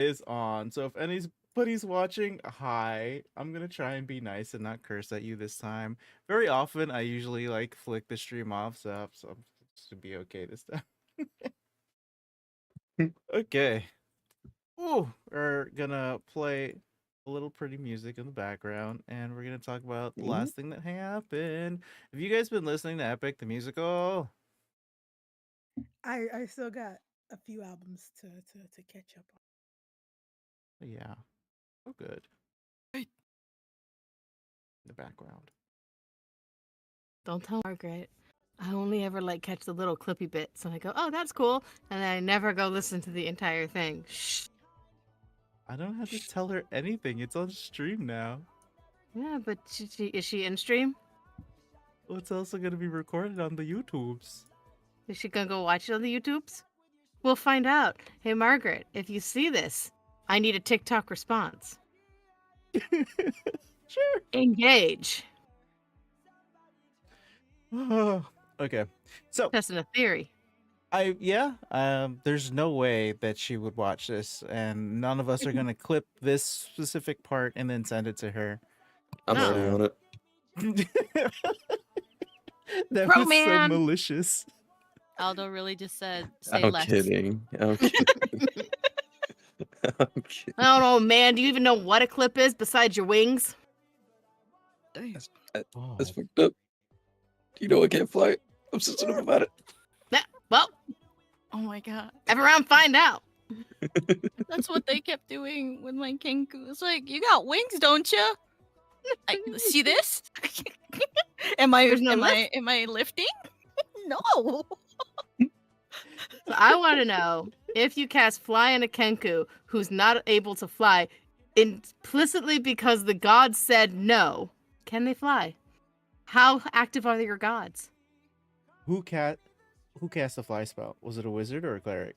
is on. So if anybody's watching, hi. I'm gonna try and be nice and not curse at you this time. Very often, I usually like flick the stream off, so should be okay this time. Okay. Ooh, we're gonna play a little pretty music in the background, and we're gonna talk about the last thing that happened. Have you guys been listening to Epic the musical? I still got a few albums to catch up Yeah. Oh, good. Right. The background. Don't tell Margaret. I only ever catch the little clippy bits, and I go, "Oh, that's cool," and then I never go listen to the entire thing. Shh. I don't have to tell her anything. It's on stream now. Yeah, but is she in stream? Well, it's also gonna be recorded on the YouTubes. Is she gonna go watch it on the YouTubes? We'll find out. Hey, Margaret, if you see this, I need a TikTok response. Sure. Engage. Okay. So Testing a theory. there's no way that she would watch this, and none of us are gonna clip this specific part and then send it to her. I'm No. already on it. That Bro, was so man. malicious. Aldo really just said, say I'm less. kidding. I'm kidding. I'm kidding. I don't know, man. Do you even know what a clip is besides your wings? Oh. That's fucked up. You know I can't fly. I'm sensitive about it. Well, Oh my god. everyone find out. That's what they kept doing with my Kenku. It's like, you got wings, don't you? See this? am I There's no am I lifting? No. So I want to know if you cast fly on a Kenku who's not able to fly implicitly because the gods said no, can they fly? How active are your gods? Who cast the fly spell? Was it a wizard or a cleric?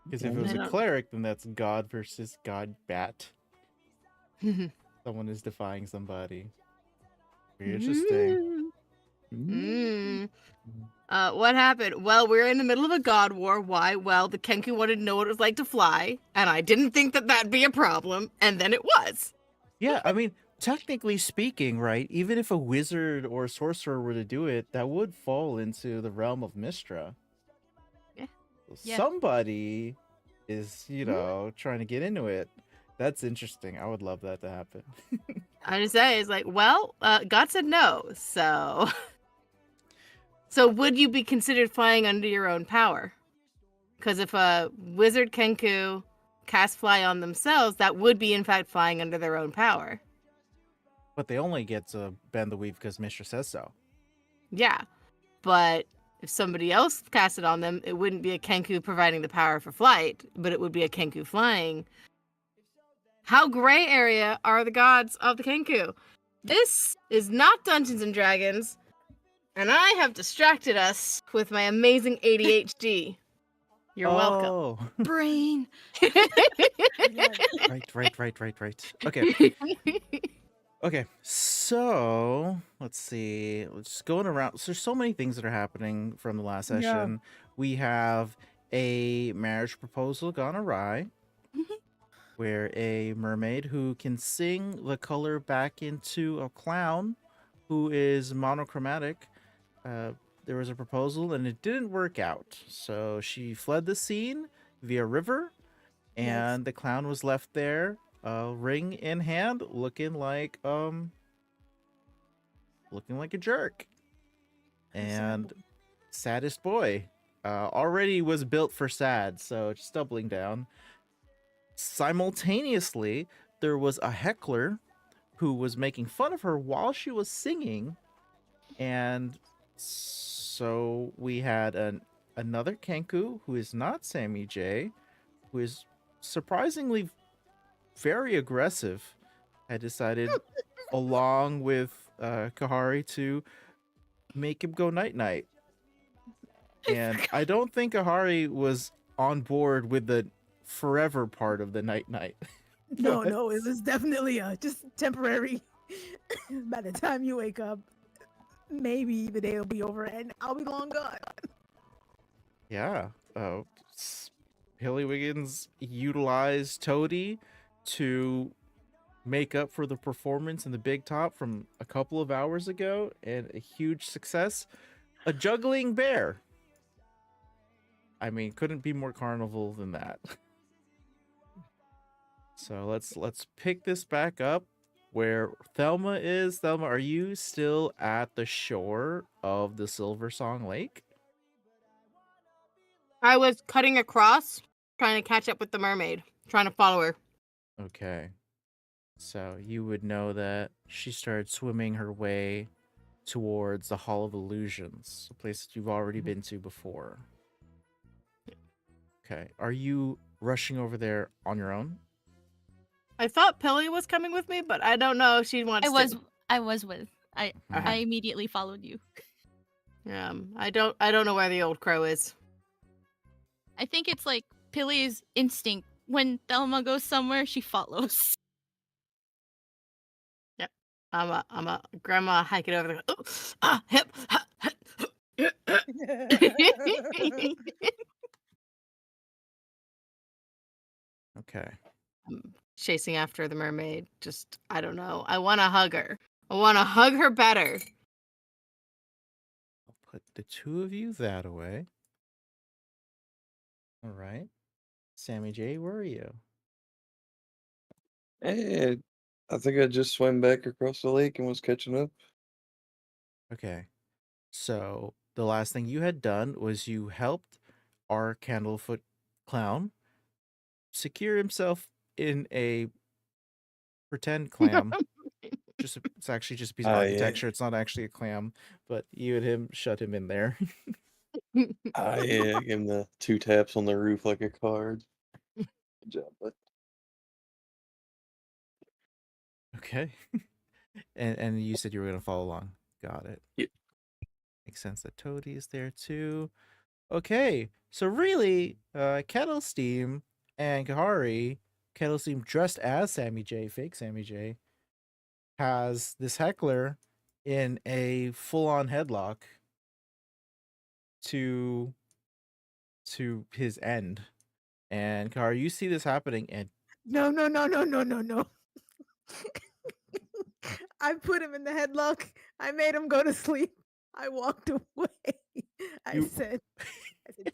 Because if it was I a don't- cleric, then that's god versus god bat. Someone is defying somebody. Very interesting. Mm. What happened? Well, we're in the middle of a god war. Why? Well, the Kenku wanted to know what it was like to fly, and I didn't think that that'd be a problem, and then it was. Yeah, I mean, technically speaking, right? Even if a wizard or sorcerer were to do it, that would fall into the realm of Mistra. Yeah. So Yeah. somebody is, trying to get into it. That's interesting. I would love that to happen. I just say it's like, well, God said no, so. So would you be considered flying under your own power? Because if a wizard Kenku cast fly on themselves, that would be in fact flying under their own power. But they only get to bend the weave because Mistra says so. Yeah, but if somebody else cast it on them, it wouldn't be a Kenku providing the power for flight, but it would be a Kenku flying. How gray area are the gods of the Kenku? This is not Dungeons and Dragons, and I have distracted us with my amazing ADHD. You're welcome. Oh. Brain. Right. Okay. Okay, so let's see. Let's just going around. So there's so many things that are happening from the last Yeah. session. We have a marriage proposal gone awry, where a mermaid who can sing the color back into a clown who is monochromatic. There was a proposal and it didn't work out. So she fled the scene via river, and the clown was left there, ring in hand, looking like a jerk. And saddest boy already was built for sad, so just doubling down. Simultaneously, there was a heckler who was making fun of her while she was singing, and so we had another Kenku who is not Sammy J, who is surprisingly very aggressive, had decided along with Kahari to make him go night night. And I don't think Kahari was on board with the forever part of the night night. No, it was definitely just temporary. By the time you wake up, maybe the day will be over and I'll be long gone. Yeah. Wiggins utilized Toady to make up for the performance in the Big Top from a couple of hours ago, and a huge success. A juggling bear. I mean, couldn't be more carnival than that. So let's pick this back up where Thelma is. Thelma, are you still at the shore of the Silversong Lake? I was cutting across, trying to catch up with the mermaid, trying to follow her. Okay. So you would know that she started swimming her way towards the Hall of Illusions, a place that you've already been to before. Okay. Are you rushing over there on your own? I thought Pilly was coming with me, but I don't know if she wants to. I was with. I Okay. immediately followed you. I don't know where the old crow is. I think it's like Pilly's instinct. When Thelma goes somewhere, she follows. Yep. I'm a grandma hiking over there. Hip. Okay. I'm chasing after the mermaid. Just, I don't know. I want to hug her. I want to hug her better. I'll put the two of you that away. All right. Sammy J, where are you? Hey, I think I just swam back across the lake and was catching up. Okay. So the last thing you had done was you helped our Candlefoot clown secure himself in a pretend clam. It's actually just a piece of I architecture. It's not actually a clam, but you and him shut him in there. gave him the 2 taps on the roof like a card. Good job, bud. Okay. And you said you were gonna follow along. Got it. Yep. Makes sense that Toady is there too. Okay. So really, Kettle Steam and Kahari, Kettle Steam dressed as Sammy J, fake Sammy J, has this heckler in a full-on headlock to his end. And Kahari, you see this happening, and No. I put him in the headlock. I made him go to sleep. I walked away. I You- said,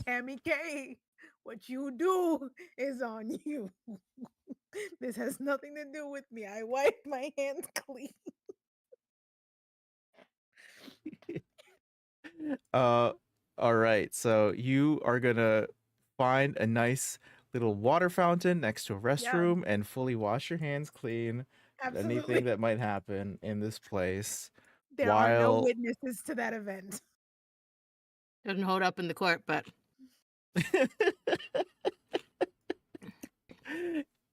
Tammy K, what you do is on you. This has nothing to do with me. I wiped my hands clean. all right. So you are gonna find a nice little water fountain next to a Yeah, restroom and fully wash your hands clean. Anything absolutely. that might happen in this place There are no while witnesses to that event. Doesn't hold up in the court, but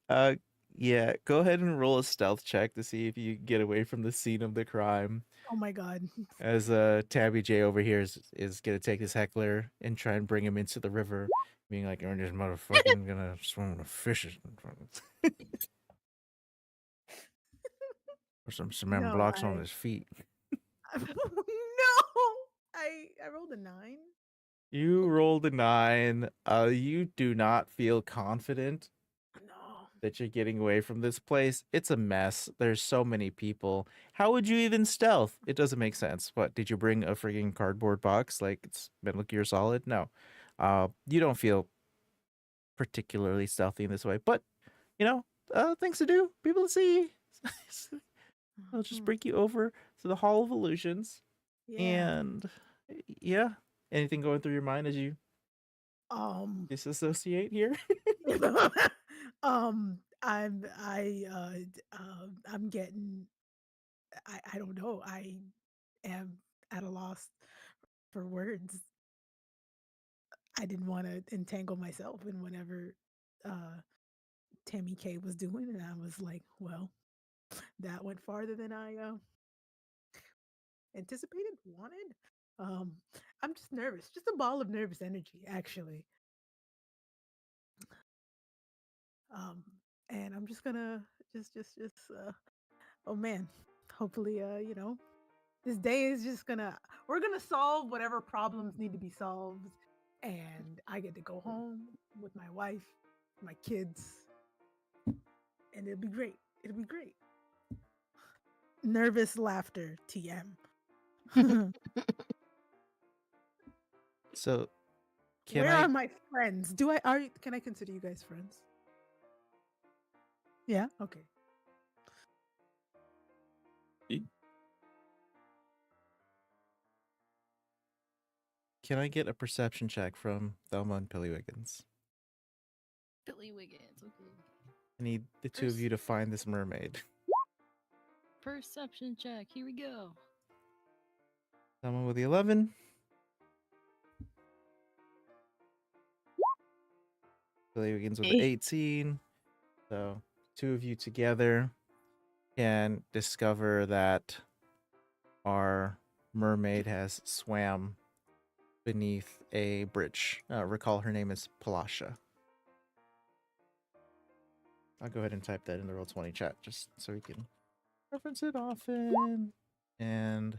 uh yeah, go ahead and roll a stealth check to see if you get away from the scene of the crime. Oh my god. As Tabby J over here is gonna take this heckler and try and bring him into the river, being like, "Oh, this motherfucking gonna swim with fishes." Or some cement No, blocks on his feet. no. I rolled a 9. You rolled a 9. You do not feel confident No. that you're getting away from this place. It's a mess. There's so many people. How would you even stealth? It doesn't make sense. What, did you bring a freaking cardboard box like it's Metal Gear Solid? No. You don't feel particularly stealthy in this way, but you know, things to do, people to see. I'll just bring you over to the Hall of Illusions. Yeah. And yeah, anything going through your mind as you Um disassociate here? I'm getting I don't know. I am at a loss for words. I didn't want to entangle myself in whatever Tammy K was doing, and I was like, well, that went farther than I anticipated, wanted. Um, I'm just nervous, just a ball of nervous energy, actually. Um, and I'm just gonna oh man, hopefully, this day is just we're gonna solve whatever problems need to be solved. and I get to go home with my wife, my kids, and it'll be great. It'll be great. Nervous laughter, TM. So can Where I are my friends? Can I consider you guys friends? Yeah. Okay. get a perception check from Thelma and Pillywiggins? Billy Wiggins. Okay. I need the two of you to find this mermaid. Perception check. Here we go. Thelma with the 11. Pillywiggins with the 18. So two of you together can discover that our mermaid has swam beneath a bridge. Recall her name is Palasha. I'll go ahead and type that in the Roll20 chat just so we can reference it often. And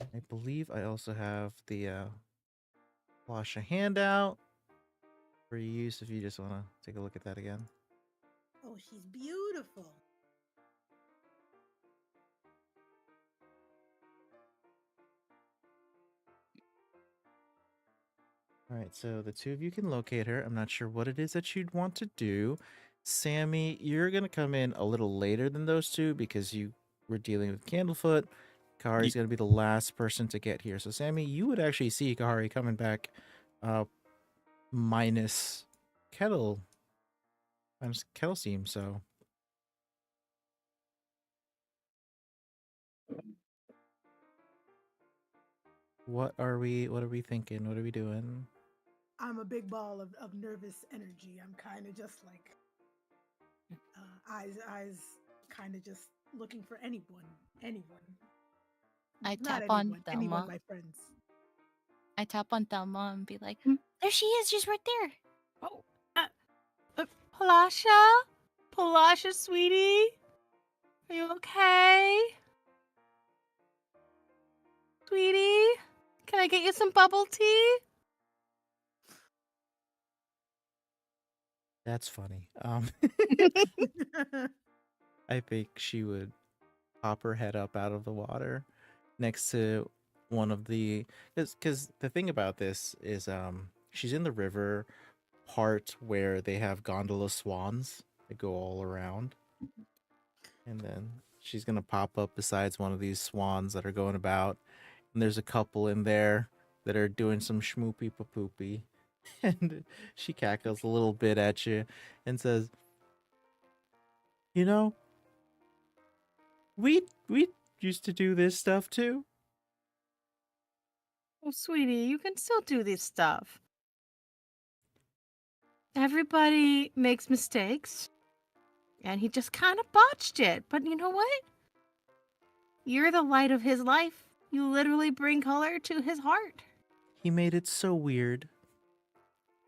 I believe I also have the Palasha handout for use if you just want to take a look at that again. Oh, she's beautiful. All right, so the two of you can locate her. I'm not sure what it is that you'd want to do. Sammy, you're going to come in a little later than those two because you were dealing with Candlefoot. Kahari's going to be the last person to get here. So, Sammy, you would actually see Kahari coming back minus Kettle Steam, so... What are we thinking? What are we doing? I'm a big ball of nervous energy. I'm kind of just like eyes kind of just looking for anyone. I Not tap on anyone, Thelma. my friends. I tap on Thelma and be like, Hmm? there she is, just right there. Oh, Palasha? Palasha, sweetie? Are you okay? Sweetie? Can I get you some bubble tea? That's funny. I think she would pop her head up out of the water next to one of the because the thing about this is she's in the river part where they have gondola swans that go all around, and then she's gonna pop up besides one of these swans that are going about, and there's a couple in there that are doing some schmoopy papoopy, and she cackles a little bit at you and says, you know, we used to do this stuff too. Oh, sweetie, you can still do this stuff. Everybody makes mistakes, and he just kind of botched it. But you know what? You're the light of his life. You literally bring color to his heart. He made it so weird.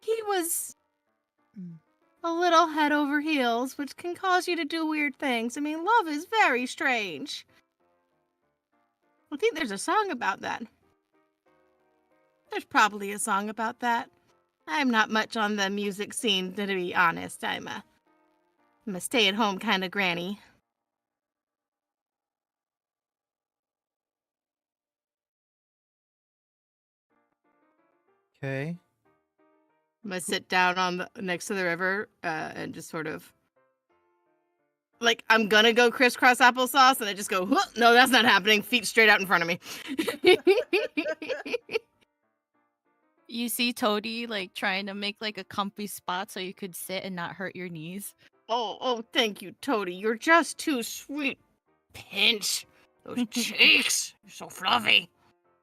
He was a little head over heels, which can cause you to do weird things. I mean, love is very strange. I think there's a song about that. There's probably a song about that. I'm not much on the music scene, to be honest. I'm a stay-at-home kind of granny. Okay. I'm gonna sit down next to the river and just sort of like I'm gonna go crisscross applesauce, and I just go, no, that's not happening. Feet straight out in front of me. You see Toady like trying to make like a comfy spot so you could sit and not hurt your knees. Oh, thank you, Toady. You're just too sweet. Pinch those cheeks. You're so fluffy.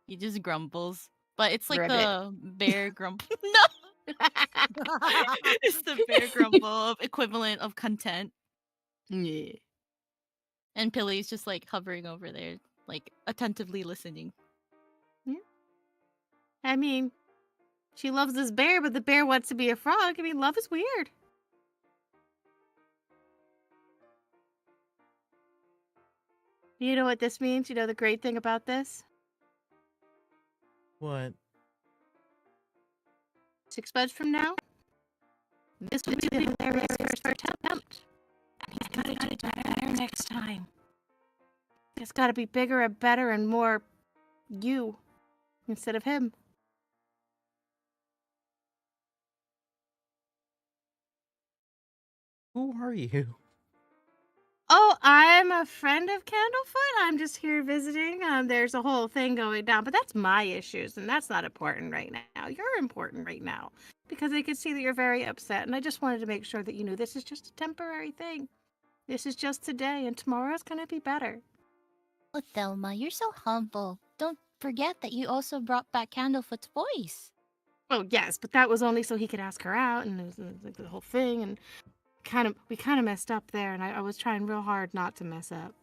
He just grumbles. But it's like Ribbit. the bear grumble. No! It's the bear grumble equivalent of content. Yeah. And Pilly's just like hovering over there, like attentively listening. I mean, she loves this bear, but the bear wants to be a frog. I mean, love is weird. You know what this means? You know the great thing about this? What? 6 months from now, this will be the very first attempt. And he's got to do it better next time. It's got to be bigger and better and more you instead of him. Who are you? Oh, I'm a friend of Candlefoot. I'm just here visiting. There's a whole thing going down, but that's my issues, and that's not important right now. You're important right now because I could see that you're very upset, and I just wanted to make sure that you knew this is just a temporary thing. This is just today, and tomorrow's gonna be better. Oh, Thelma, you're so humble. Don't forget that you also brought back Candlefoot's voice. Oh yes, but that was only so he could ask her out, and it was like the whole thing, and we kind of messed up there, and I was trying real hard not to mess up.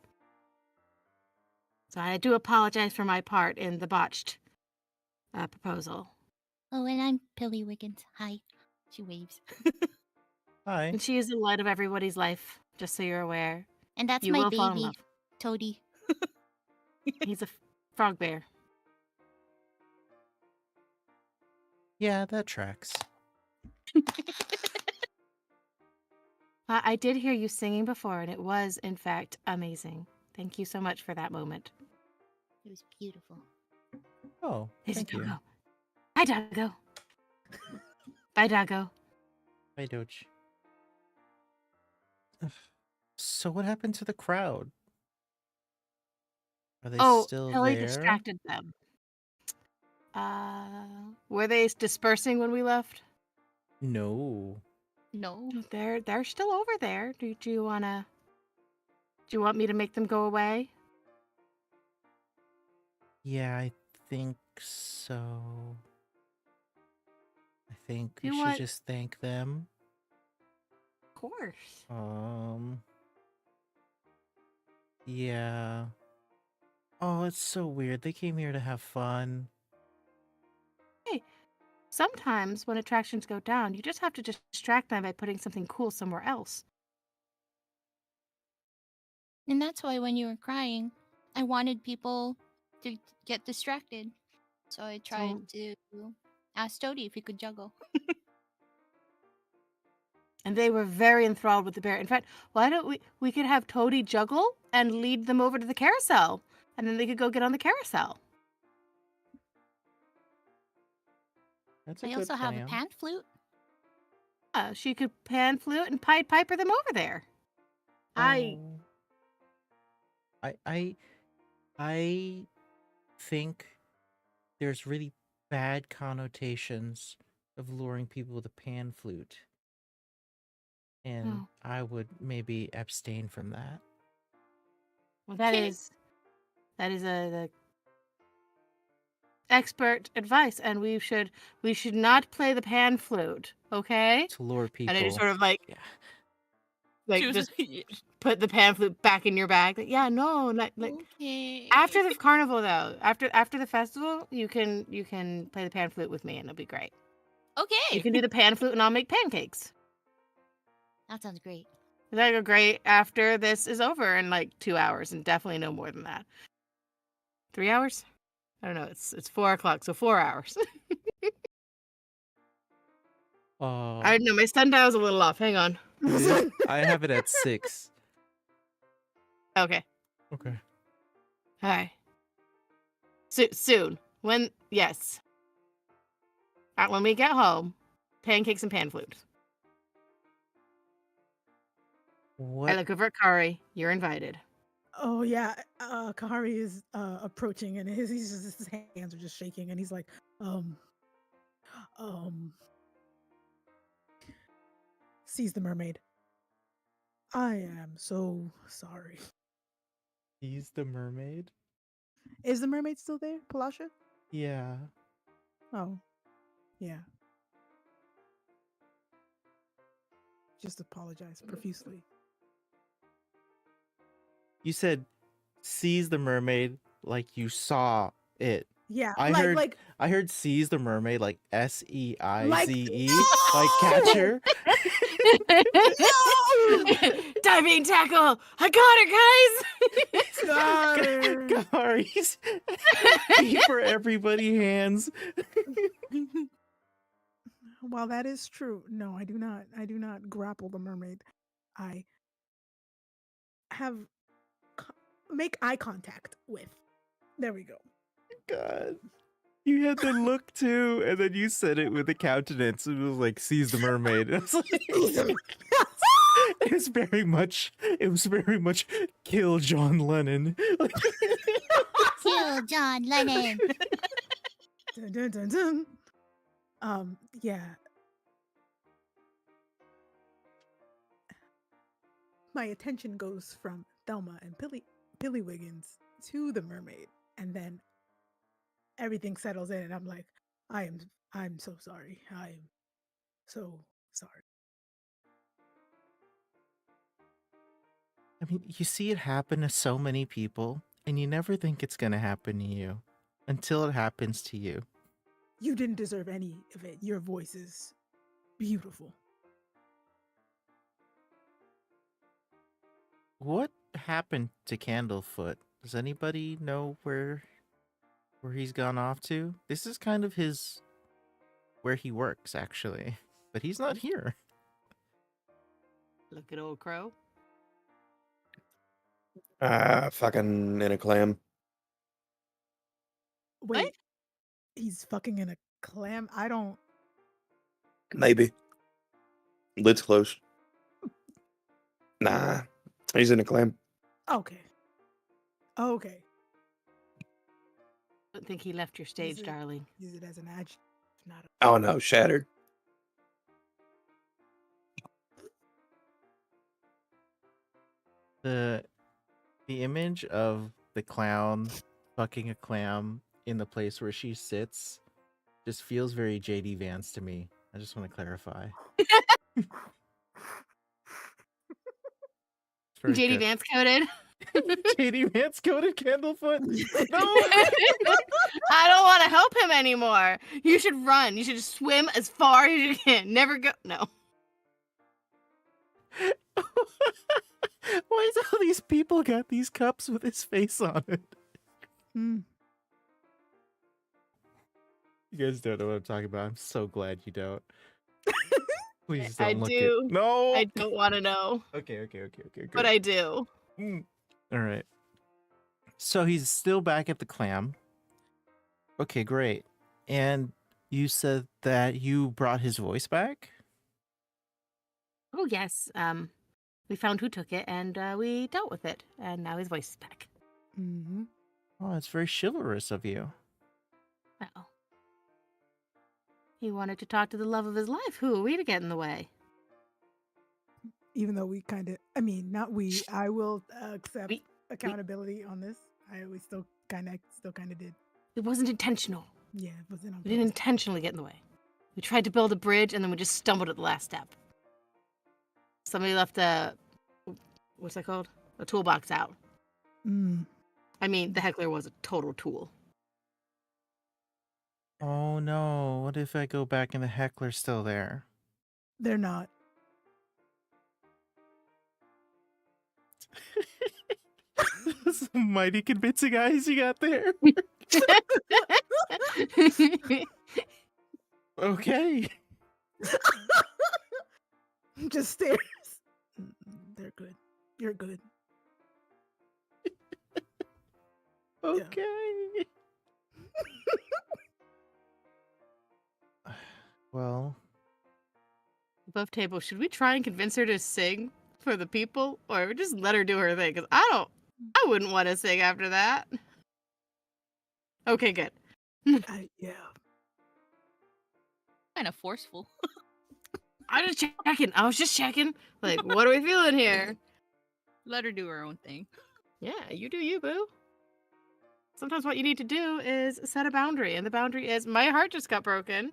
So I do apologize for my part in the botched proposal. Oh, and I'm Pilly Wiggins. Hi. She waves. Hi. And she is the light of everybody's life, just so you're aware. And that's You my will fall in baby, love. Toadie. He's a frog bear. Yeah, that tracks. I did hear you singing before, and it was, in fact, amazing. Thank you so much for that moment. It was beautiful. Oh, There's thank you. Doggo. Hi, Doggo. Bye, Doggo. Hi, Doge. So what happened to the crowd? Are they still Pilly there? distracted them. Were they dispersing when we left? No. No. They're still over there. Do you want me to make them go away? Yeah, I think so. I think we You should want- just thank them. Of course. Yeah. Oh, it's so weird. They came here to have fun. Sometimes when attractions go down, you just have to distract them by putting something cool somewhere else. And that's why when you were crying, I wanted people to get distracted. So I tried to ask Toadie if he could juggle. And they were very enthralled with the bear. In fact, why don't we could have Toadie juggle and lead them over to the carousel, and then they could go get on the carousel. That's a I good also have a plan. pan flute. She could pan flute and Pied Piper them over there. I think there's really bad connotations of luring people with a pan flute. And Oh. I would maybe abstain from that. Well, that is the expert advice, and we should not play the pan flute, okay? To lure people. And I just sort of like Yeah. just put the pan flute back in your bag. Like, yeah, no, not like Okay. after the carnival though. After the festival, you can play the pan flute with me, and it'll be great. Okay. You can do the pan flute, and I'll make pancakes. That sounds great. That'll go great after this is over in like 2 hours, and definitely no more than that. 3 hours? I don't know. It's 4 o'clock, so 4 hours. I know my sundial's a little off. Hang on. I have it at 6. Okay. Okay. Hi. Soon. When we get home, pancakes and pan flute. What? I look over at Kari. You're invited. Oh yeah, Kahari is approaching, and his hands are just shaking, and he's like, sees the mermaid. I am so sorry. He's the mermaid? Is the mermaid still there, Palasha? Yeah. Oh, yeah. Just apologize profusely. You said sees the mermaid like you saw it. Yeah, I heard sees the mermaid like SEIZE, like catcher. Diving tackle! I got her, guys! Gary's for everybody hands. While that is true, no, I do not. I do not grapple the mermaid. I have make eye contact with. There we go. God. You had the look too, and then you said it with a countenance. It was like, "Seize the mermaid." And I was like, it was very much kill John Lennon. Like, Kill John Lennon. Dun, dun, dun, dun. Yeah. My attention goes from Thelma and Pillywiggins to the mermaid, and then everything settles in, and I'm like, I'm so sorry. I'm so sorry. I mean, you see it happen to so many people, and you never think it's gonna happen to you until it happens to you. You didn't deserve any of it. Your voice is beautiful. What happened to Candlefoot? Does anybody know where he's gone off to? This is kind of where he works, actually, but he's not here. Look at old Crow. Fucking in a clam. Wait, he's fucking in a clam? I don't. Maybe. Lid's closed. Nah. He's in a clam. Okay. Okay. I don't think he left your stage, it- darling. Use it as an adjective, not a. Oh no, shattered. The image of the clown fucking a clam in the place where she sits just feels very JD Vance to me. I just want to clarify. JD Vance coded. JD Vance coded Candlefoot. No. I don't want to help him anymore. You should run. You should just swim as far as you can. Never go. No. Why is all these people got these cups with his face on it? Hmm. You guys don't know what I'm talking about. I'm so glad you don't. Please don't I look do. it. No. I don't want to know, Okay. Good. but I do. All right. So he's still back at the clam. Okay, great. And you said that you brought his voice back? Oh yes. We found who took it, and we dealt with it, and now his voice is back. Mm-hmm. Oh, it's very chivalrous of you. Well, he wanted to talk to the love of his life. Who are we to get in the way? Even though we kind of, I mean, not we. I will accept We- accountability on this. We still kind of did. It wasn't intentional. Yeah, it wasn't on We didn't purpose. intentionally get in the way. We tried to build a bridge, and then we just stumbled at the last step. Somebody left what's that called? A toolbox out. Mm. I mean, the heckler was a total tool. Oh no, what if I go back and the heckler's still there? They're not. Some mighty convincing eyes you got there. Okay. Just stares. They're good. You're good. Okay. Well, Above table, should we try and convince her to sing for the people, or just let her do her thing? Because I wouldn't want to sing after that. Okay, good. Yeah. Kind of forceful. I was just checking. Like, what are we feeling here? Let her do her own thing. Yeah, you do you, boo. Sometimes what you need to do is set a boundary, and the boundary is my heart just got broken,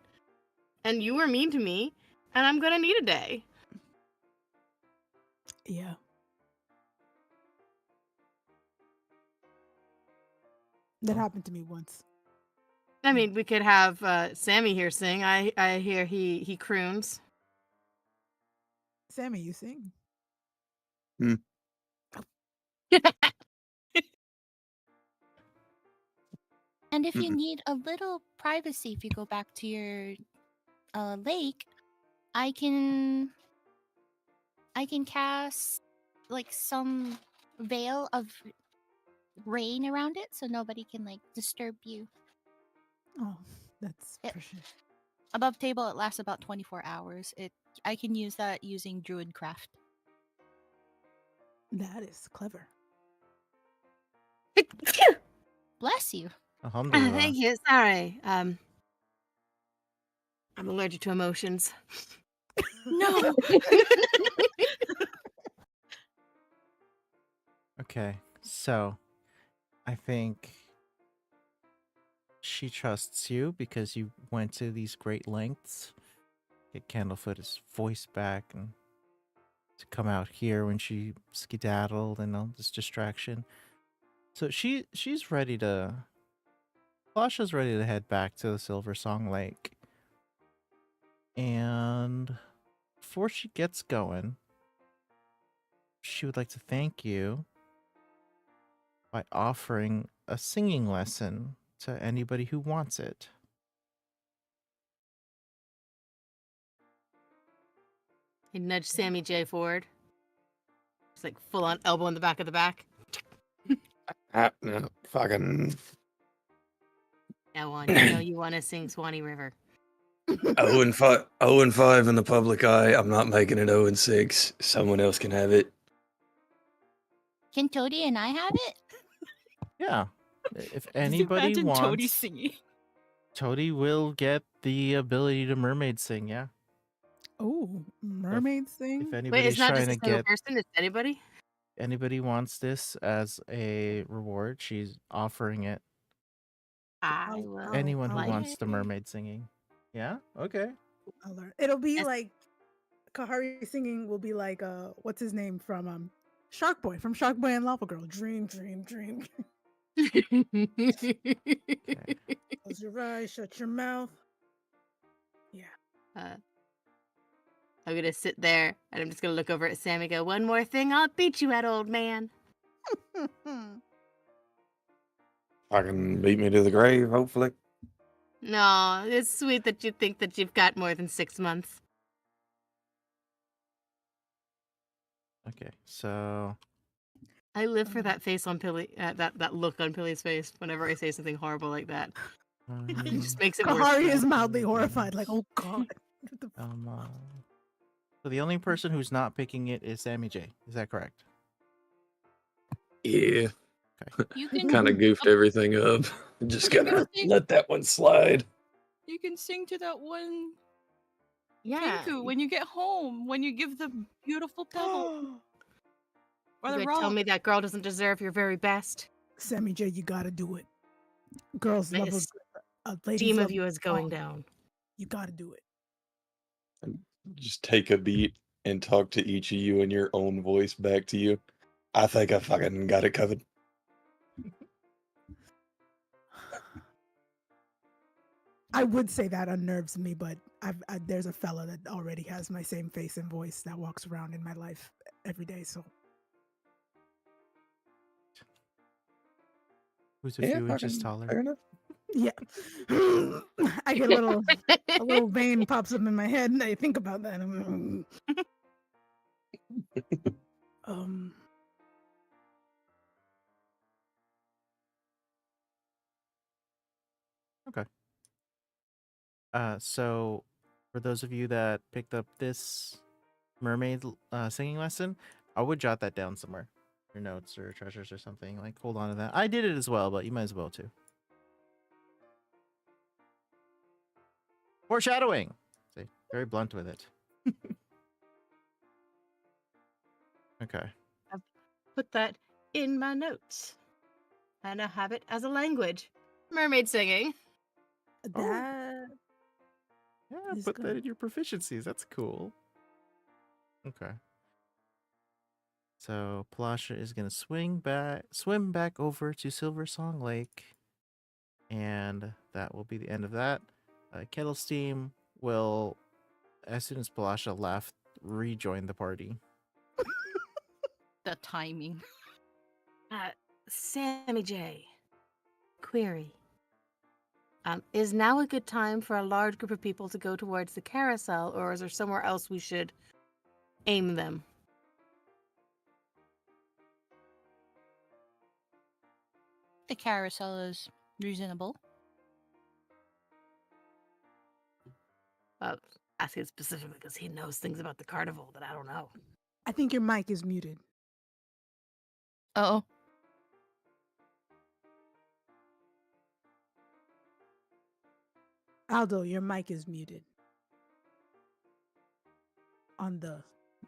and you were mean to me, and I'm gonna need a day. Yeah. That happened to me once. I mean, we could have Sammy here sing. I hear he croons. Sammy, you sing. And if you Mm-mm. need a little privacy, if you go back to your lake, I can cast like some veil of rain around it, so nobody can like disturb you. Oh, that's Yep. precious. Above table, it lasts about 24 hours. I can use that using Druidcraft. That is clever. Bless you. Alhamdulillah. Thank you. Sorry. I'm allergic to emotions. No. Okay, so I think she trusts you because you went to these great lengths. Get Candlefoot his voice back and to come out here when she skedaddled and all this distraction. So she's ready to. Lasha's ready to head back to the Silversong Lake. And before she gets going, she would like to thank you by offering a singing lesson to anybody who wants it. He nudged Sammy J forward. It's like full on elbow in the back of the back. No, fucking Now on, you know you want to sing Swanee River. 0-5, 0-5 in the public eye. I'm not making it 0-6. Someone else can have it. Can Toady and I have it? Yeah. If anybody Imagine wants, Toady singing. Toady will get the ability to mermaid sing, yeah. Oh, mermaid sing. If Wait, anybody's it's not trying just to a single get person, it's anybody? anybody wants this as a reward, she's offering it. I I'll- will. Anyone who I'll- wants the mermaid singing. Yeah? Okay. I'll learn. It'll be Yes. like Kahari singing will be like what's his name from Shark Boy and Lava Girl. Dream, dream, dream. Close your eyes, shut your mouth. Yeah. I'm gonna sit there and I'm just gonna look over at Sammy and go, one more thing, I'll beat you at, old man. Fucking beat me to the grave, hopefully. No, it's sweet that you think that you've got more than 6 months. Okay. So I live for that face on Pilly, that look on Pilly's face whenever I say something horrible like that. It just makes it worse. Kahari for is me. mildly horrified, like, oh god. What the so the only person who's not picking it is Sammy J. Is that correct? Yeah, You can kind of goofed everything up. Just gonna let that one slide. You can sing to that one Yeah. Kenku when you get home, when you give the beautiful pebble or You the gonna tell rock. me that girl doesn't deserve your very best? Sammy J, you gotta do it. Girls My love a ladies Steam love of you a is going song. down. You gotta do it. Just take a beat and talk to each of you in your own voice back to you. I think I fucking got it covered. I would say that unnerves me, but there's a fella that already has my same face and voice that walks around in my life every day. So Who's a few inches fucking taller? fair enough. yeah, I get a little vein pops up in my head, and I think about that. Um, Okay. So for those of you that picked up this mermaid singing lesson, I would jot that down somewhere. Your notes or treasures or something. Like hold on to that. I did it as well, but you might as well too. Foreshadowing. See, very blunt with it. Okay. Put that in my notes. And I have it as a language. Mermaid singing. that Yeah, is put that good. in your proficiencies. That's cool. Okay. So Palasha is gonna swim back over to Silversong Lake, and that will be the end of that. Kettle Steam will, as soon as Palasha left, rejoin the party. The timing. Sammy J. Query. Is now a good time for a large group of people to go towards the carousel, or is there somewhere else we should aim them? The carousel is reasonable. Asking specifically because he knows things about the carnival that I don't know. I think your mic is muted. Oh, Aldo, your mic is muted. On the.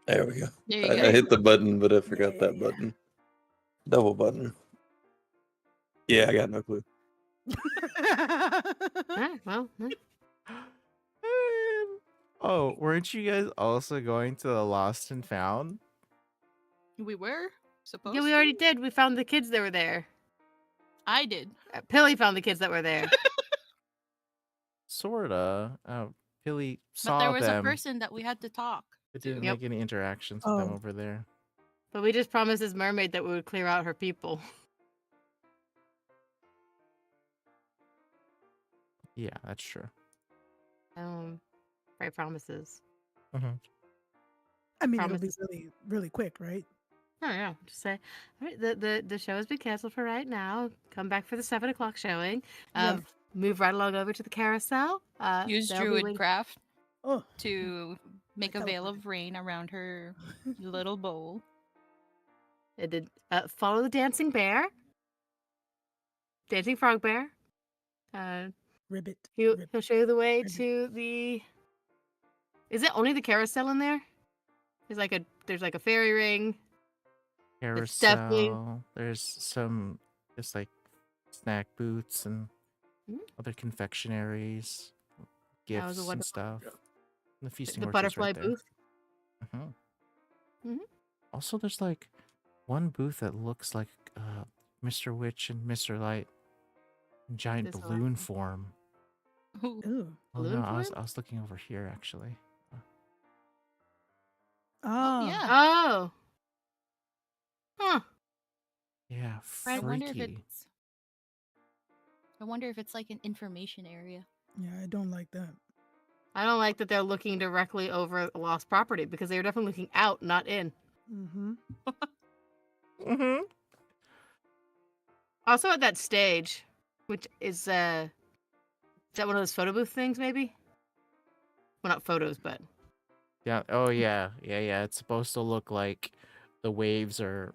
There we go. there you I go. hit the button, but I forgot Yeah, that yeah. button. Double button. Yeah, I got no clue. Well, Oh, weren't you guys also going to the Lost and Found? We were supposed yeah, we to? already did. We found the kids that were there. I did. Pilly found the kids that were there. Sorta. Billy saw But there was them, a person that we had to talk. but didn't Yep. make any interactions with them Oh. over there. But we just promised this mermaid that we would clear out her people. Yeah, that's true. Right promises. I mean, it'll be Promises. really, really quick, right? Oh yeah, just say, all right, the show has been canceled for right now. Come back for the 7 o'clock showing. Yeah. Move right along over to the carousel. Use they'll be druid waiting- craft Oh, to make a veil teleported. of rain around her little bowl. It did. Follow the dancing bear. Dancing frog bear. ribbit. He'll ribbit. show you the way Ribbit. to the. Is it only the carousel in there? There's like a fairy ring. It's definitely- Carousel. There's some just like snack booths and Mhm. other confectionaries, That was gifts a and wonderful- stuff. And the feasting The orchard's butterfly right there. booth. Mhm. Mhm. Also, there's like one booth that looks like Mr. Witch and Mr. Light in giant This one. balloon form. Ooh. Ooh. Oh Balloon no, I form? was looking over here actually. Oh, yeah. Oh. Huh. Yeah, I wonder if freaky. it's. I wonder if it's like an information area. Yeah, I don't like that. I don't like that they're looking directly over lost property because they were definitely looking out, not in. Mm-hmm. Mm-hmm. Also at that stage, which is that one of those photo booth things, maybe? Well, not photos, but Yeah. Oh yeah. Yeah. It's supposed to look like the waves are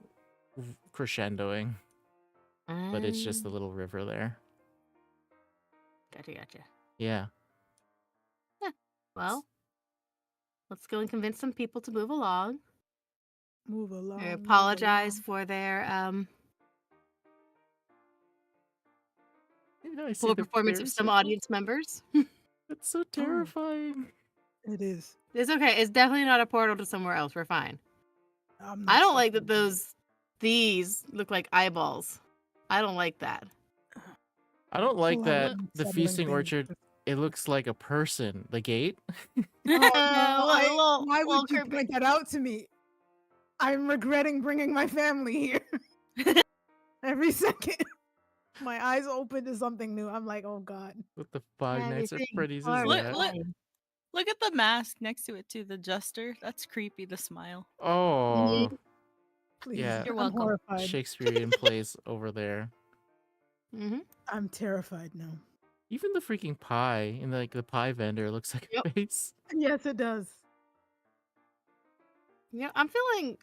crescendoing, but it's just a little river there. Gotcha. Yeah. Well, let's go and convince some people to move along. Move along. I move apologize along. for their You know, I see poor the performance of bears some are- audience members. It's so terrifying. It is. It's okay. It's definitely not a portal to somewhere else. We're fine. I'm not I don't like fucking that with it. these look like eyeballs. I don't like that. I don't like Pull that out the unsettling feasting things. orchard. It looks like a person. The gate. Oh, no, Little- why little would you creepy. point that out to me? I'm regretting bringing my family here. Every second. My eyes open to something new. I'm like, oh God. With the Five Nights at Everything Freddy's, far isn't Look, it? look. away. Look at the mask next to it too, the jester. That's creepy, the smile. Oh, Please. Yeah. You're I'm welcome. horrified. Shakespearean plays over there. Mm-hmm. I'm terrified now. Even the freaking pie in the pie vendor looks like a Yep. face. Yes, it does. Yeah, I'm feeling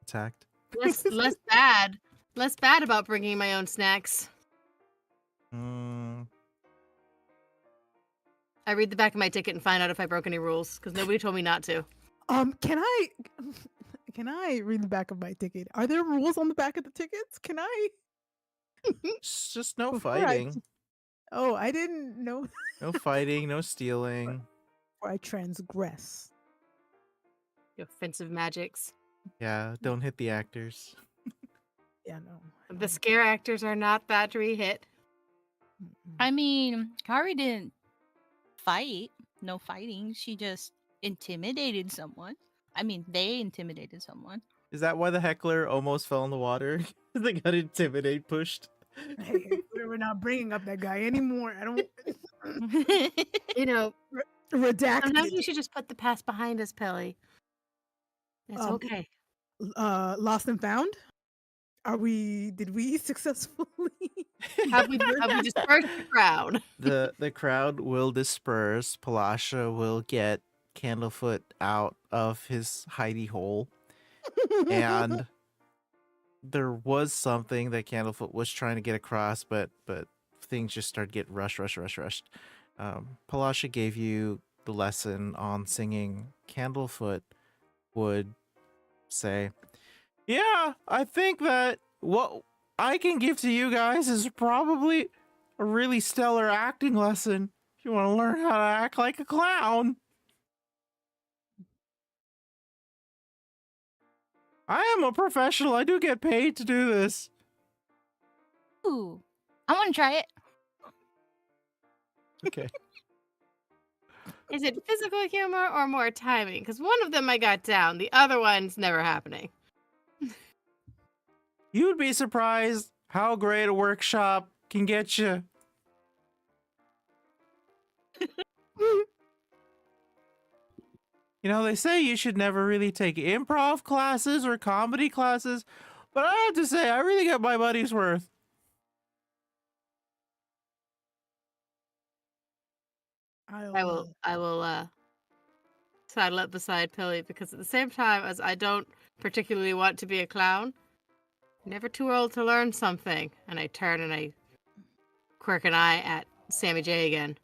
Attacked. less bad about bringing my own snacks. I read the back of my ticket and find out if I broke any rules because nobody told me not to. Can I read the back of my ticket? Are there rules on the back of the tickets? Can I? It's just no Before I fighting. Oh, I didn't know. No fighting, no stealing. Before I transgress. You offensive magics. Yeah, don't hit the actors. Yeah, no. I The don't- scare actors are not that to hit. Mm-mm. I mean, Kari didn't fight. No fighting. She just intimidated someone. I mean, they intimidated someone. Is that why the heckler almost fell in the water? They got pushed. Hey, we're not bringing up that guy anymore. I don't. You know, sometimes Redacted. you should just put the past behind us, Pelly. It's Um, okay. Lost and found. Did we successfully? Have we dispersed the crowd? The crowd will disperse. Palasha will get Candlefoot out of his hidey hole. And there was something that Candlefoot was trying to get across, but things just started getting rushed. Palasha gave you the lesson on singing. Candlefoot would say, "Yeah, I think that what I can give to you guys is probably a really stellar acting lesson if you want to learn how to act like a clown." I am a professional. I do get paid to do this. Ooh, I want to try it. Okay. Is it physical humor or more timing? Because one of them I got down, the other one's never happening. You'd be surprised how great a workshop can get you. You know, they say you should never really take improv classes or comedy classes, but I have to say, I really got my money's worth. I will sidle up beside Pilly because at the same time as I don't particularly want to be a clown, never too old to learn something. And I turn and I quirk an eye at Sammy J again.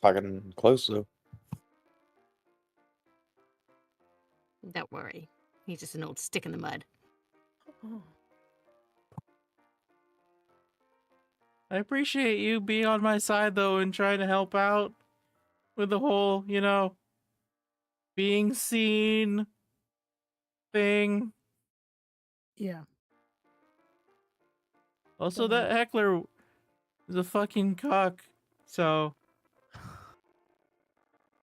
Fucking close though. Don't worry. He's just an old stick in the mud. Oh. I appreciate you being on my side, though, and trying to help out with the whole, you know, being seen thing. Yeah. Also, Don't that heckler is a fucking cuck, so...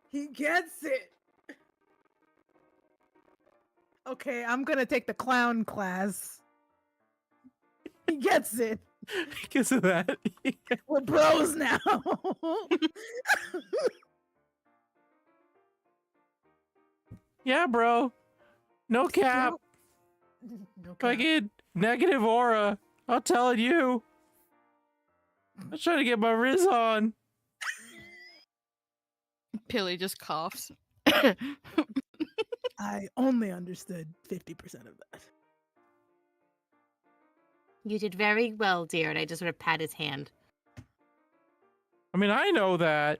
He gets it. Okay, I'm gonna take the clown class. He gets it. Because of that. We're bros now. Yeah, bro. No cap. No cap. Fucking negative aura. I'm telling you. I'm trying to get my Riz on. Pilly just coughs. I only understood 50% of that. You did very well, dear. And I just sort of pat his hand. I mean, I know that.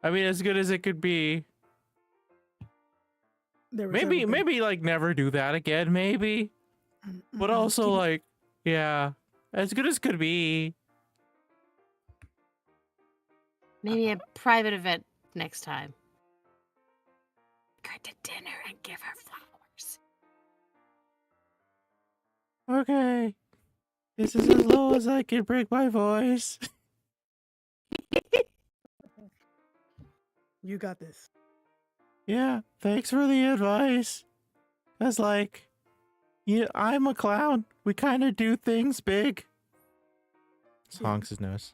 I mean, as good as it could be. Maybe like never do that again, maybe. But also like, yeah, as good as could be. Maybe a private event next time. Go to dinner and give her flowers. Okay. This is as low as I can bring my voice. You got this. Yeah, thanks for the advice. Cause like, yeah, I'm a clown. We kind of do things big. Honks his nose.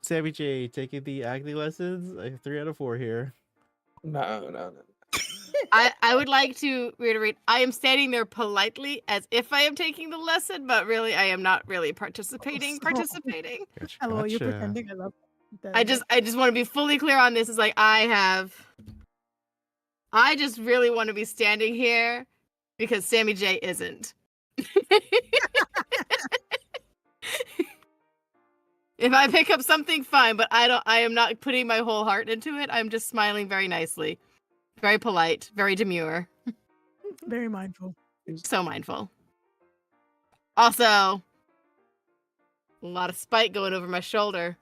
Sammy J taking the acting lessons. 3 out of 4 here. No. I would like to reiterate, I am standing there politely as if I am taking the lesson, but really I am not really participating. Gotcha. Hello, you're pretending. I love that. I just want to be fully clear on this. Is like I just really want to be standing here because Sammy J isn't. If I pick up something, fine, but I am not putting my whole heart into it. I'm just smiling very nicely. Very polite, very demure. Very mindful. So mindful. Also, a lot of spite going over my shoulder.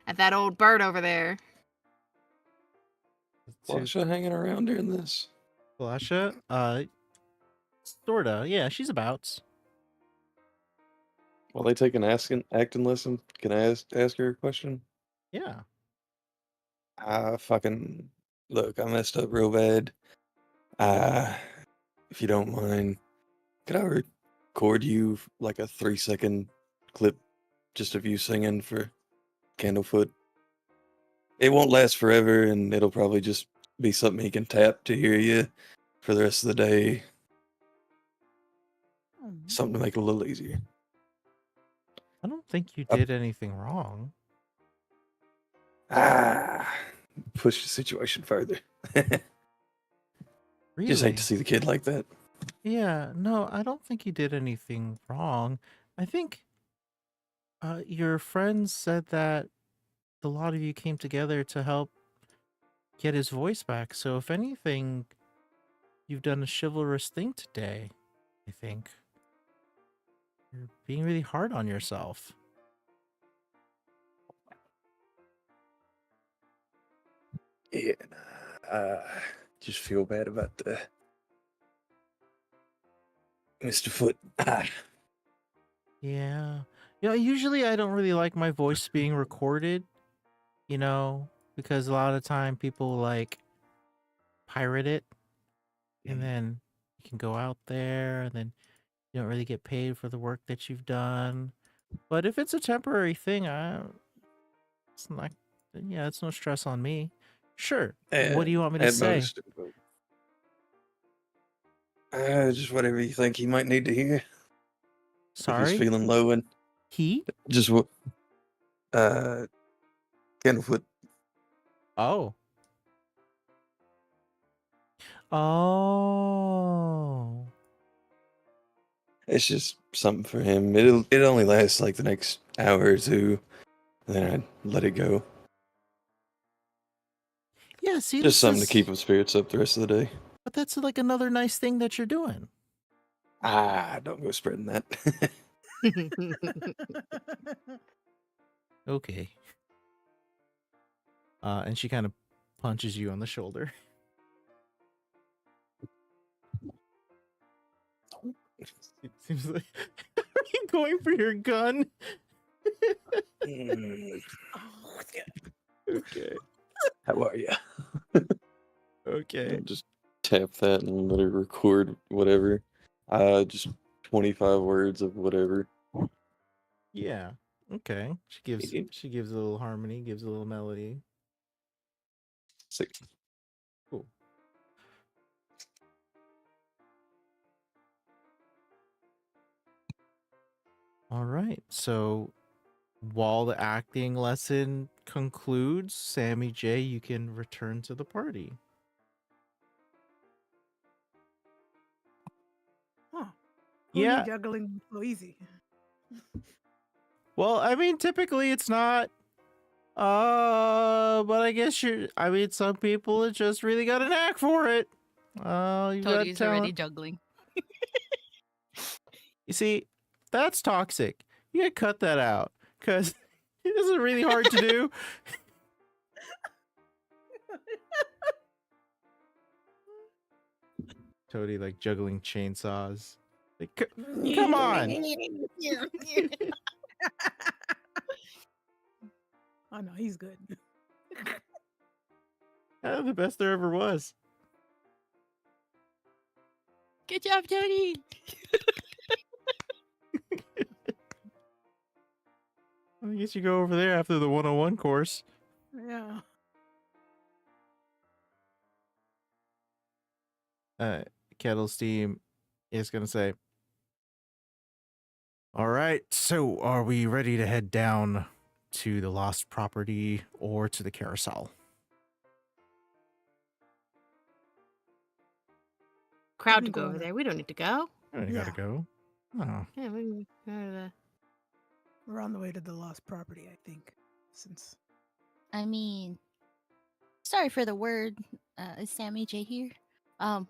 At that old bird over there. Flasha hanging around during this. Flasha? Sorta. Yeah, she's about. While they take an acting lesson, can I ask her a question? Yeah. Fucking Look, I messed up real bad. If you don't mind, could I record you like a 3-second clip just of you singing for Candlefoot? It won't last forever, and it'll probably just be something he can tap to hear you for the rest of the day. Something to make it a little easier. I don't think you did anything wrong. Push the situation further. Really? Just hate to see the kid like that. Yeah, no, I don't think you did anything wrong. I think your friends said that a lot of you came together to help get his voice back. So if anything, you've done a chivalrous thing today, I think. You're being really hard on yourself. Yeah, just feel bad about the Mr. Foot. Yeah. Usually I don't really like my voice being recorded, because a lot of the time people like pirate it and then you can go out there and then you don't really get paid for the work that you've done. But if it's a temporary thing, it's not, yeah, it's no stress on me. Sure. What do you want me to At say? most, just whatever you think he might need to hear. If Sorry? he's feeling low and He? just what, Candlefoot. Oh. Oh. It's just something for him. It only lasts like the next hour or two. Then I'd let it go. Yeah, see, Just this something to is, keep his spirits up the rest of the day. but that's like another nice thing that you're doing. Don't go spreading that. Okay. And she kind of punches you on the shoulder. It seems like, are you going for your gun? Okay. How are you? Okay. Just tap that and let her record whatever. Just 25 words of whatever. Yeah. Okay. She gives a little harmony, gives a little melody. Sick. Cool. All right. So while the acting lesson concludes, Sammy J, you can return to the party. Huh. Who Yeah. knew juggling so easy? Well, I mean, typically it's not. But I guess some people just really got a knack for it. You got Toadie's already talent. juggling. You see, that's toxic. You gotta cut that out because it isn't really hard to do. Toadie like juggling chainsaws. Like, come on. Oh no, he's good. The best there ever was. Good job, Toadie. I guess you go over there after the 101 course. Yeah. Kettle Steam is gonna say, all right, so are we ready to head down to the Lost Property or to the carousel? Crowd to go over there. We don't need to go. I don't gotta go. Oh. Yeah, we can go to the... We're on the way to the Lost Property, I think. Since I mean, sorry for the word, is Sammy J here?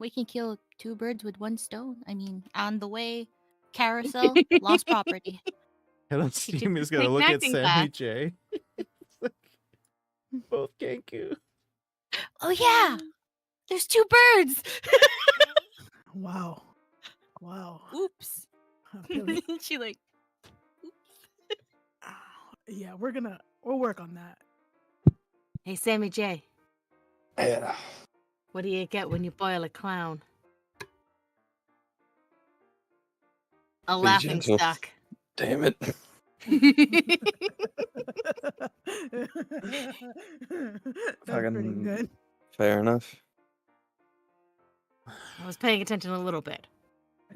We can kill two birds with one stone. I mean, on the way, carousel, Lost Property. Kettle She Steam took is gonna an look at acting Sammy class. J. It's like, both Kenku. Oh yeah, there's two birds. wow. Oops. Billy. She like, Yeah, we'll work on that. Hey, Sammy J. Yeah. What do you get when you boil a clown? A Be laughing gentle. stock. Damn it. That's pretty Fucking good. fair enough. I was paying attention a little bit,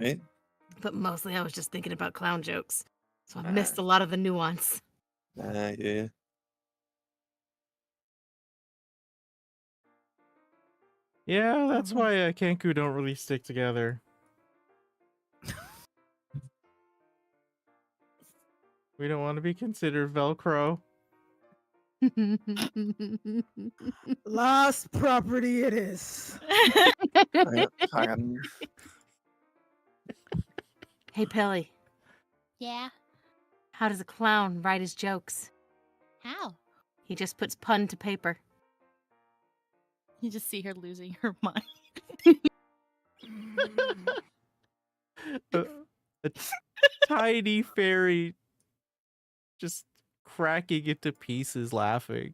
Right? but mostly I was just thinking about clown jokes. So I Ah. missed a lot of the nuance. Yeah. Yeah, that's Uh-huh. why Kenku don't really stick together. We don't want to be considered Velcro. Lost property it is. Fucking Hey, Pelly, Yeah. how does a clown write his jokes? How? He just puts pun to paper. You just see her losing her mind. a, a tiny fairy just cracking into pieces laughing.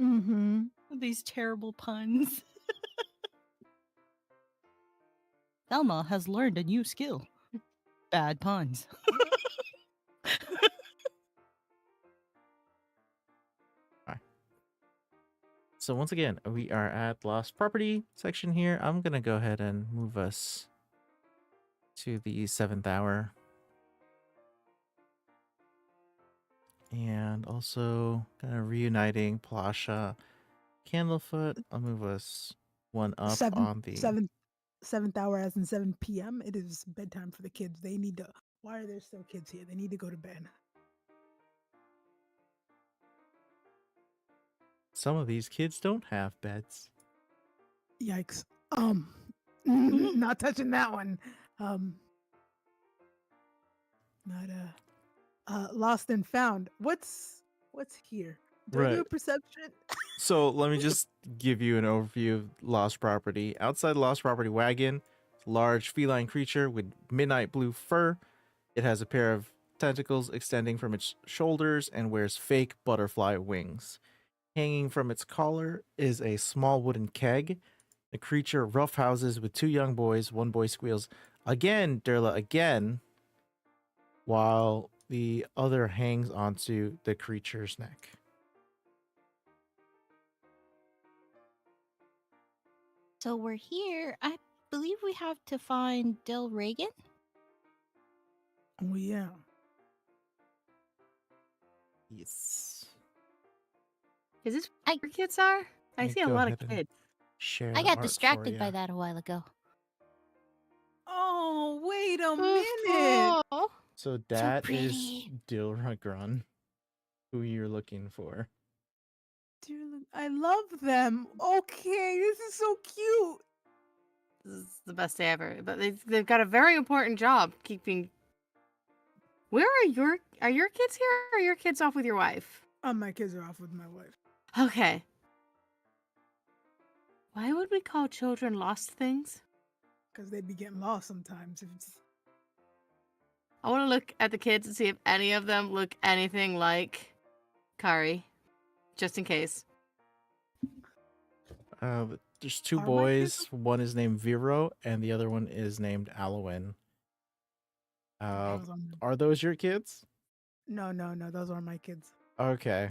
Mm-hmm. These terrible puns. Thelma has learned a new skill. Bad puns. So once again, we are at Lost Property section here. I'm going to go ahead and move us to the 7th hour. And also kind of reuniting Palasha, Candlefoot. I'll move us one up on the... Seventh hour, as in 7 p.m. It is bedtime for the kids. They need to. Why are there still kids here? They need to go to bed. Some of these kids don't have beds. Yikes. Not touching that one. Not lost and found. What's here? Do I do a Right. perception? So let me just give you an overview of Lost Property. Outside Lost Property Wagon, large feline creature with midnight blue fur. It has a pair of tentacles extending from its shoulders and wears fake butterfly wings. Hanging from its collar is a small wooden keg. The creature roughhouses with two young boys. One boy squeals, "Again, Durla, again," while the other hangs onto the creature's neck. So we're here. I believe we have to find Dill Reagan. Oh yeah. Yes. Is this I- where kids are? I Yeah, see a go lot of ahead and kids. Share I the got art distracted for by ya. that a while ago. Oh, wait a minute. Oh, So that is pretty. Dilragrun, who you're looking for. I love them. Okay, this is so cute. this is the best day ever. But they've got a very important job keeping. Where are your kids here? Or are your kids off with your wife? My kids are off with my wife. Okay. Why would we call children lost things? Because they be getting lost sometimes. If it's... I want to look at the kids and see if any of them look anything like Kari, just in case. There's two Are my kids boys. One is named Vero, and the other one is named Alwyn. Those are Are those your kids? no, those are my kids. Okay.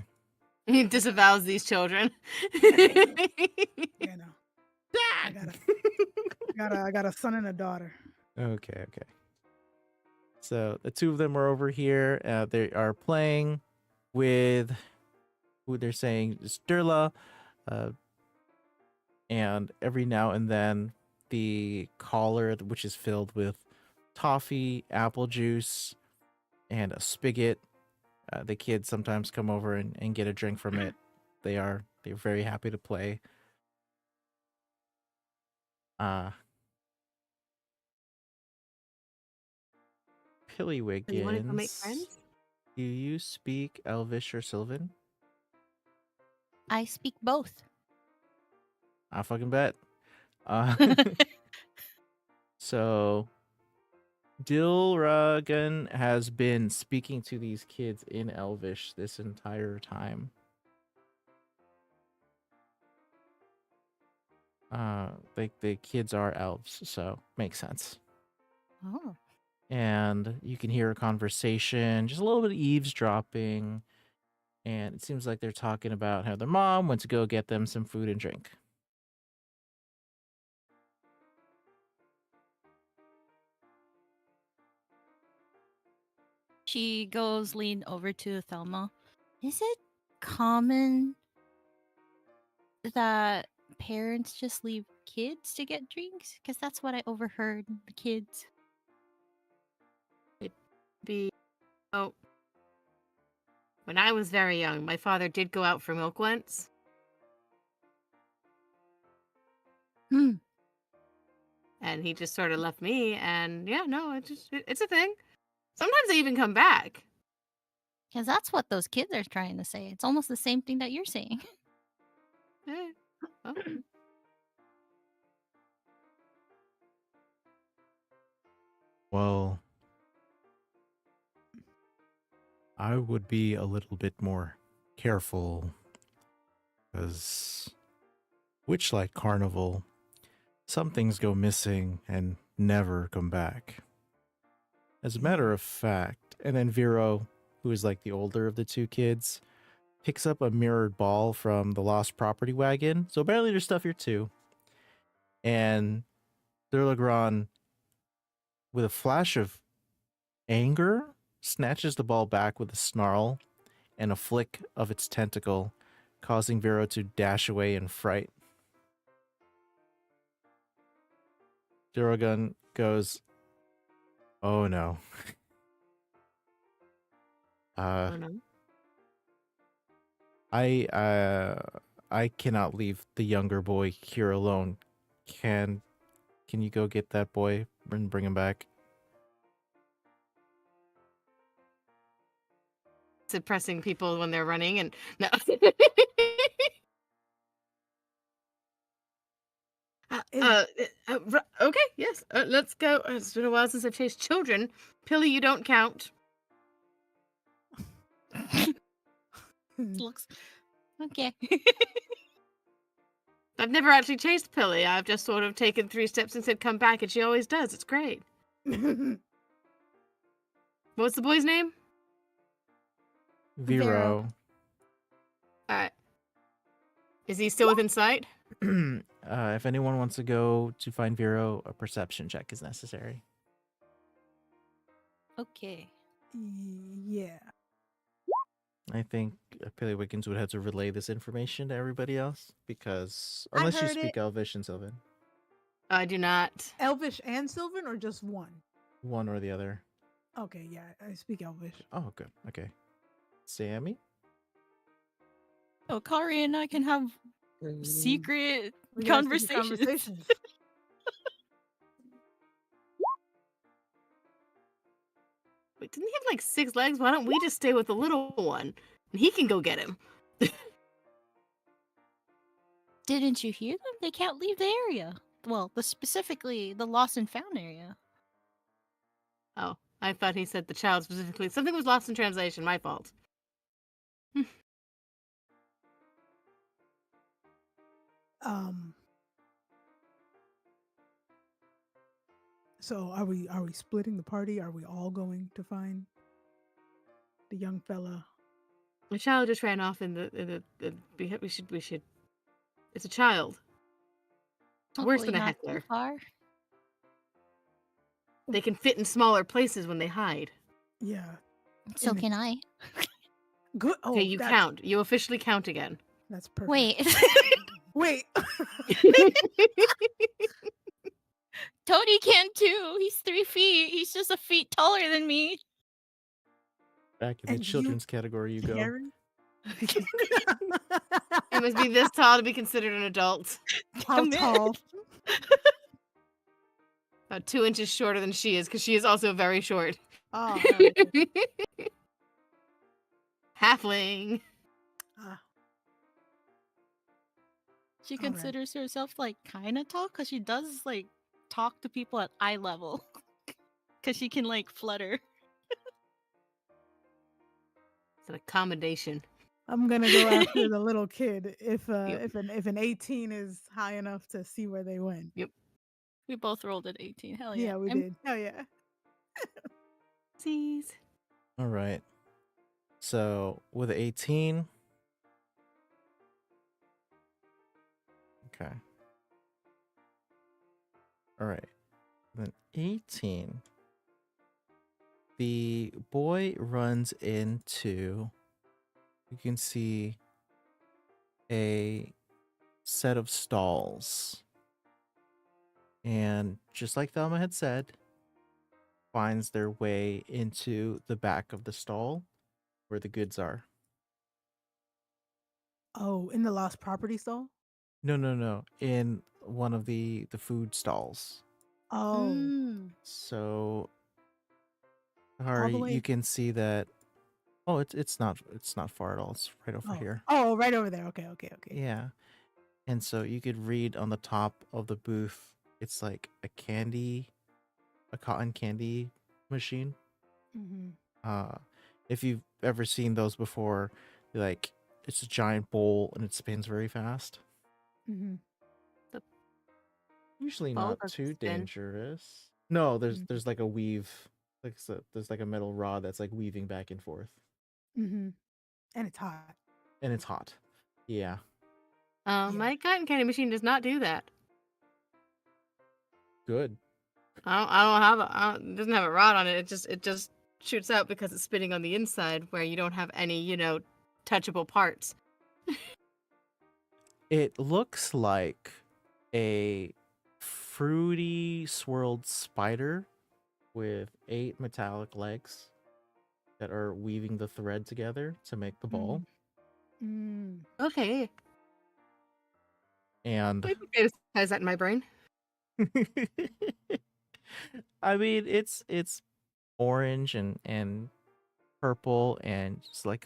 He disavows these children. Yeah, no. I got a son and a daughter. Okay. So the two of them are over here. They are playing with who they're saying is Durla. And every now and then the collar, which is filled with toffee, apple juice, and a spigot. The kids sometimes come over and get a drink from it. They're very happy to play. Pillywiggins. So you want to go make friends? Do you speak Elvish or Sylvan? I speak both. I fucking bet. So Dilragan has been speaking to these kids in Elvish this entire time. The kids are elves, so makes sense. Oh. And you can hear a conversation, just a little bit of eavesdropping, and it seems like they're talking about how their mom went to go get them some food and drink. She goes lean over to Thelma. Is it common that parents just leave kids to get drinks? Because that's what I overheard. The kids. Oh, when I was very young, my father did go out for milk once. Hmm. And he just sort of left me, and yeah, no, it's a thing. Sometimes they even come back. Because that's what those kids are trying to say. It's almost the same thing that you're saying. Eh, oh. Well, I would be a little bit more careful because Witchlight Carnival, some things go missing and never come back. As a matter of fact, and then Vero, who is like the older of the two kids, picks up a mirrored ball from the Lost Property Wagon. So apparently there's stuff here too. And Durlagron, with a flash of anger, snatches the ball back with a snarl and a flick of its tentacle, causing Vero to dash away in fright. Duragun goes, "Oh no." Oh, no. I cannot leave the younger boy here alone. Can you go get that boy and bring him back? Suppressing people when they're running, and no. Okay, yes. Let's go. It's been a while since I've chased children. Pilly, you don't count. Looks okay. I've never actually chased Pilly. I've just sort of taken 3 steps and said, "Come back," and she always does. It's great. What's the boy's name? Vero. All right. Is he still within sight? If anyone wants to go to find Vero, a perception check is necessary. Okay. Yeah. I think Pilly Wiggins would have to relay this information to everybody else because unless you heard speak it. Elvish and Sylvan, I do not. Elvish and Sylvan, or just one? one or the other. Okay, yeah, I speak Elvish. Oh, good. Okay. Sammy? Oh, Kari and I can have secret We gotta speak in conversations. Wait, didn't he have like 6 legs? Why don't we just stay with the little one? And he can go get him. Didn't you hear them? They can't leave the area. Well, specifically the lost and found area. Oh, I thought he said the child specifically. Something was lost in translation. My fault. So are we splitting the party? Are we all going to find the young fella? The child just ran off in the we should. It's a child. Worse than Hopefully a not heckler. too far. They can fit in smaller places when they hide. Yeah. So And can I. Good. Oh, Okay, you count. You officially count again. That's perfect. Wait. Wait. Tony can too. He's 3 feet. He's just a feet taller than me. Back in the And you children's category you go. Karen? It must be this tall to be considered an adult. How Damn it. tall? About 2 inches shorter than she is, because she is also very short. Oh, okay. Halfling. Ah, She All right. considers herself like kind of tall because she does like talk to people at eye level because she can like flutter. It's an accommodation. I'm gonna go after the little kid if Yep. if an 18 is high enough to see where they went. We both rolled at 18. Hell yeah. Yeah, we did. Hell yeah. Sees. All right. So with 18. Okay. All right. Then 18. The boy runs into, you can see a set of stalls. And just like Thelma had said, finds their way into the back of the stall where the goods are. Oh, in the Lost Property stall? No. In one of the food stalls. Oh, Mm. So all Hari, the way. you can see that. Oh, it's not far at all. It's right over Oh. here. Oh, right over there. Okay. Yeah. And so you could read on the top of the booth, it's like a cotton candy machine. Mm-hmm. If you've ever seen those before, like it's a giant bowl and it spins very fast. Mm-hmm. Usually Bowl not doesn't too spin. dangerous. No, Mhm. there's like a weave, there's like a metal rod that's like weaving back and forth, Mm-hmm. And it's hot. and it's hot. Yeah. Yeah. My cotton candy machine does not do that. Good. It doesn't have a rod on it. It just shoots out because it's spinning on the inside where you don't have any, touchable parts. It looks like a fruity swirled spider with 8 metallic legs that are weaving the thread together to make the ball. Mm. Okay. And Maybe fantasize that in my brain. I mean, it's orange and purple and just like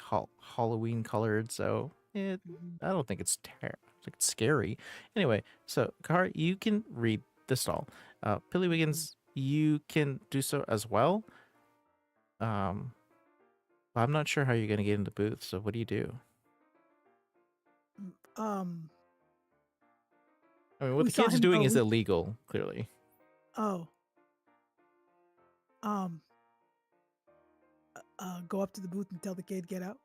Halloween colored, so Mhm. I don't think it's it's scary. Anyway, so Car, you can read the stall. Pilly Wiggins, you can do so as well. But I'm not sure how you're gonna get in the booth. So what do you do? Um. I mean, what We the saw kid's him doing go. is illegal, clearly. Oh. Go up to the booth and tell the kid get out.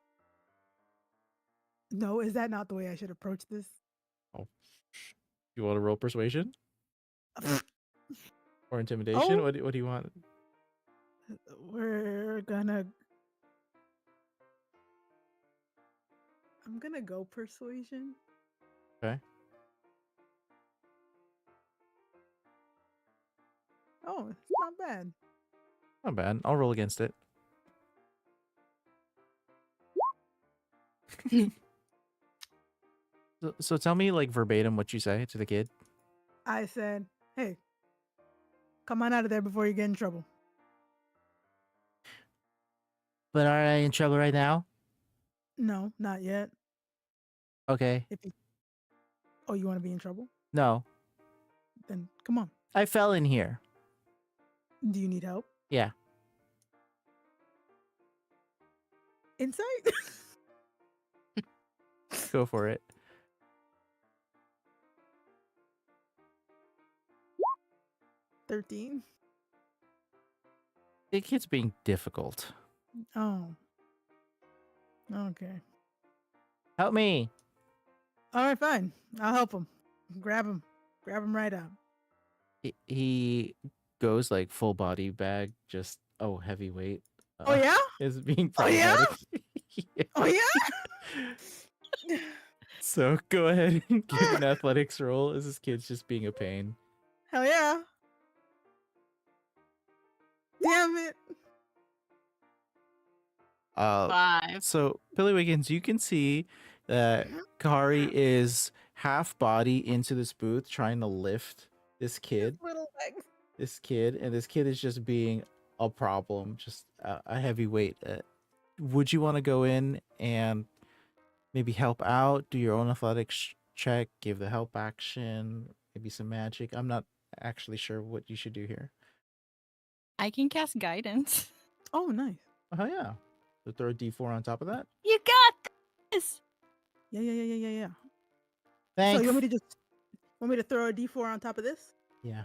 No, is that not the way I should approach this? Oh, you want to roll persuasion or intimidation? Oh, What do you want? we're gonna. I'm gonna go persuasion. Okay. Oh, it's not bad. Not bad. I'll roll against it. So tell me like verbatim what you say to the kid. I said, "Hey, come on out of there before you get in trouble." But are I in trouble right now? No, not yet. Okay. If you, oh, you want to be in trouble? No. Then come on. I fell in here. Do you need help? Yeah. Insight? Go for it. 13. The kid's being difficult. Oh. Okay. Help me. All right, fine. I'll help him. Grab him. Grab him right out. He goes like full body bag, just heavyweight. Oh yeah? Is being Oh, yeah? problematic. Yeah. Oh yeah? So go ahead and give an athletics roll as this kid's just being a pain. Hell yeah. Damn it. 5. So Billy Wiggins, you can see that Kari is half body into this booth trying to lift this kid. Little legs. And this kid is just being a problem, just a heavyweight. Would you want to go in and maybe help out, do your own athletics check, give the help action, maybe some magic? I'm not actually sure what you should do here. I can cast guidance. Oh, nice. Oh yeah. So throw a d4 on top of that. You got this. Yeah. So Thanks. you want me to throw a D4 on top of this? Yeah.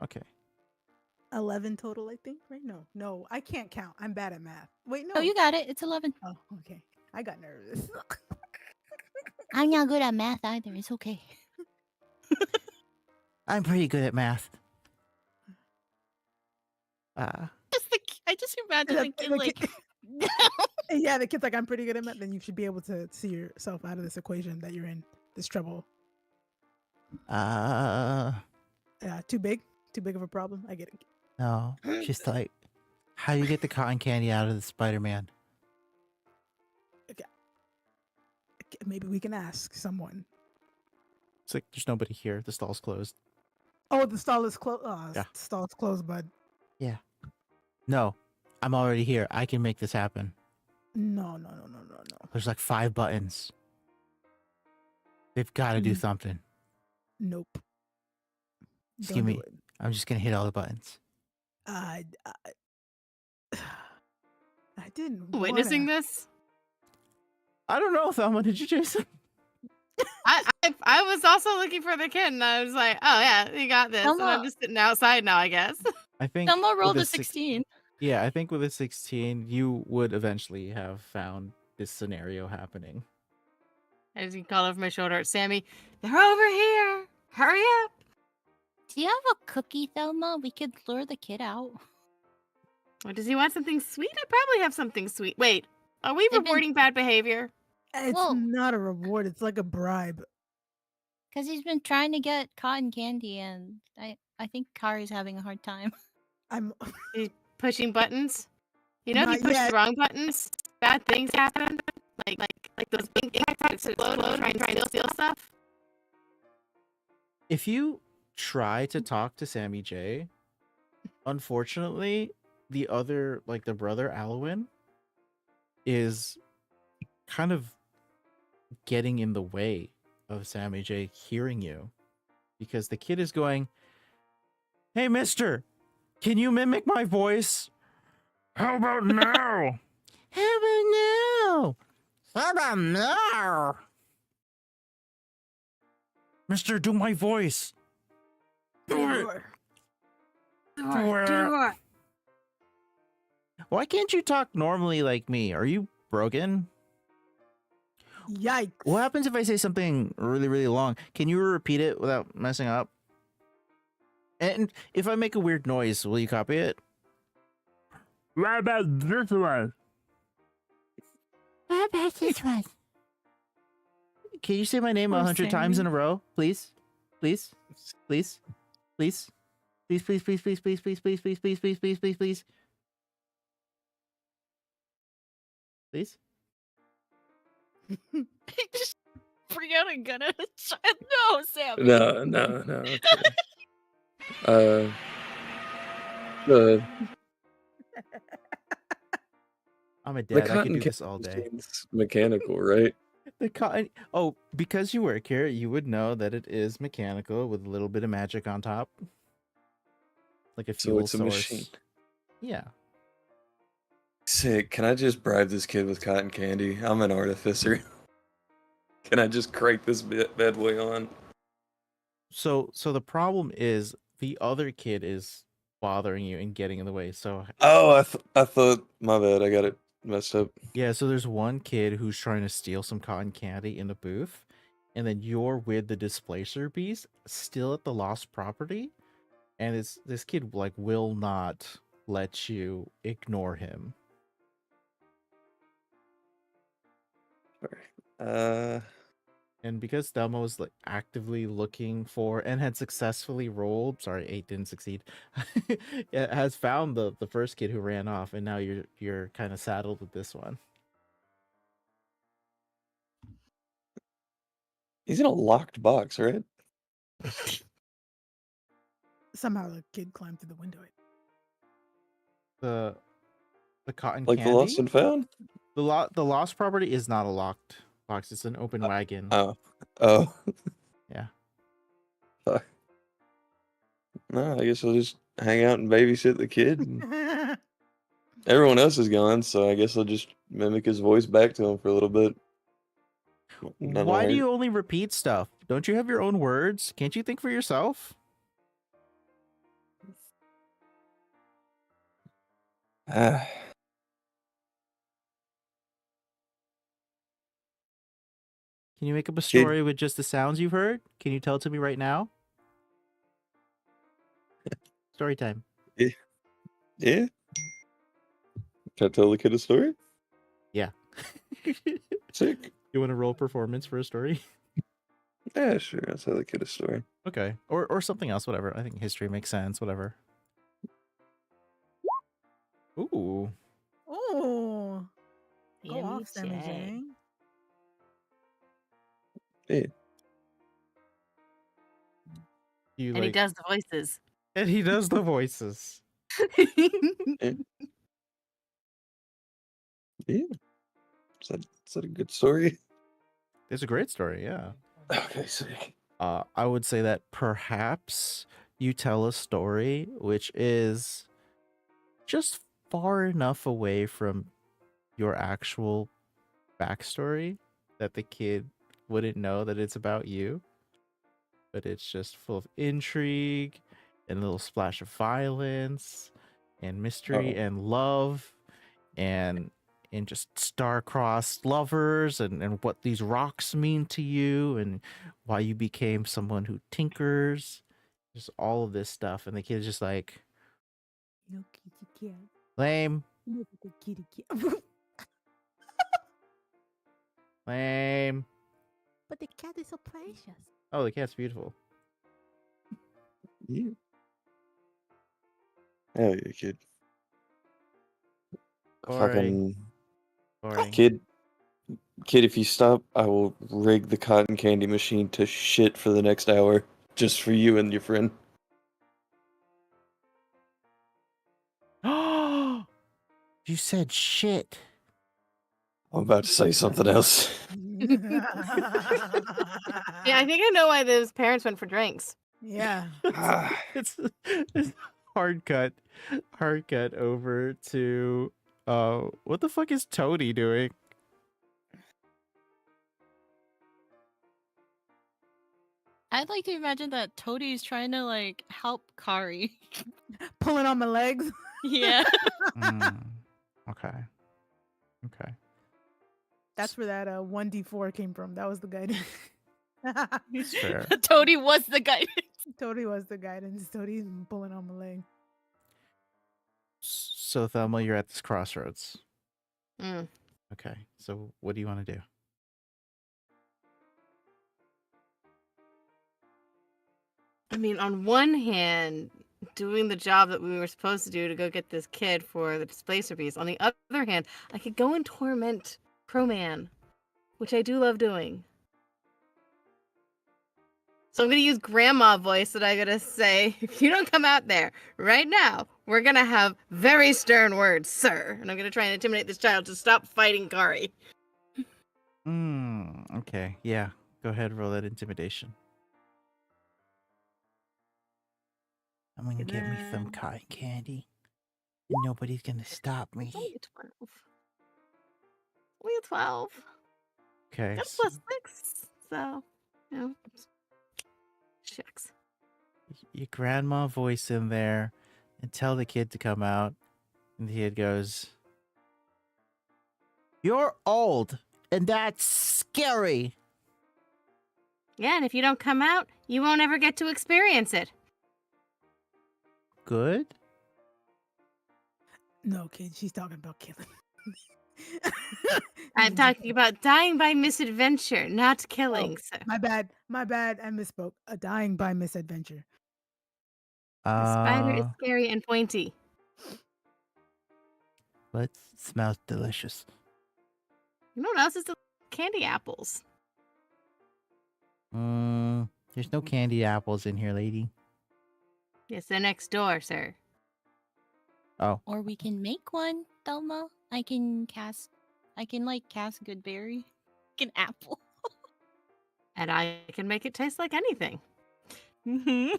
Okay. 11 total, I think, right? No, I can't count. I'm bad at math. Wait, no. Oh, you got it. It's 11. Oh, okay. I got nervous. I'm not good at math either. It's okay. I'm pretty good at math. I just imagine the kid The like. kid- yeah, the kid's like, I'm pretty good at math. Then you should be able to see yourself out of this equation that you're in, this trouble. Too big of a problem. I get it. No. Just like, how do you get the cotton candy out of the Spider-Man? Maybe we can ask someone. It's like, there's nobody here. The stall's closed. Oh, the stall is closed. Oh, Yeah. the stall is closed, bud. No. I'm already here. I can make this happen. No. There's like 5 buttons. They've got to do Mm. something. Nope. Just Don't give do me. it. I'm just going to hit all the buttons. I didn't Witnessing wanna. this? I don't know, Thelma. Did you, Jason? I was also looking for the kid, and I was like, oh yeah, you got this. And I'm Thelma- just sitting outside now, I guess. I think. Thelma with rolled the a six- 16. Yeah, I think with a 16, you would eventually have found this scenario happening. As he called over my shoulder at Sammy, they're over here. Hurry up. Do you have a cookie, Thelma? We could lure the kid out. Or does he want something sweet? I probably have something sweet. Wait, are we They've been- rewarding bad behavior? It's Whoa. not a reward. It's like a bribe. Because he's been trying to get cotton candy, and I think Kari's having a hard time. I'm. He's pushing buttons. You know, if Not you push yet. the wrong buttons, bad things happen. Like those big attacks explode, trying to steal stuff. If you try to talk to Sammy J, unfortunately, the other, like the brother Alwyn, is kind of getting in the way of Sammy J hearing you. Because the kid is going, "Hey, mister, can you mimic my voice? How about now? How about now? How about now? Mister, do my voice. Do it. Do it. Why can't you talk normally like me? Are you broken? Yikes. What happens if I say something really, really long? Can you repeat it without messing up? And if I make a weird noise, will you copy it? What about this one? What about this one? Can you say my name Poor 100 times in Sammy. a row, please? Please? Please? Please? Please, please, please, please, please, please, please, please, please, please, please, please, please. Please? Just bring out a gun at a child. No, Sammy. No. Okay. I'm a The dad. I could cotton do candy this all day. machine's mechanical, right? The cotton. Oh, because you work here, you would know that it is mechanical with a little bit of magic on top, like a So fuel it's a source. machine. Yeah. Sick. Can I just bribe this kid with cotton candy? I'm an artificer. Can I just crank this bad boy on? So the problem is the other kid is bothering you and getting in the way. So Oh, I thought. My bad. I got it messed up. yeah, so there's one kid who's trying to steal some cotton candy in the booth, and then you're with the displacer beast still at the lost property, and this kid like will not let you ignore him. And because Thelma was like actively looking for and had successfully rolled, sorry, 8 didn't succeed, it has found the first kid who ran off, and now you're kind of saddled with this one. He's in a locked box, right? Somehow the kid climbed through the window. The cotton Like candy. the lost and found? The lost property is not a locked box. It's an open wagon. Oh. Yeah. Fuck. No, I guess I'll just hang out and babysit the kid. And Everyone else is gone, so I guess I'll just mimic his voice back to him for a little bit. None will Why do hurt. you only repeat stuff? Don't you have your own words? Can't you think for yourself? Ah, Can you make up a Kid, story with just the sounds you've heard? Can you tell it to me right now? Story time. yeah. Can I tell the kid a story? Yeah. Sick. You want to roll performance for a story? Yeah, sure. I'll tell the kid a story. Okay. Or something else, whatever. I think history makes sense, whatever. Ooh. Oh, go Sammy off, Sammy J. J. Yeah. You And he like does the voices. and he does the voices. Yeah. Yeah. Is that a good story? It's a great story, yeah. Okay, sick. I would say that perhaps you tell a story which is just far enough away from your actual backstory that the kid wouldn't know that it's about you, but it's just full of intrigue and a little splash of violence and mystery Oh. and love and just star-crossed lovers and what these rocks mean to you and why you became someone who tinkers, just all of this stuff. And the kid's just like, No kitty cat. lame, Look at the kitty cat. lame. But the cat is so precious. Oh, the cat's beautiful. Yeah. Hell yeah, kid. Boring. Fucking kid, if you stop, I will rig the cotton candy machine to shit for the next hour, just for you and your friend. You said shit. I'm about to say something else. Yeah, I think I know why those parents went for drinks. Yeah. it's hard cut over to what the fuck is Toady doing? I'd like to imagine that Toadie's trying to like help Kari. Pulling on my legs. Yeah. Okay. That's where that 1d4 came from. That was the guidance. It's fair. Toadie was the guy. Toady was the guidance. Toady's pulling on my leg. So Thelma, you're at this crossroads. Mm. Okay. So what do you want to do? I mean, on one hand, doing the job that we were supposed to do to go get this kid for the displacer piece. On the other hand, I could go and torment Crowman, which I do love doing. So I'm going to use grandma voice that I got to say, if you don't come out there right now, we're going to have very stern words, sir. And I'm going to try and intimidate this child to stop fighting Kari. Okay. Yeah. Go ahead, roll that intimidation. I'm gonna get me some cotton candy. And nobody's gonna stop me. Only 12. Only 12. Okay. That's So +6. So, you know. Shucks. your grandma voice in there and tell the kid to come out. And the kid goes, "You're old, and that's scary." Yeah, and if you don't come out, you won't ever get to experience it. Good? No, kid, she's talking about killing. I'm talking about dying by misadventure, not killing, sir. My bad. I misspoke. A dying by misadventure. The spider is scary and pointy. But smells delicious. You know what else is candy apples? There's no candy apples in here, lady. Yes, they're next door, sir. Oh. Or we can make one, Thelma. I can cast Goodberry. An apple. And I can make it taste like anything. Mm-hmm.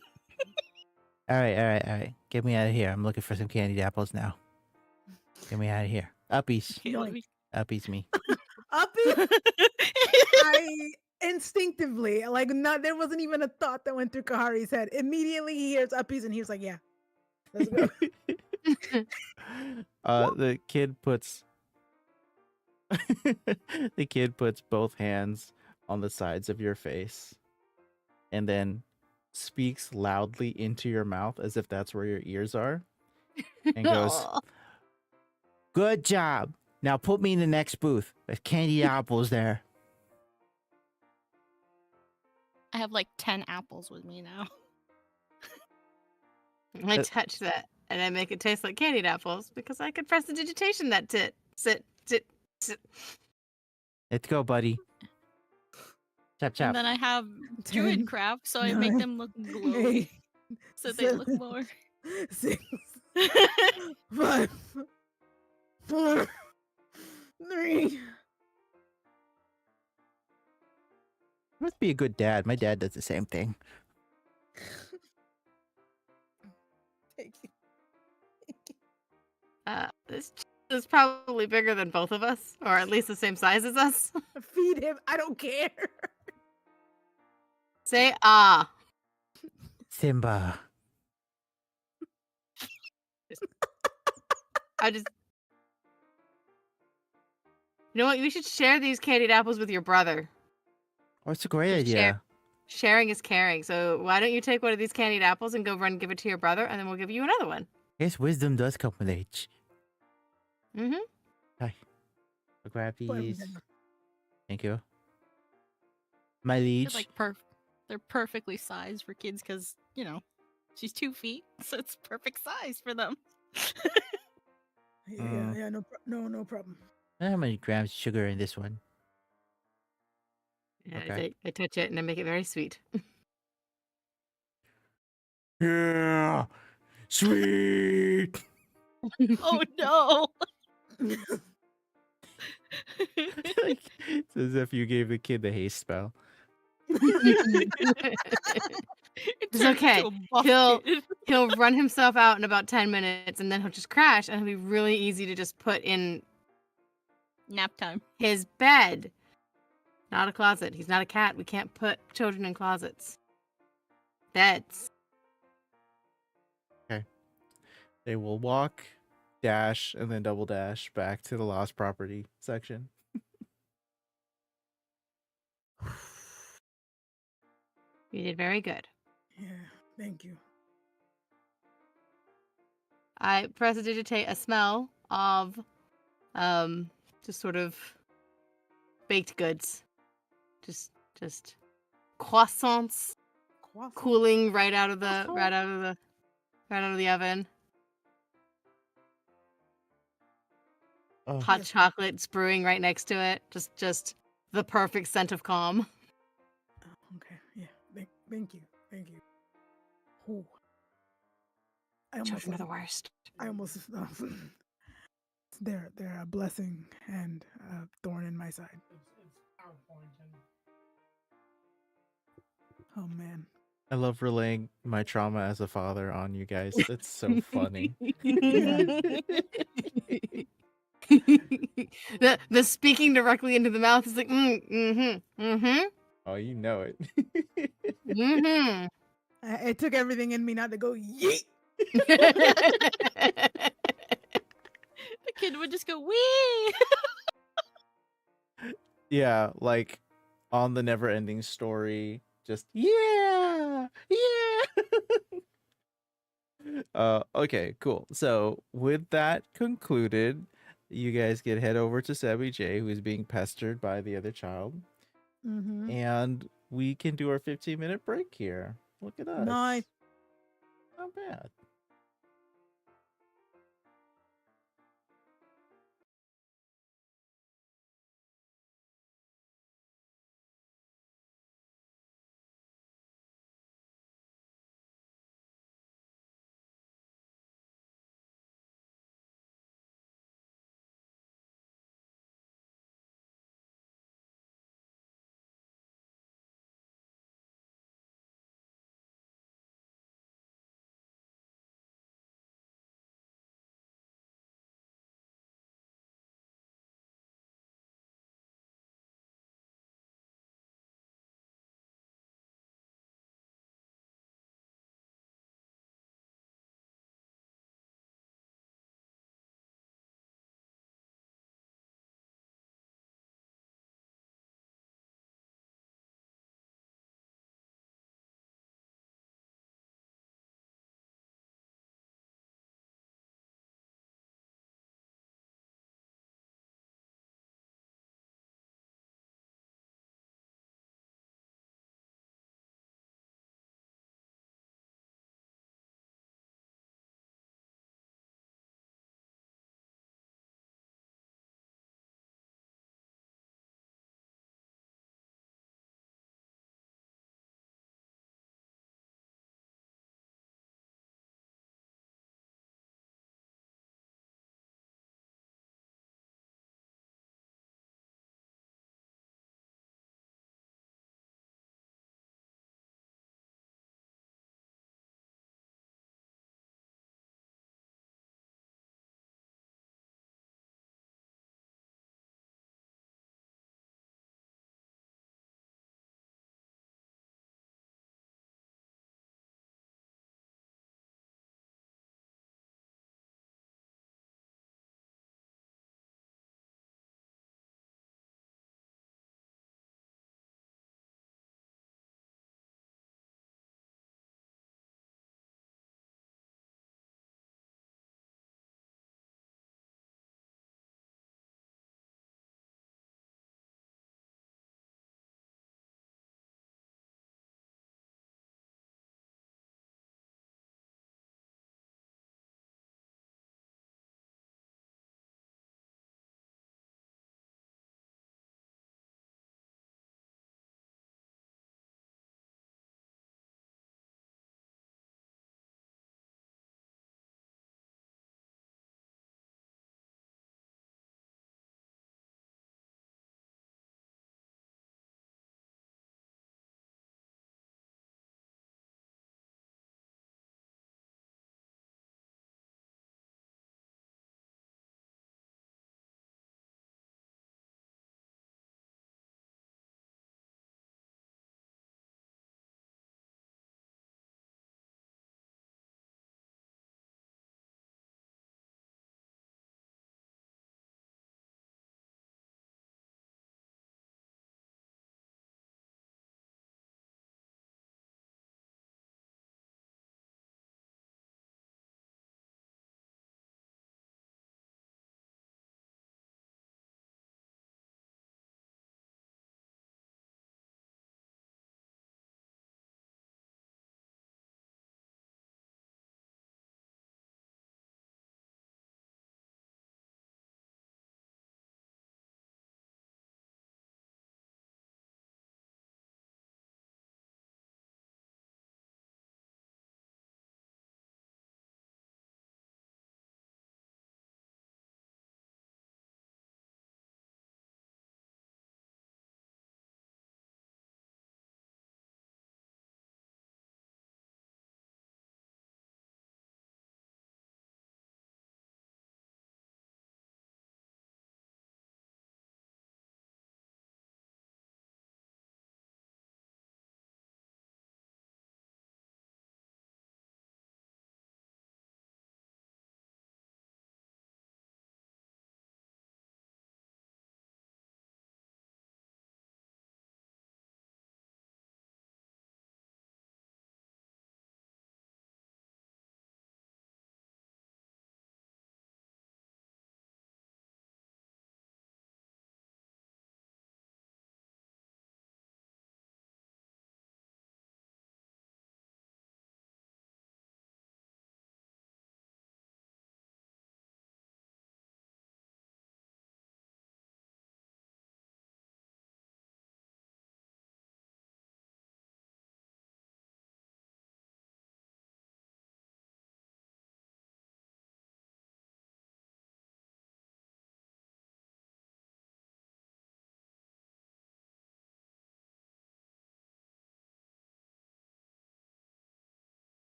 All right. Get me out of here. I'm looking for some candied apples now. Get me out of here. Uppies. Okay, let me. Uppies me. Uppy, I instinctively, like, not there wasn't even a thought that went through Kahari's head. Immediately he hears Uppies and he was like, yeah, let's go. The kid puts the kid puts both hands on the sides of your face and then speaks loudly into your mouth as if that's where your ears are and goes, Aw. "Good job. Now put me in the next booth. There's candy apples there." I have like 10 apples with me now. I touch that and I make it taste like candied apples because I could prestidigitation that tit. Sit. Let's go, buddy. Chop chop. And then I have 10, druid craft, so I make 9, them look glowy, 8, so they look 7, more. 6, 5, 4, 3. Must be a good dad. My dad does the same thing. Thank you. This is probably bigger than both of us, or at least the same size as us. Feed him. I don't care. Say ah. Simba. I just. You know what? You should share these candied apples with your brother. Oh, it's a great Just idea. Sharing is caring. So why don't you take one of these candied apples and go run and give it to your brother, and then we'll give you another one. Yes, wisdom does come with age. Mm-hmm. I'll grab Put 'em these. down. Thank you. My They're liege. like they're perfectly sized for kids because she's 2 feet, so it's perfect size for them. Yeah, no problem. How many grams of sugar in this one? Yeah, Okay. I touch it and I make it very sweet. Yeah, sweet. Oh no! It's as if you gave the kid the haste spell. It's okay. Into a buff He'll kid. he'll run himself out in about 10 minutes and then he'll just crash and it'll be really easy to just put in Nap time. his bed. Not a closet. He's not a cat. We can't put children in closets. Beds. They will walk, dash, and then double dash back to the lost property section. You did very good. Yeah, thank you. I prestidigitate a smell of just sort of baked goods. Just croissants Croissant. cooling right out of the Croissant. oven. Oh, Hot Yes. chocolate brewing right next to it. Just the perfect scent of calm. Okay, yeah. Thank you. Ooh. I Children are the almost, worst. they're a blessing and a thorn in my side. Oh man. I love relaying my trauma as a father on you guys. It's so funny. the speaking directly into the mouth is like mm-hmm. Oh, you know it. Mm-hmm. It took everything in me not to go yeet. The kid would just go wee. Yeah, like on the never ending story, just yeah. Okay, cool. So with that concluded, you guys can head over to Sebby J, who is being pestered by the other child, Mm-hmm. and we can do our 15-minute break here. Look at us. Nice. Not bad.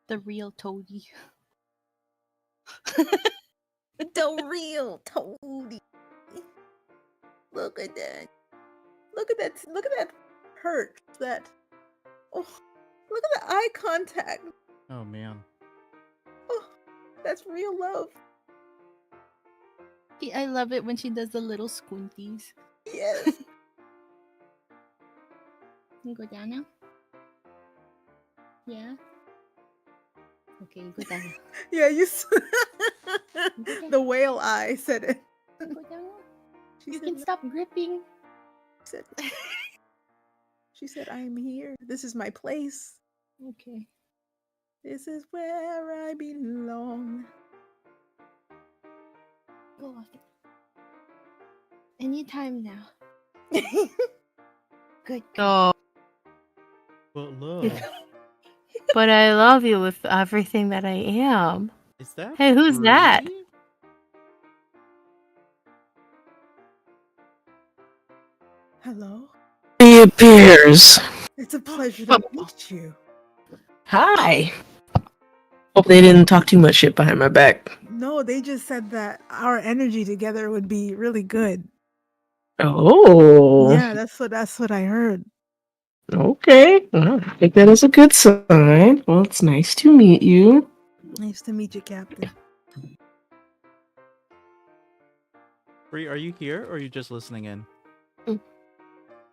The real Toady. The real Toady. Look at that. Look at that. Look at that perch. That. Oh, look at the eye contact. Oh man. Oh, that's real love. I love it when she does the little squinties. Yes. You go down now? Yeah? Okay, you go down now. Yeah, the whale eye said it. You go down now? She You said, can stop gripping. said, she said, I am here. This is my place. Okay. This is where I belong. Go off. Anytime now. Good. Oh, But love. but I love you with everything that I am. Is that Hey, who's that? Bree? Hello. He appears. It's a pleasure to meet you. Hi. Hope they didn't talk too much shit behind my back. No, they just said that our energy together would be really good. Oh. Yeah, that's what I heard. Okay. Well, I think that is a good sign. Well, it's nice to meet you. Nice to meet you, Captain. Bree, are you here or are you just listening in?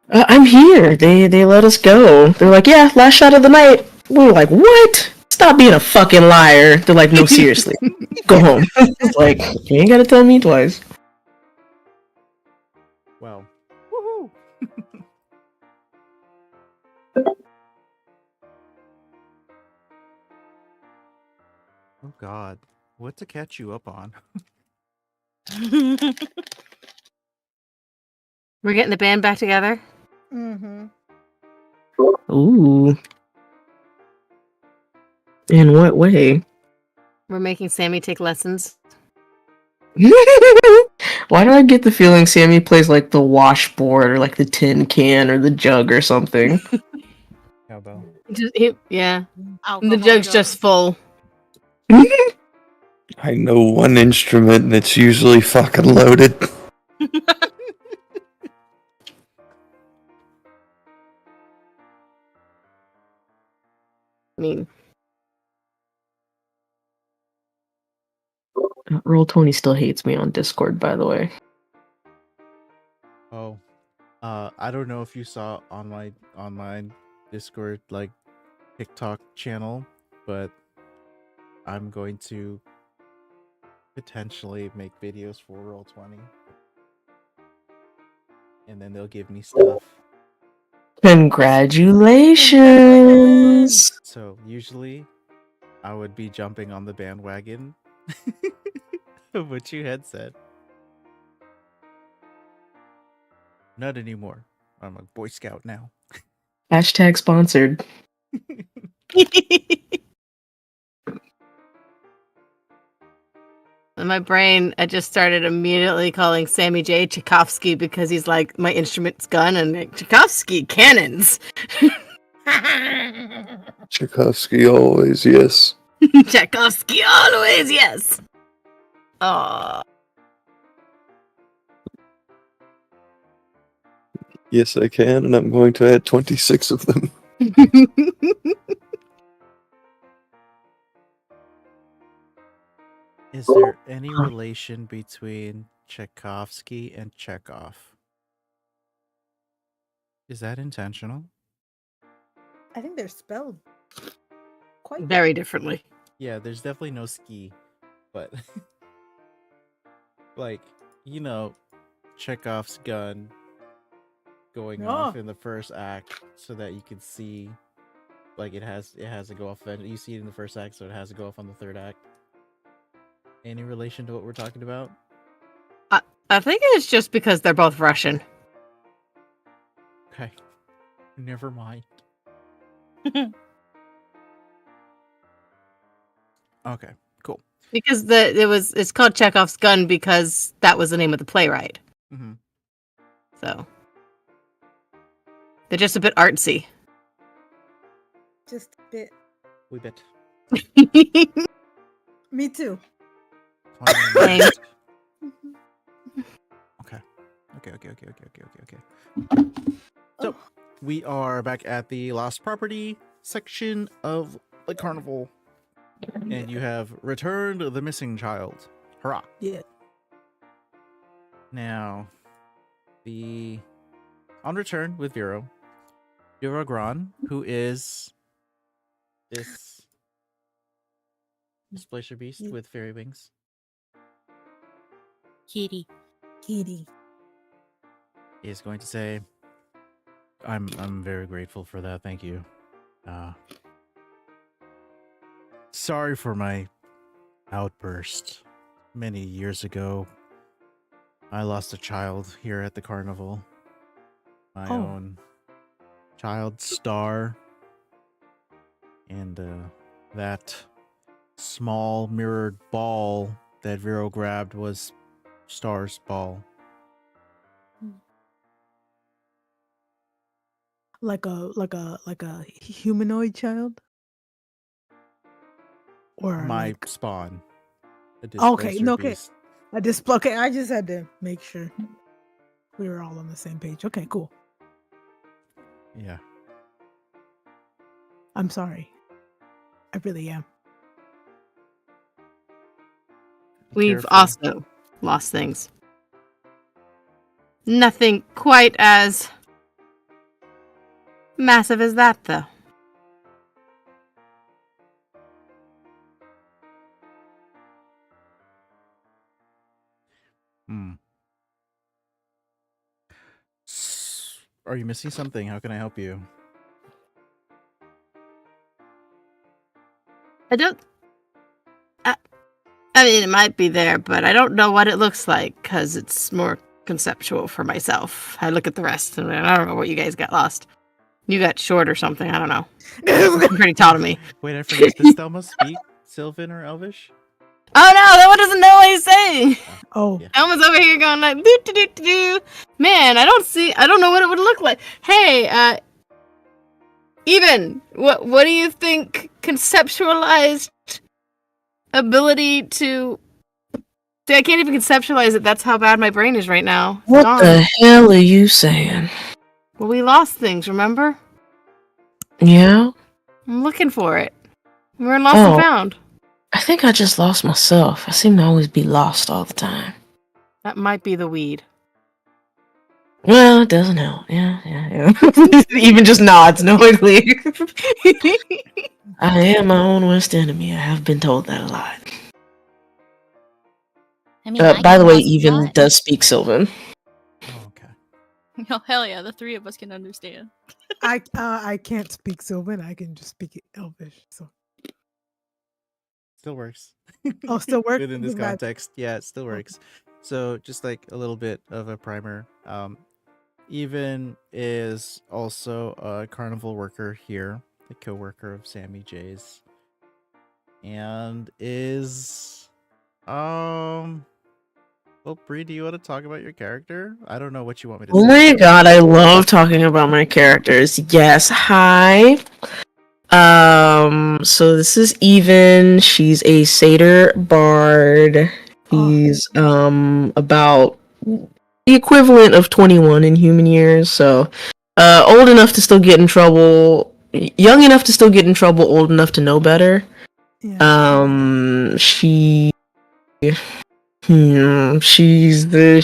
I'm here. They let us go. They're like, yeah, last shot of the night. We were like, what? Stop being a fucking liar. They're like, no, seriously. Go home. It's like, you ain't gotta tell me twice. Well. Woohoo! Oh god. What to catch you up on? We're getting the band back together. Mm-hmm. Ooh. In what way? We're making Sammy take lessons. Why do I get the feeling Sammy plays like the washboard or like the tin can or the jug or something? Cowbell. Yeah. Alcohol The jug's drugs. just full. I know one instrument and it's usually fucking loaded. I mean, Roll20 still hates me on Discord, by the way. Oh. I don't know if you saw on my Discord like TikTok channel, but I'm going to potentially make videos for Roll20. And then they'll give me stuff. Congratulations! So usually I would be jumping on the bandwagon of what you had said. Not anymore. I'm a Boy Scout now. Hashtag sponsored. in my brain, I just started immediately calling Sammy J Tchaikovsky because he's like my instrument's gun and like, Tchaikovsky cannons. Tchaikovsky always, yes. Tchaikovsky always, yes. Oh, Yes, I can, and I'm going to add 26 of them. Is there any relation between Tchaikovsky and Chekhov? Is that intentional? I think they're spelled quite very differently. Yeah, there's definitely no ski, but like, you know, Chekhov's gun going off in the first act so that you can see like it has to go off and you see it in the first act, so it has to go off on the third act. Any relation to what we're talking about? I think it's just because they're both Russian. Okay. Never mind. Okay, cool. Because it's called Chekhov's gun because that was the name of the playwright. Mm-hmm. So they're just a bit artsy. just a bit. We bet. Me too. 20 Same. Okay. Okay. So Oh. we are back at the Lost Property section of the carnival, and you have returned the missing child. Hurrah! Yeah. Now, on return with Vero, Gran, who is this displacer beast Yeah. with fairy wings. Kitty. Kitty. Is going to say, I'm very grateful for that. Thank you. Sorry for my outburst many years ago. I lost a child here at the carnival. My Oh. own child, Star. And that small mirrored ball that Vero grabbed was Star's ball. Like a humanoid child? Or My like spawn. A okay, displacer no, okay. beast. Okay, I just had to make sure we were all on the same page. Okay, cool. Yeah. I'm sorry. I really am. Be We've careful. also lost things. Nothing quite as massive as that, though. Hmm. Are you missing something? How can I help you? I don't. I mean, it might be there, but I don't know what it looks like because it's more conceptual for myself. I look at the rest and I don't know what you guys got lost. You got short or something. I don't know. You're pretty tall to me. Wait, I forget. Does Thelma speak Sylvan or Elvish? Oh no, that one doesn't know what he's saying. Oh, Yeah. Elma's over here going like doo doo doo doo doo. Man, I don't know what it would look like. Hey, Even, what do you think conceptualized ability to see, I can't even conceptualize it. That's how bad my brain is right now. It's What gone. the hell are you saying? Well, we lost things, remember? Yeah? I'm looking for it. We're in lost Oh. and found. I think I just lost myself. I seem to always be lost all the time. That might be the weed. Well, it doesn't help. Yeah. Even just nods knowingly. I am my own worst enemy. I have been told that a lot. I mean, I By get the way, lost a Even lot. does speak Sylvan. Oh, okay. Oh hell yeah, the three of us can understand. I can't speak Sylvan. I can just speak Elvish. So Still works. oh, still works Within this Even that- context. Yeah, it still Okay. works. So just like a little bit of a primer. Even is also a carnival worker here, a co-worker of Sammy J's. And is well, Bree, do you want to talk about your character? I don't know what you want me to Oh say. my god, I love talking about my characters. Yes, hi. So this is Even. She's a satyr bard. She's about the equivalent of 21 in human years, so old enough to still get in trouble, young enough to still get in trouble, old enough to know better. Yeah. She's very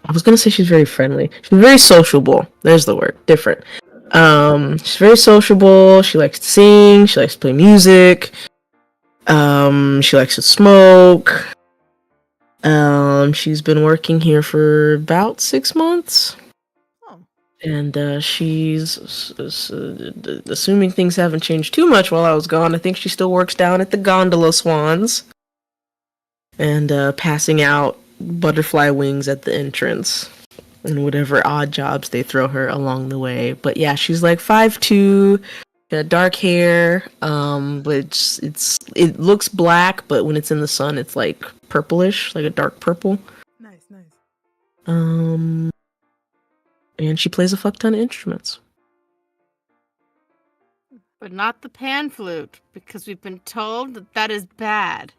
I was gonna say she's very friendly. She's very sociable. There's the word. Different. She's very sociable. She likes to sing. She likes to play music. She likes to smoke. She's been working here for about 6 months. Oh. And she's assuming things haven't changed too much while I was gone. I think she still works down at the Gondola Swans and passing out butterfly wings at the entrance and whatever odd jobs they throw her along the way. But yeah, she's like 5'2", dark hair. But it looks black, but when it's in the sun, it's like purplish, like a dark purple. Nice. And she plays a fuck ton of instruments. but not the pan flute, because we've been told that that is bad.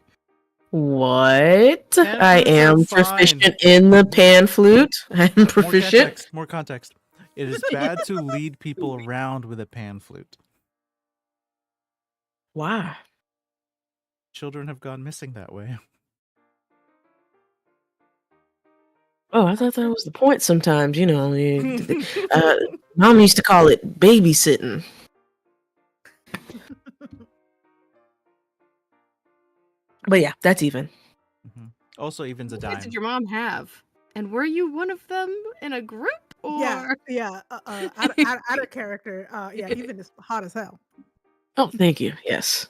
What? Pan I flutes are am fine. proficient in the pan flute. I'm More proficient. context. More context. It is bad to lead people around with a pan flute. Why? Children have gone missing that way. Oh, I thought that was the point sometimes, Mom used to call it babysitting. But yeah, that's even. Mhm. Also, even's a What kids dime. did your mom have? And were you one of them in a group? Or Yeah. Out of character. Yeah, even is hot as hell. Oh, thank you. Yes.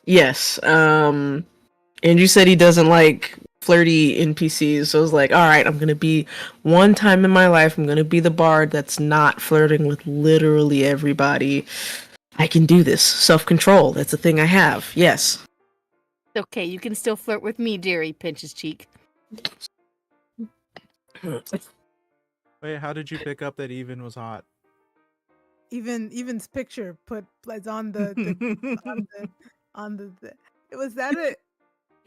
Andrew said he doesn't like flirty NPCs, so I was like, all right, I'm gonna be one time in my life, I'm gonna be the bard that's not flirting with literally everybody. I can do this. Self-control. That's a thing I have. Yes. okay, you can still flirt with me, dearie. Pinch his cheek. Wait, how did you pick up that even was hot? Even's picture is on the on the was that it?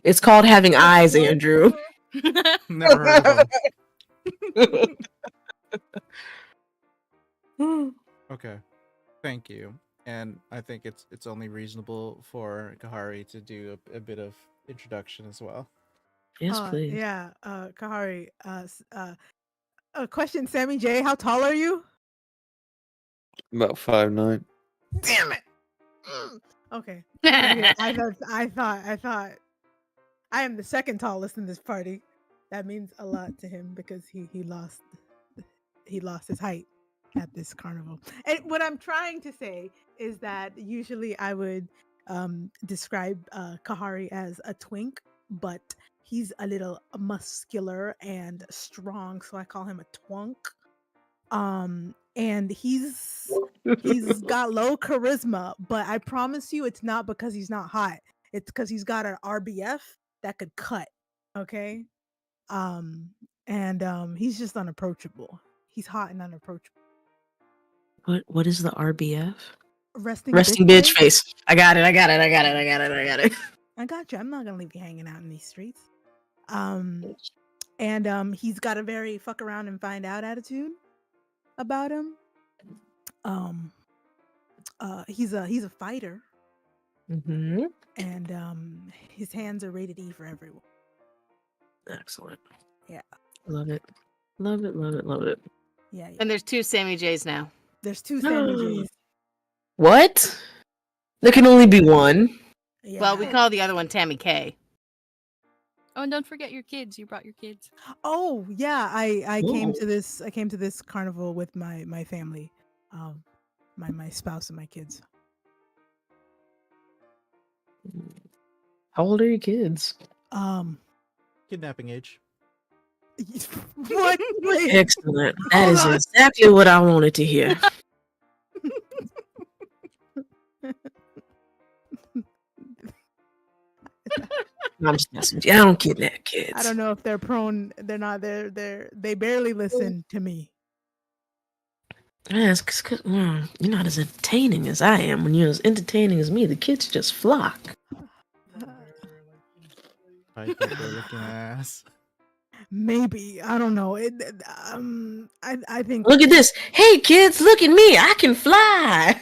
It's called having eyes, Andrew. Never heard of him. Okay, thank you. And I think it's only reasonable for Kahari to do a bit of introduction as well. Yes, please. Yeah, Kahari. A question, Sammy J. How tall are you? About 5'9". Damn it. Okay. I thought I am the second tallest in this party. That means a lot to him because he lost his height at this carnival. And what I'm trying to say is that usually I would describe Kahari as a twink, but he's a little muscular and strong, so I call him a twunk. And he's got low charisma, but I promise you it's not because he's not hot. It's because he's got an RBF that could cut. Okay. And he's just unapproachable. He's hot and unapproachable. What is the RBF? Resting bitch face. I got it. I got you. I'm not gonna leave you hanging out in these streets. And he's got a very fuck around and find out attitude about him. He's a fighter, Mm-hmm. and his hands are rated E for everyone. Excellent. Yeah. Love it. Yeah. And there's 2 Sammy J's now. There's 2 Sammy J's. What? There can only be one. Yeah. Well, we call the other one Tammy K. Oh, and don't forget your kids. You brought your kids. Oh yeah, I came Whoa. to this carnival with my family, my spouse and my kids. How old are your kids? Kidnapping age. What? Wait. Excellent. That Hold is on. exactly what I wanted to hear. I'm just messing with you. I don't kidnap kids. I don't know if they're prone. They're not. They barely listen to me. Yeah, it's 'cause, you're not as entertaining as I am. When you're as entertaining as me, the kids just flock. Pipe up their looking ass. Maybe I don't know. I think. Look at this. Hey, kids, look at me. I can fly.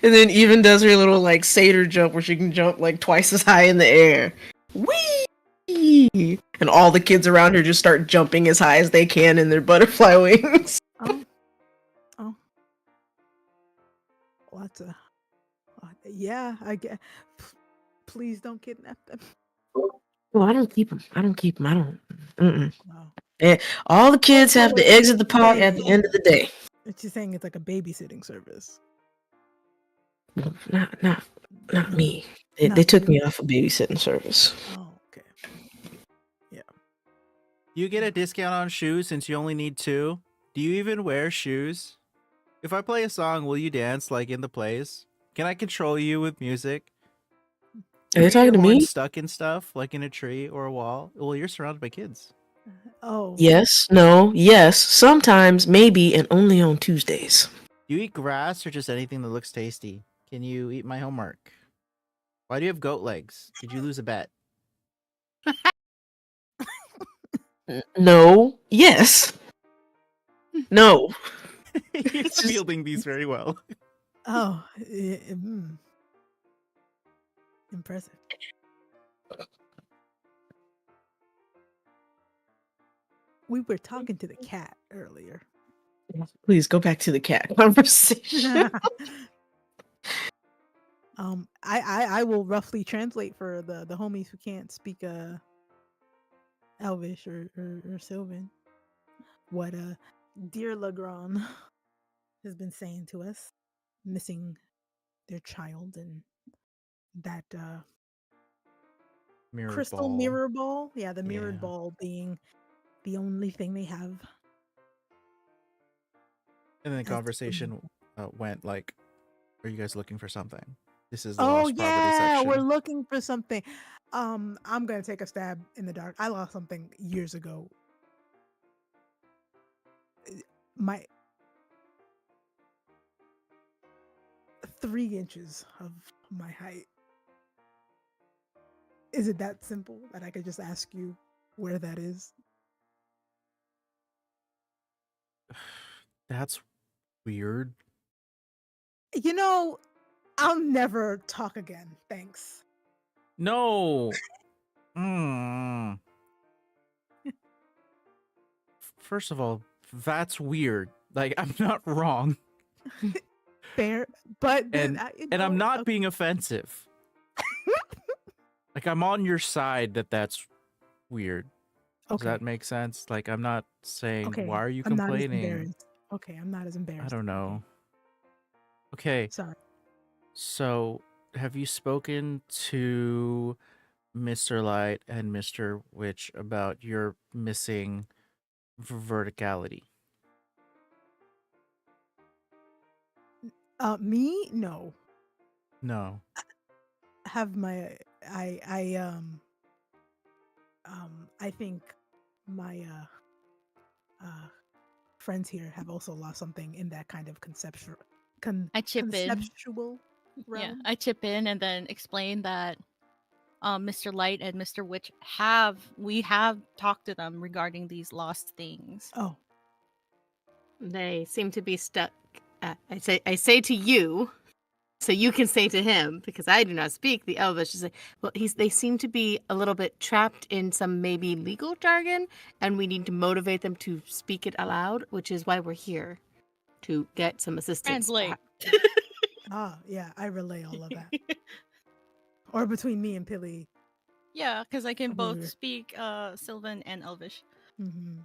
And then even does her little like satyr jump where she can jump like twice as high in the air. Whee! And all the kids around her just start jumping as high as they can in their butterfly wings. Oh. Yeah, I get. Please don't kidnap them. Oh, I don't keep them. I don't. Mm-mm. No. All the kids have to exit the park at the end of the day. It's just saying it's like a babysitting service. Not me. They Not took me you. off a babysitting service. Oh, okay. You get a discount on shoes since you only need 2. Do you even wear shoes? If I play a song, will you dance like in the plays? Can I control you with music? Are they Get talking your to horn me? stuck in stuff like in a tree or a wall? Well, you're surrounded by kids. Oh. Yes, no, yes, sometimes, maybe, and only on Tuesdays. Do you eat grass or just anything that looks tasty? Can you eat my homework? Why do you have goat legs? Did you lose a bet? No. Yes. No. He's It's just- fielding these very well. Oh, impressive. We were talking to the cat earlier. Please go back to the cat conversation. I will roughly translate for the homies who can't speak Elvish or Sylvan what dear Legrand has been saying to us, missing their child and that Mirror crystal ball. mirror ball. Yeah, the mirrored Yeah. ball being the only thing they have. And then the as to conversation remember. went like, "Are you guys looking for something?" This is the Oh lost property yeah, we're section. looking for something. I'm gonna take a stab in the dark. I lost something years ago. My 3 inches of my height. Is it that simple that I could just ask you where that is? That's weird. You know, I'll never talk again. Thanks. No. Mm. First of all, that's weird. Like, I'm not wrong, Fair, but and you and I'm know, not being offensive. Like, I'm on your side that's weird. Does okay. that make sense? Like, I'm not saying, Okay. why are you I'm not as complaining? embarrassed. Okay, I'm not as embarrassed. I don't Okay, know. Okay, sorry. so have you spoken to Mr. Light and Mr. Witch about your missing verticality? Me? No. No. Have my I think my friends here have also lost something in that kind of conceptual I chip in. conceptual realm. Yeah, I chip in and then explain that Mr. Light and Mr. Witch we have talked to them regarding these lost things. Oh, They seem to be stuck. I say to you, so you can say to him, because I do not speak the Elvish. Just say, well, they seem to be a little bit trapped in some maybe legal jargon, and we need to motivate them to speak it aloud, which is why we're here to get some assistance. Translate. yeah, I relay all of that. Or between me and Pilly. Yeah, because I can both We're- speak Sylvan and Elvish. Mm-hmm.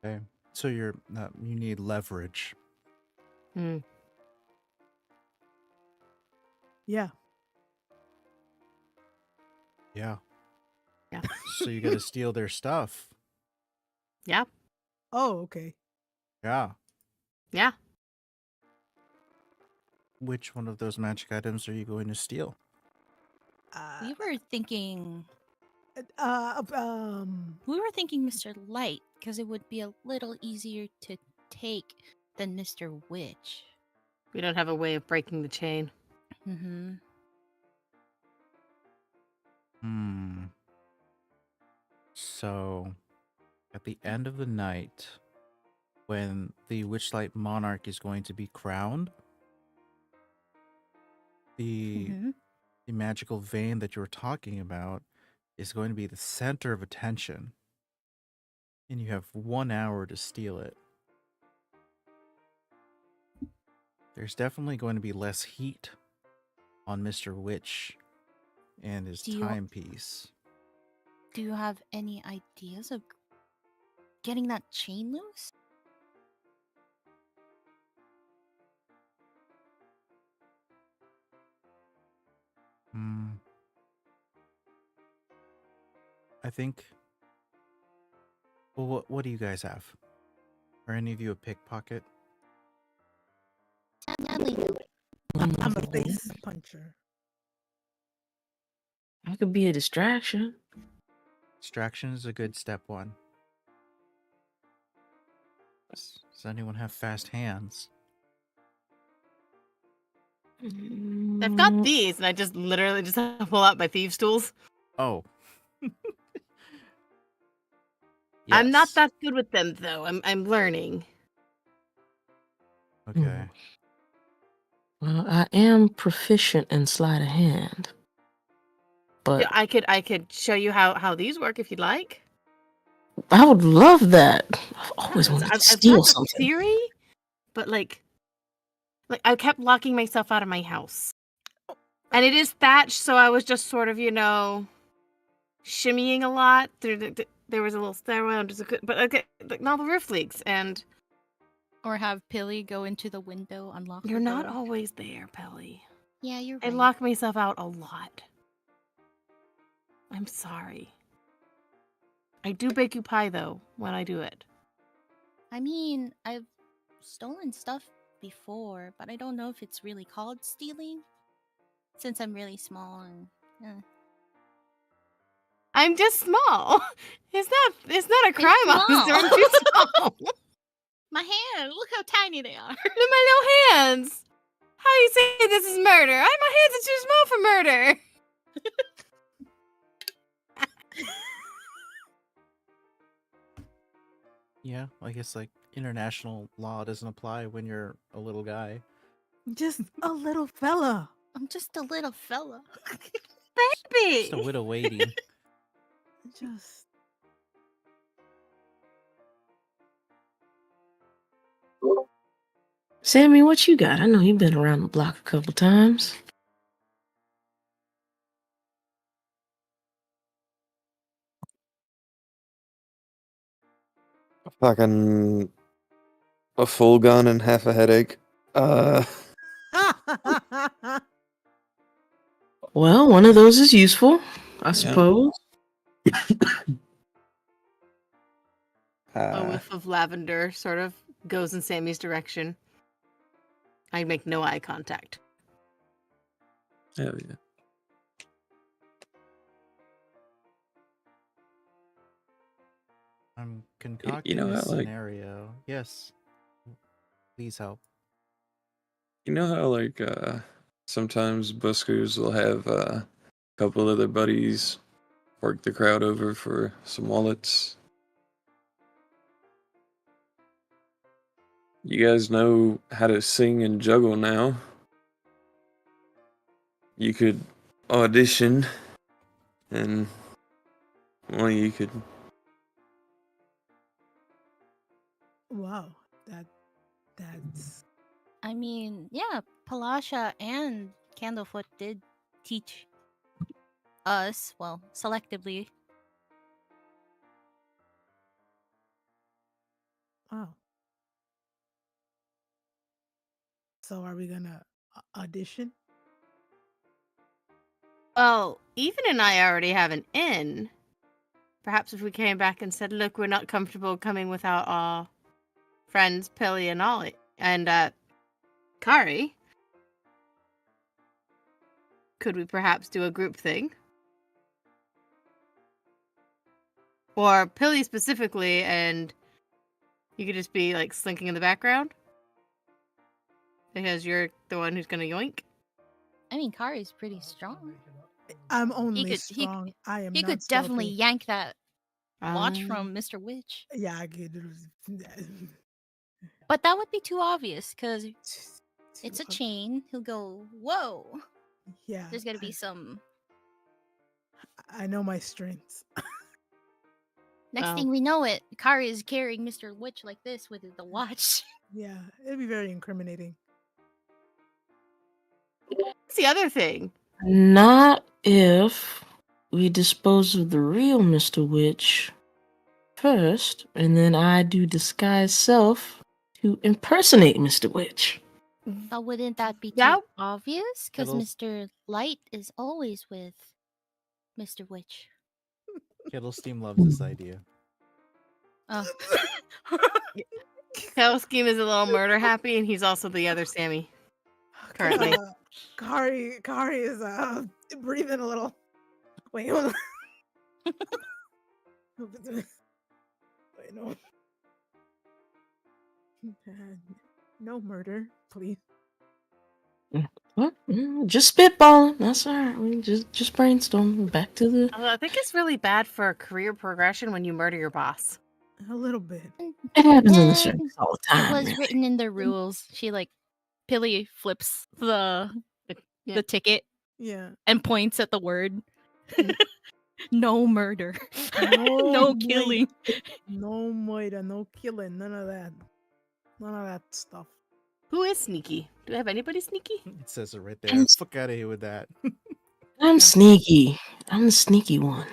Okay. So you need leverage. Hmm. Yeah. Yeah. Yeah. So you got to steal their stuff. Yeah. Oh, okay. Yeah. Yeah. Which one of those magic items are you going to steal? We were thinking Mr. Light because it would be a little easier to take than Mr. Witch. We don't have a way of breaking the chain. Mm-hmm. So, at the end of the night, when the Witchlight Monarch is going to be crowned, the magical vein that you were talking about is going to be the center of attention, and you have 1 hour to steal it. There's definitely going to be less heat on Mr. Witch and his timepiece. Do you have any ideas of getting that chain loose? I think. Well, what do you guys have? Are any of you a pickpocket? Sadly, no. I'm a face puncher. I could be a distraction. Distraction is a good step one. Does anyone have fast hands? I've got these, and I just literally just pull out my thieves' tools. Oh. I'm not Yes. that good with them, though. I'm learning. Okay. Well, I am proficient in sleight of hand, but Yeah, I could show you how these work if you'd like. I would love that. I've always Yes, wanted to I've steal got the something. theory, but like I kept locking myself out of my house, and it is thatched, so I was just sort of shimmying a lot. There was a little stairwell, but okay, now the roof leaks, and Or have Pilly go into the window, unlock you're the not door. always there, Pelly. Yeah, you're I right. lock myself out a lot. I'm sorry. I do bake you pie though when I do it. I mean, I've stolen stuff before, but I don't know if it's really called stealing. Since I'm really small and I'm just small. It's not a crime, small. officer. I'm too small. my hand, look how tiny they are. Look at my little hands. How you say this is murder? My hands are too small for murder. Yeah, I guess like international law doesn't apply when you're a little guy. Just a little fella. I'm just a little fella. Just a widow waiting. Just Sammy, what you got? I know you've been around the block a couple times. Fucking a full gun and half a headache. Well, one of those is useful, I Yeah. suppose. A whiff of lavender sort of goes in Sammy's direction. I make no eye contact. Hell yeah. I'm concocting know a how, like- scenario. Yes. Please help. You know how sometimes buskers will have a couple of their buddies work the crowd over for some wallets? You guys know how to sing and juggle now. You could audition and one of you could wow. That's I mean, yeah, Palasha and Candlefoot did teach us, well, selectively. wow. So are we gonna audition? Well, Ethan and I already have an inn. Perhaps if we came back and said, look, we're not comfortable coming without our friends, Pilly and Ollie, and Kari. Could we perhaps do a group thing? Or Pilly specifically, and you could just be like slinking in the background? Because you're the one who's gonna yoink? I mean, Kari's pretty strong. I'm only he- strong. I am He not could definitely stealthy. yank that watch Um, from Mr. Witch. Yeah, I get it. But that would be too obvious because it's a chain. He'll go, whoa. Yeah. There's got to be some. I know my strengths. Next Well. thing we know it, Kari is carrying Mr. Witch like this with the watch. Yeah, it'd be very incriminating. What's the other thing? Not if we dispose of the real Mr. Witch first, and then I do disguise self to impersonate Mr. Witch. But wouldn't that be too That- obvious? Because It'll- Mr. Light is always with Mr. Witch. Kettle Steam loves this idea. Oh, Kettle Scheme is a little murder happy, and he's also the other Sammy. Currently. Kari is breathing a little. Wait, hold on. Wait, no. No murder, please. What? Just spitballing. That's all right. We just brainstorm. Back to the. Although I think it's really bad for career progression when you murder your boss. A little bit. It happens in the Eh, circus all the It time. was really. written in the rules. She like Pilly flips Yeah. the ticket Yeah. and points at the word. No murder. No, No moira. killing. No murder, no killing, none of that. None of that stuff. Who is sneaky? Do we have anybody sneaky? It says it right there. I'm- Fuck out of here with that. I'm sneaky. I'm the sneaky one.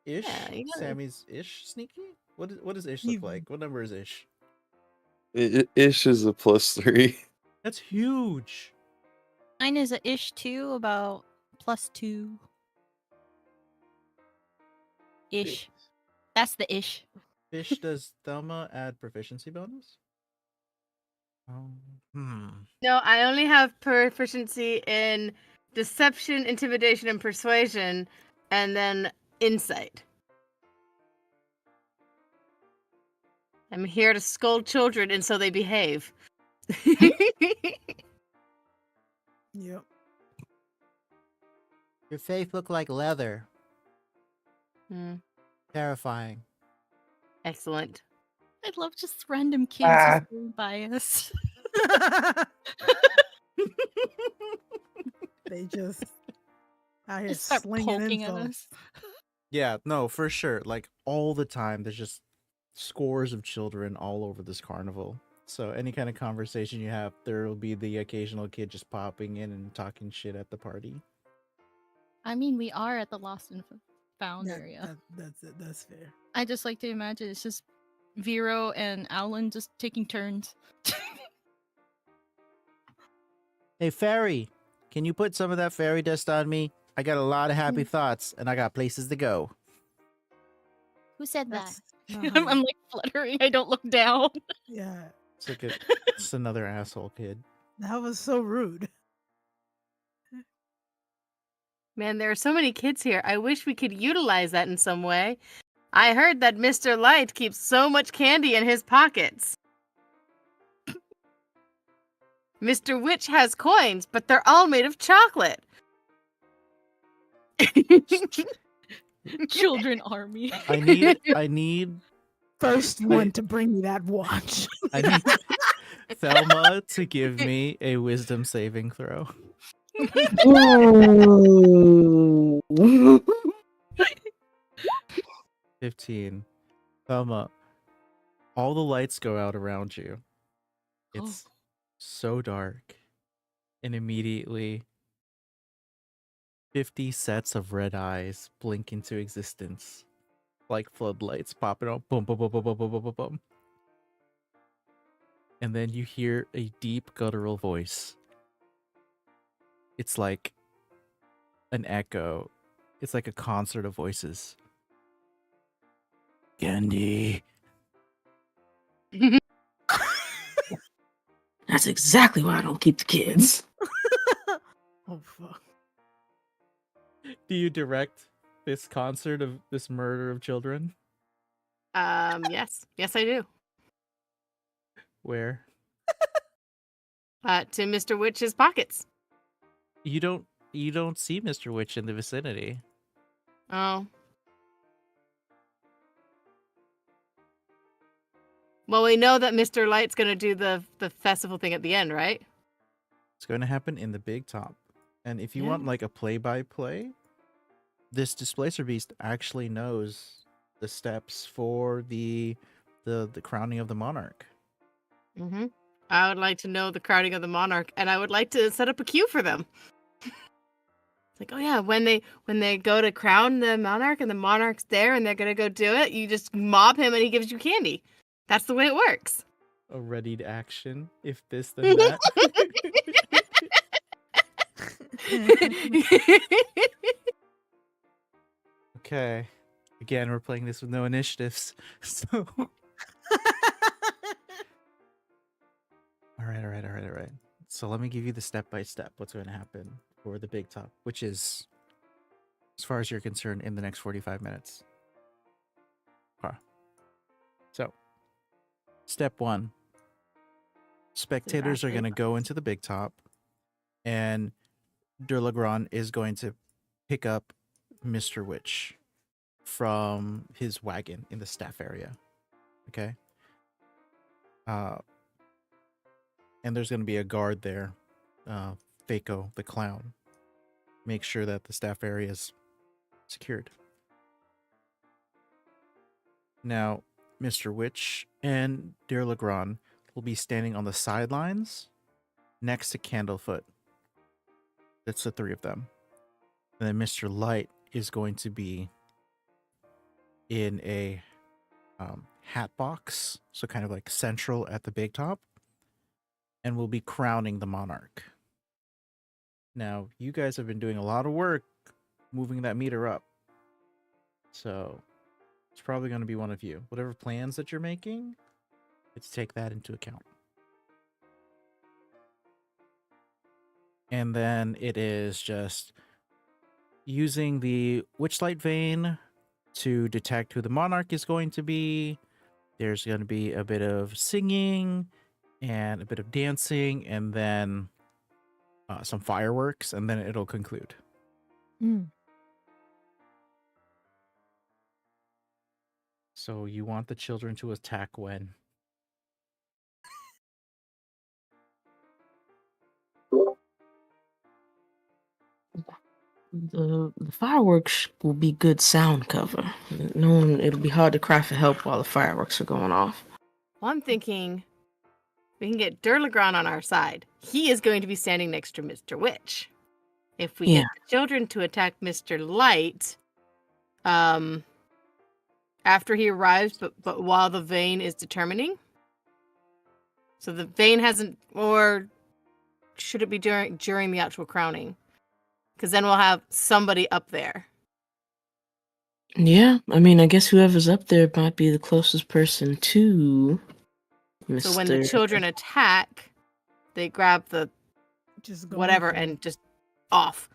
Ish? Yeah, you gotta- Sammy's ish sneaky? What does ish You- look like? What number is ish? Ish is a +3. That's huge. Mine is a ish too, about +2. Ish. That's the ish. Fish, does Thelma add proficiency bonus? Oh, No, I only have proficiency in deception, intimidation, and persuasion, and then insight. I'm here to scold children, and so they behave. Yep. Your face look like leather. Hmm, Terrifying. excellent. I love just random kids just going by us. They just out here Just start slinging poking at insults. us. Yeah, no, for sure. Like all the time, there's just scores of children all over this carnival. So any kind of conversation you have, there will be the occasional kid just popping in and talking shit at the party. I mean, we are at the Lost and Found area. That's it. That's fair. I just like to imagine it's just Vero and Alan just taking turns. Hey, fairy, can you put some of that fairy dust on me? I got a lot of happy thoughts, and I got places to go. Who said that? That's not how I'm like fluttering. I don't look down. yeah, It's like it's another asshole kid. that was so rude. Man, there are so many kids here. I wish we could utilize that in some way. I heard that Mr. Light keeps so much candy in his pockets. Mr. Witch has coins, but they're all made of chocolate. Children army. I need First one to bring me that watch. I need Thelma to give me a wisdom saving throw. Ooh. 15. Thelma, all the lights go out around you. It's so dark. And immediately 50 sets of red eyes blink into existence. Like floodlights popping up. Boom, boom, boom, boom, boom, boom, boom, boom, boom. And then you hear a deep guttural voice. It's like an echo. It's like a concert of voices. Candy. That's exactly why I don't keep the kids. Oh fuck. Do you direct this concert of this murder of children? Yes. Yes, I do. Where To Mr. Witch's pockets. you don't see Mr. Witch in the vicinity. Oh. Well, we know that Mr. Light's gonna do the festival thing at the end, right? It's going to happen in the big top. And if you Yeah. want like a play-by-play, this Displacer Beast actually knows the steps for the crowning of the monarch. Mm-hmm. I would like to know the crowning of the monarch, and I would like to set up a queue for them. It's like, oh yeah, when they go to crown the monarch and the monarch's there and they're gonna go do it, you just mob him and he gives you candy. That's the way it works. A readied action, if this then that. Okay. Again, we're playing this with no initiatives. So All right. So let me give you the step by step what's going to happen for the big top, which is, as far as you're concerned, in the next 45 minutes. Okay. So, step 1. spectators are Exactly. going to go into the big top, and Durlagron is going to pick up Mr. Witch from his wagon in the staff area. Okay. And there's going to be a guard there, Fako the clown. Make sure that the staff area is secured. Now, Mr. Witch and Dear Legrand will be standing on the sidelines next to Candlefoot. That's the three of them. And then Mr. Light is going to be in a hat box, so kind of like central at the big top, and will be crowning the monarch. Now, you guys have been doing a lot of work moving that meter up. So, it's probably going to be one of you. Whatever plans that you're making, let's take that into account. And then it is just using the Witchlight vein to detect who the monarch is going to be. There's going to be a bit of singing and a bit of dancing, and then some fireworks, and then it'll conclude. Mm. So you want the children to attack when? The fireworks will be good sound cover. No one, it'll be hard to cry for help while the fireworks are going off. Well, I'm thinking we can get Durlagron on our side. He is going to be standing next to Mr. Witch. If we get the children to attack Mr. Light, after he arrives, but while the vein is determining. So the vein hasn't, or should it be during the actual crowning? Because then we'll have somebody up there. Yeah, I mean, I guess whoever's up there might be the closest person to Mr. So when the children attack, they grab the Just go whatever for it. and just off.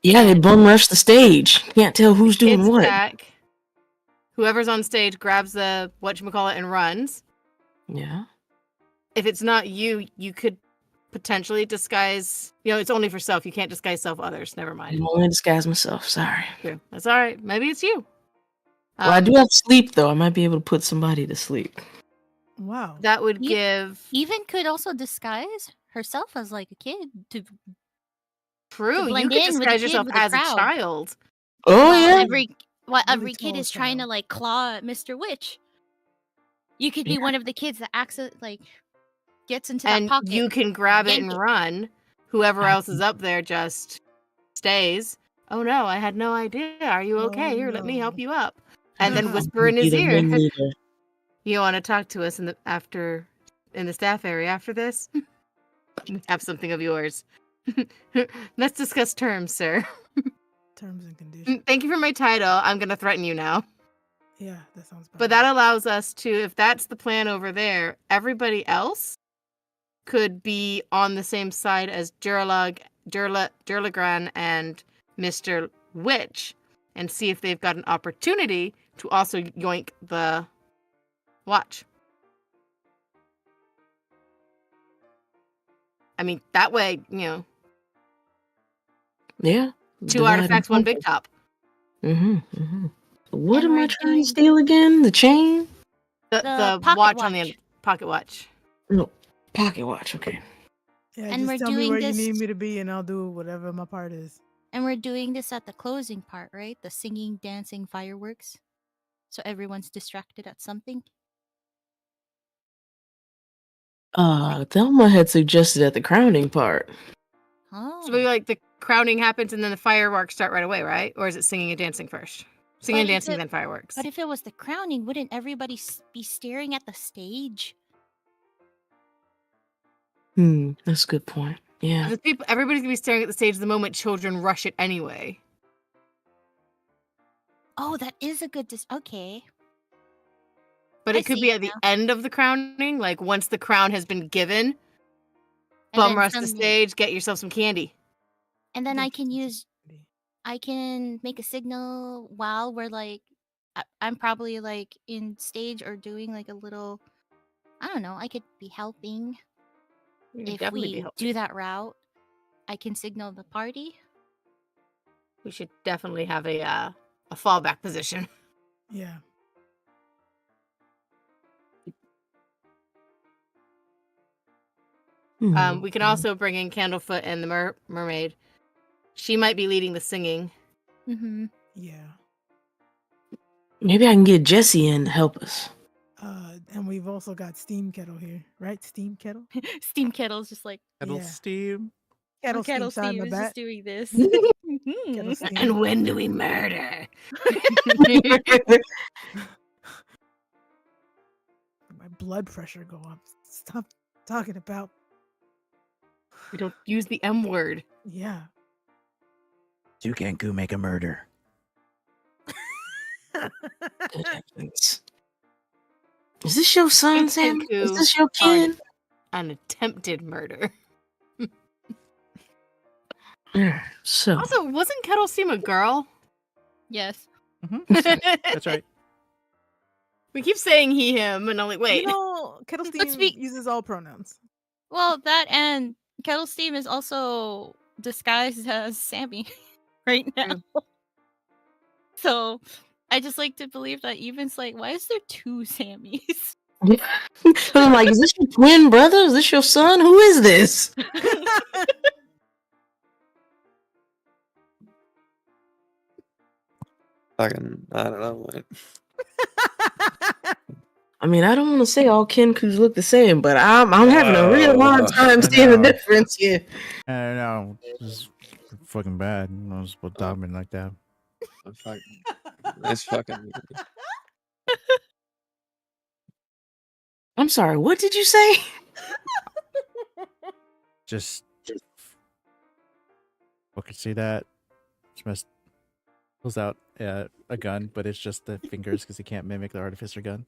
Yeah, they bum rush the stage. Can't tell who's doing Kids what. attack. Whoever's on stage grabs the whatchamacallit and runs. Yeah. If it's not you, you could potentially disguise. It's only for self. You can't disguise self others. Never I mind. can only disguise myself. Sorry. True. That's all right. Maybe it's you. Well, I do have sleep, though. I might be able to put somebody to sleep. Wow. That would Ye- give. Even could also disguise herself as like a kid to True. You blend could in with the disguise kid yourself with the as a crowd. child. Oh, while yeah. every Really kid tall is trying to child. like claw at Mr. Witch. You could be one of the kids that gets into that And pocket. you can grab it yank and it. run. Whoever else is up there just stays. Oh no, I had no idea. Are you okay? Oh, Here, let me help no. you up. And then Uh-huh. whisper in his Be the ear. ringleader. You want to talk to us in the staff area after this? Have something of yours. Let's discuss terms, sir. Terms and conditions. Thank you for my title. I'm going to threaten you now. Yeah, that sounds bad. But that allows us to, if that's the plan over there, everybody else could be on the same side as Durlagran and Mr. Witch and see if they've got an opportunity to also yoink the watch. I mean, that way, Yeah. two artifacts, one big top. What And am we're I trying doing- to steal again? The chain? The pocket watch on the watch. end. Pocket watch. No, pocket watch. Okay. Yeah, And just we're tell me doing where this- you need me to be, and I'll do whatever my part is. And we're doing this at the closing part, right? The singing, dancing, fireworks. So everyone's distracted at something. Thelma had suggested at the crowning part. Oh. So maybe like the crowning happens and then the fireworks start right away, right? Or is it singing and dancing first? Singing and But if dancing, it- then fireworks. But if it was the crowning, wouldn't everybody be staring at the stage? That's a good point. Yeah. Because everybody's gonna be staring at the stage the moment children rush it anyway. Oh, that is a good okay. But I it could see be it at the now. end of the crowning, like once the crown has been given, And bum then rush the suddenly- stage, get yourself some candy. And then Yeah, I can just- I can make a signal while we're I'm probably in stage or doing a little, I don't know, I could be helping. It'd If definitely be we helpful. do that route, I can signal the party. We should definitely have a fallback position. Yeah. We can also bring in Candlefoot and the mermaid. She might be leading the singing. Mm-hmm. Yeah. Maybe I can get Jesse in to help us. And we've also got Steam Kettle here, right? Steam Kettle? Steam Kettle's just like Kettle Yeah. steam. Kettle, Kettle Steam, Steam my is back. just doing this. Kettle Steam. And when do we murder? My blood pressure go up. Stop talking about. We don't use the M word. Yeah. Do Kenku make a murder? Good heavens. Is this your son, Think Sam? Is Kenku this your are kid? An attempted murder. So, Also, wasn't Kettle Steam a girl? Yes. That's right. We keep saying he, him, and I'm like, wait. You know, Kettle Let's Steam be- uses all pronouns. Well, that and Kettle Steam is also disguised as Sammy right now. So I just like to believe that Even's like, why is there two Sammys? I'm like, is this your twin brother? Is this your son? Who is this? I don't know. I mean, I don't want to say all Kenkus look the same, but I'm having a real hard time I seeing the know. difference here. I don't know. This is fucking bad. I was supposed to talk like that. It's fucking. I'm sorry, what did you say? Just fucking see that. Just pulls out a gun, but it's just the fingers because he can't mimic the artificer gun.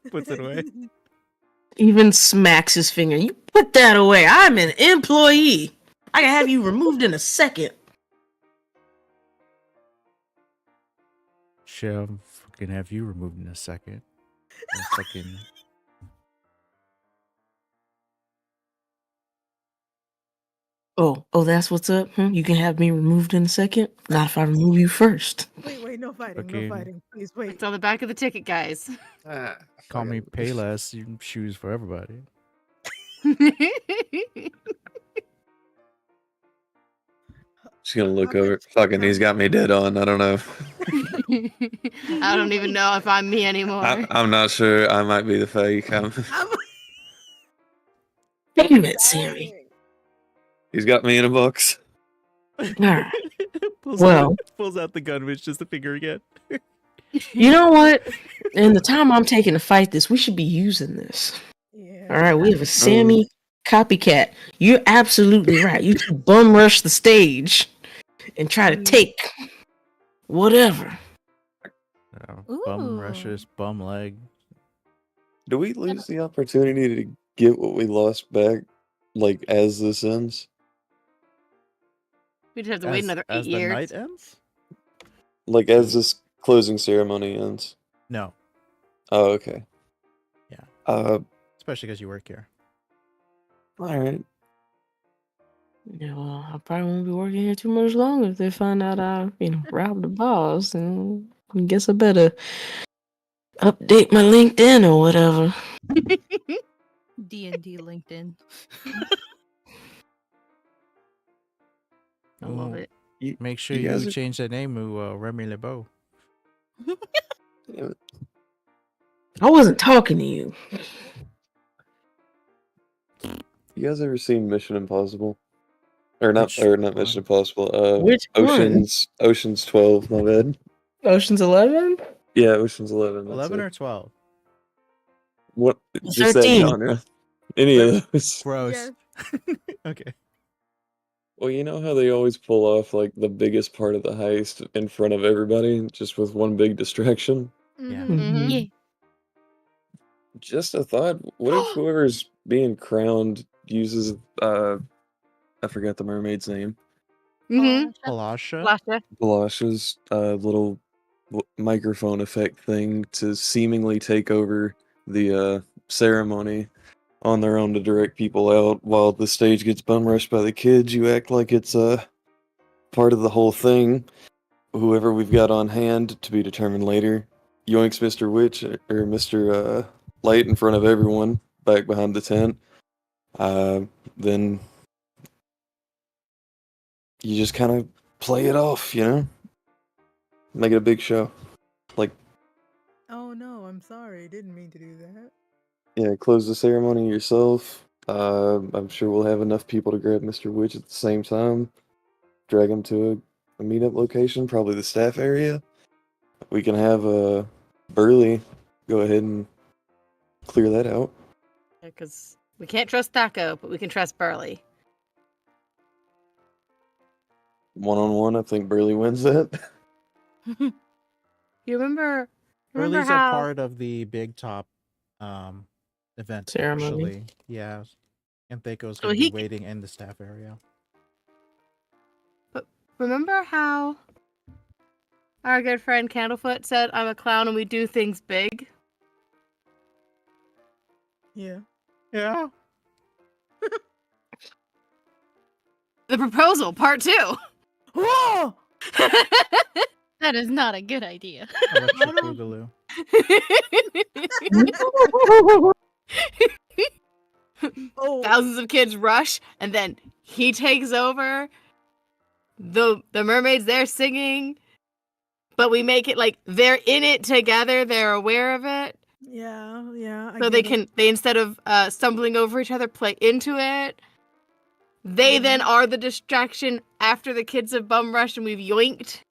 Puts it away. Even smacks his finger. You put that away. I'm an employee. I can have you removed in a second. Shall fucking have you removed in a second. And fucking. Oh, that's what's up? You can have me removed in a second? Not if I remove you first. Wait, no fighting, Okay. no fighting. Please wait. It's on the back of the ticket, guys. Call me Payless. You shoes for everybody. Just gonna look over. Fucking, he's got me dead on. I don't know. I don't even know if I'm me anymore. I'm not sure. I might be the fake. Damn it, Sammy. He's got me in a box. Alright. pulls Well. pulls out the gun, which is just the finger again. You know what? In the time I'm taking to fight this, we should be using this. Yeah. Alright, we have a Sammy copycat. You're absolutely right. You should bum rush the stage and try to take whatever. Bum Ooh. rushes, bum leg. Do we lose the opportunity to get what we lost back, like, as this ends? We just have to wait another 8 as the years. night ends? Like, as this closing ceremony ends? No, Oh, okay. Yeah. Especially because you work here. Alright. Yeah, well, I probably won't be working here too much longer if they find out I, robbed the boss. And I guess I better update my LinkedIn or whatever. D&D LinkedIn. I love it. Make sure you guys you are- change that name to Remy LeBeau. Damn it. I wasn't talking to you. You guys ever seen Mission Impossible? Or not Which not one? Mission Impossible. Which one? Ocean's 12, my bad. Ocean's 11? Yeah, Ocean's 11. that's 11 it. or 12? What? Just that 13. genre. Any of those. Gross. Yes. Okay. Well, you know how they always pull off like the biggest part of the heist in front of everybody, just with one big distraction? Yeah. Mhm. Yeah. Just a thought. What if whoever's being crowned uses I forgot the mermaid's name. Mm-hmm. Palasha? Lasha. Balash's little microphone effect thing to seemingly take over the ceremony on their own to direct people out. While the stage gets bum rushed by the kids, you act like it's part of the whole thing. Whoever we've got on hand, to be determined later, yoinks Mr. Witch or Mr. Light in front of everyone back behind the tent. Then you just kind of play it off, you know? Make it a big show. Like, Oh no, I'm sorry. Didn't mean to do that. yeah, close the ceremony yourself. I'm sure we'll have enough people to grab Mr. Witch at the same time. Drag him to a meetup location, probably the staff area. We can have Burley go ahead and clear that out. Because we can't trust Thaco, but we can trust Burley. One-on-one, I think Burley wins that. You remember Burley's how a part of the big top event Ceremony. actually. Yeah. And Thaco's So gonna he be c- waiting in the staff area. remember how our good friend Candlefoot said, "I'm a clown and we do things big"? Yeah. Yeah. The proposal, part 2. Whoa! That is not a good idea. Electric Boogaloo. Oh, Thousands of kids rush, and then he takes over. The mermaids, they're singing, but we make it like they're in it together. They're aware of it, yeah. I so they get it. can instead of stumbling over each other, play into it. They then Mhm. are the distraction after the kids have bum rushed and we've yoinked.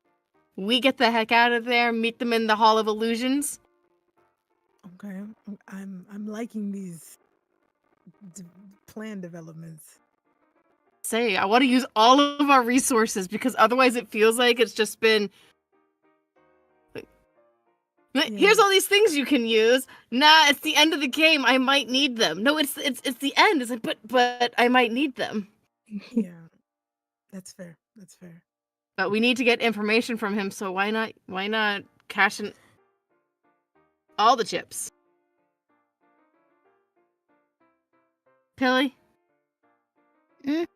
We get the heck out of there, meet them in the Hall of Illusions. Okay, I'm liking these plan developments. Say, I want to use all of our resources because otherwise it feels like it's just been. Here's all these things you can use. Nah, it's the end of the game. I might need them. No, it's the end. It's like, but I might need them. Yeah, that's fair. That's fair. But we need to get information from him. So why not cash in all the chips? Pilly? Mm?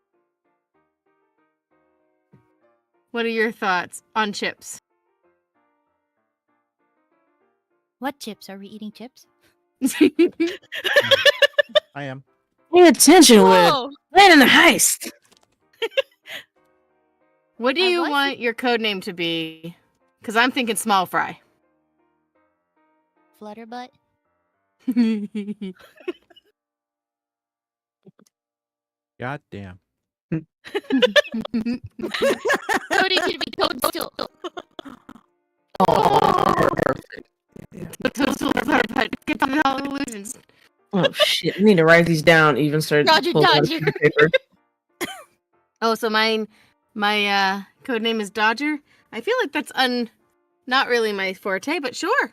What are your thoughts on chips? What chips? Are we eating chips? I am. Pay attention with Whoa! planning the heist. What do I you was want your code name to be? Because I'm thinking small fry. Flutterbutt? God damn. Cody can be code still. Get to the Hall of Illusions. Oh shit! I need to write these down. Even start Roger, pulling out a Dodger. piece of paper. Oh, so my code name is Dodger. I feel like that's not really my forte, but sure.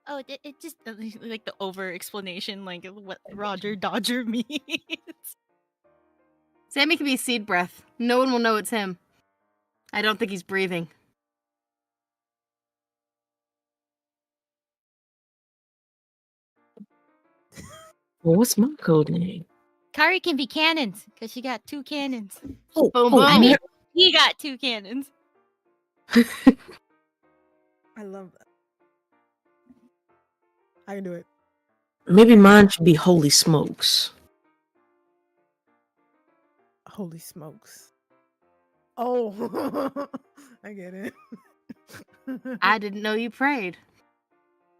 Oh, it just like the over explanation, like what Roger Dodger means. Sammy can be seed breath. No one will know it's him. I don't think he's breathing. Well, what's my code name? Kari can be cannons because she got 2 cannons. Oh, Boom, oh, boom. I mean, ma- he got 2 cannons. I love that. I can do it. maybe mine should be Holy Smokes. Holy smokes. Oh, I get it. I didn't know you prayed.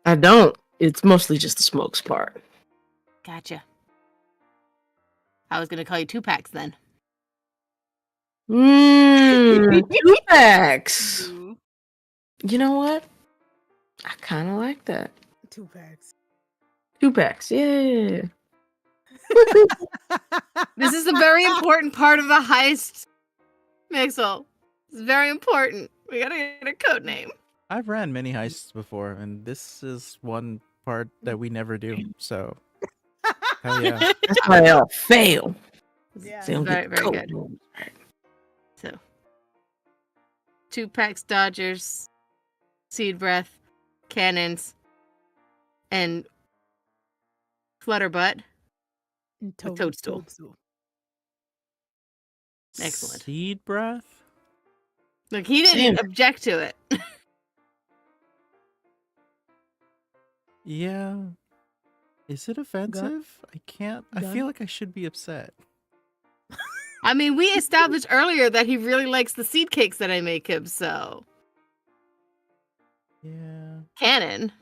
I don't. It's mostly just the smokes part. Gotcha. I was gonna call you 2-packs then. Mmm, 2-packs. You know what? I kind of like that. 2 packs. 2-packs, yeah. This is a very important part of the heist, Mixel. It's very important. We gotta get a code name. I've ran mini heists before, and this is one part that we never do. So, hell yeah. That's why they all fail. Yeah. They don't Very, get very code good. names. So, 2-packs, Dodgers, seed breath, cannons, and Flutterbutt. And With Toadstool. Toadstool. Excellent. Seed breath? Look, he didn't object to it. Yeah. Is it offensive? I can't. I Gun? feel like I should be upset. I mean, we established earlier that he really likes the seed cakes that I make him, so. Yeah. Canon.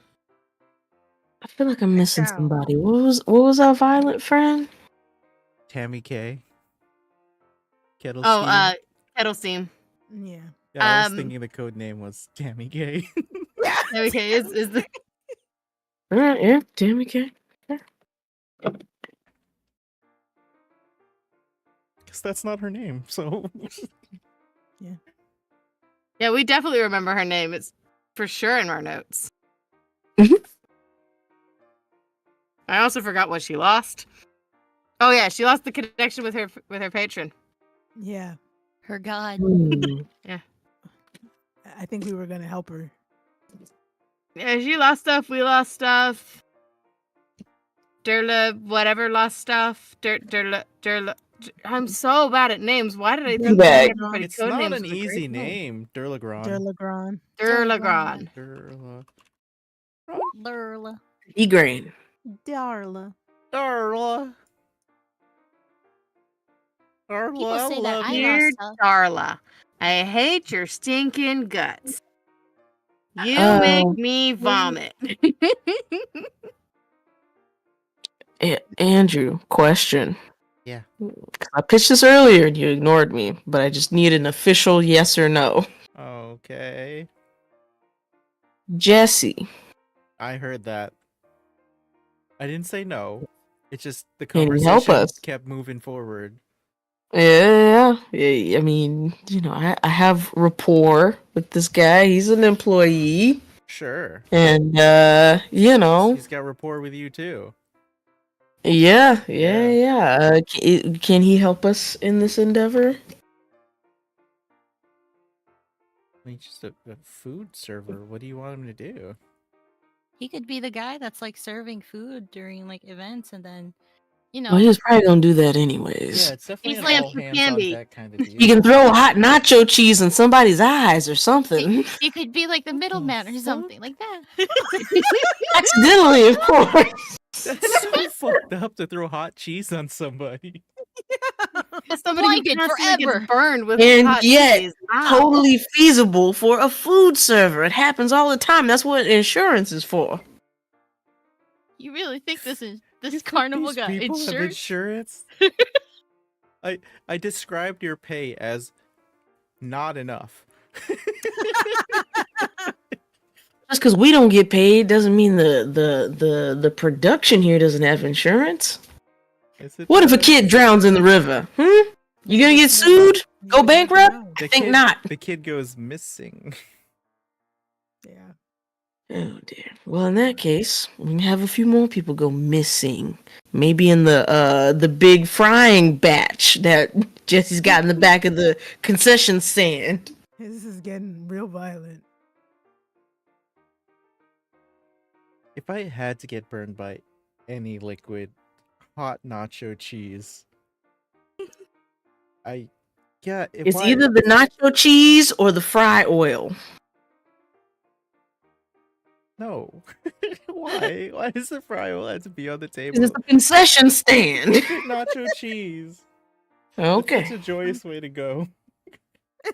I feel like I'm missing Cow. somebody. What was our violent friend? Tammy K. Kettle Oh, Steam. Kettle Steam. Yeah. Yeah, I was um, thinking the code name was Tammy K. Okay, is the All right, yeah, damn okay. Because that's not her name, so. Yeah, we definitely remember her name. It's for sure in our notes. Mhm. I also forgot what she lost. Oh yeah, she lost the connection with her patron. Yeah. Her god. Hmm. I think we were gonna help her. Yeah, she lost stuff. We lost stuff. Durla, whatever, lost stuff. Durla. I'm so bad at names. Why did I think Bag. everybody It's code not names an were great easy names? name. Durlagron. Durlagron. Durlagron. Durla. Lurla. E-grain. Darla. Darla. Darla, People I say that love I you. lost Dear stuff. Darla, I hate your stinking guts. You make me vomit. Andrew, question. Yeah. I pitched this earlier and you ignored me, but I just need an official yes or no. Okay. Jesse, I heard that. I didn't say no. It's just the Can you help conversation us? kept moving forward. yeah, I mean, I have rapport with this guy. He's an employee, Sure. and He's got rapport with you too. yeah. Yeah. Can he help us in this endeavor? I mean, just a food server. What do you want him to do? He could be the guy that's like serving food during like events and then, Well, he was probably gonna do that anyways. Yeah, it's definitely He an slams all some hands candy. on deck kind of deal. You can throw hot nacho cheese in somebody's eyes or something. he could be like the middleman or fuck? something like that. Accidentally, of course. That's so fucked up to throw hot cheese on somebody. Somebody who Blinded constantly forever. gets burned with And hot yet, cheese. Wow. totally feasible for a food server. It happens all the time. That's what insurance is for. You really think this You think carnival these got people have insurance? insurance? I described your pay as not enough. Just because we don't get paid doesn't mean the production here doesn't have insurance. Is it What if a though? kid drowns in the river? You gonna get sued? Go bankrupt? I think not. The kid goes missing. Yeah. Oh dear. Well, in that case, we can have a few more people go missing. Maybe in the big frying batch that Jesse's got in the back of the concession stand. This is getting real violent. If I had to get burned by any liquid, hot nacho cheese. It's either the nacho cheese or the fry oil. No. Why? Why does the fry oil have to be on the 'Cause table? it's a concession stand. Look at nacho cheese. Okay. It's a joyous way to go. All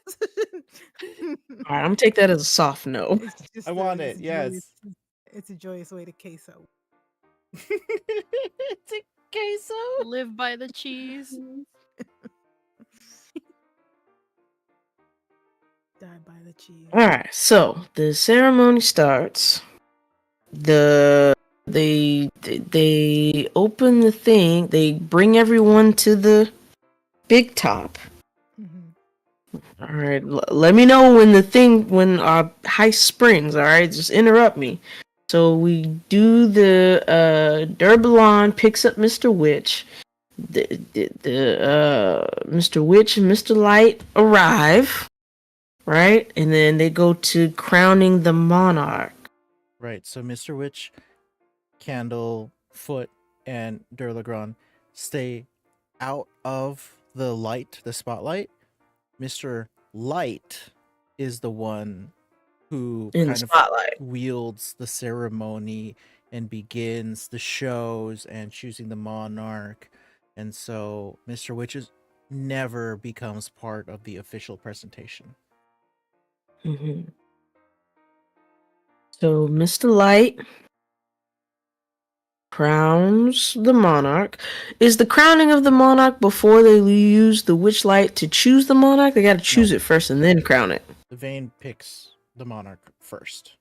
right, I'm gonna take that as a soft no. I want it, yes. It's a joyous way to queso. It's a queso. Live by the cheese. Die by the cheese. All right, so the ceremony starts. They open the thing. They bring everyone to the big top. Mhm. All right, let me know when our heist springs. All right, just interrupt me. So we do the Durbalon picks up Mr. Witch. Mr. Witch and Mr. Light arrive, right? And then they go to crowning the monarch. Right. So Mr. Witch, Candle, Foot, and Durlagron stay out of the light, the spotlight. Mr. Light is the one who In the kind of spotlight. wields the ceremony and begins the shows and choosing the monarch. And so Mr. Witches never becomes part of the official presentation. Hmm. So Mr. Light crowns the monarch. Is the crowning of the monarch before they use the Witchlight to choose the monarch? They got to choose it first and then crown it. The Vane picks the monarch first.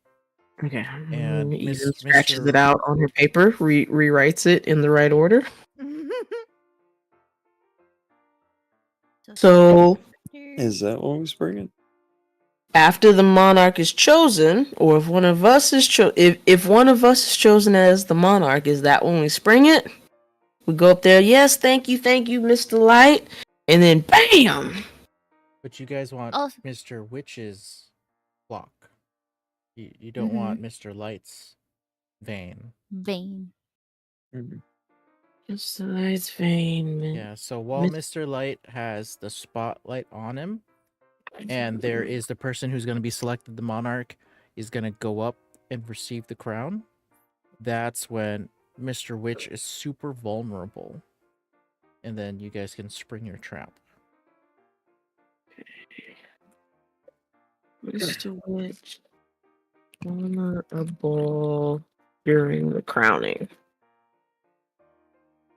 Okay. And Eden scratches it out on her paper, rewrites it in the right order. So Is that what we spring it? after the monarch is chosen, or if one of us is if one of us is chosen as the monarch, is that when we spring it? We go up there, yes, thank you, Mr. Light, and then bam! But you guys want Oh. Mr. Witch's block. You don't want Mr. Light's vein. Vane. Mr. Light's vein, man. Yeah, so while Mr. Light has the spotlight on him, and there is the person who's going to be selected, the monarch, is going to go up and receive the crown, that's when Mr. Witch is super vulnerable. And then you guys can spring your trap. Mr. Witch vulnerable during the crowning.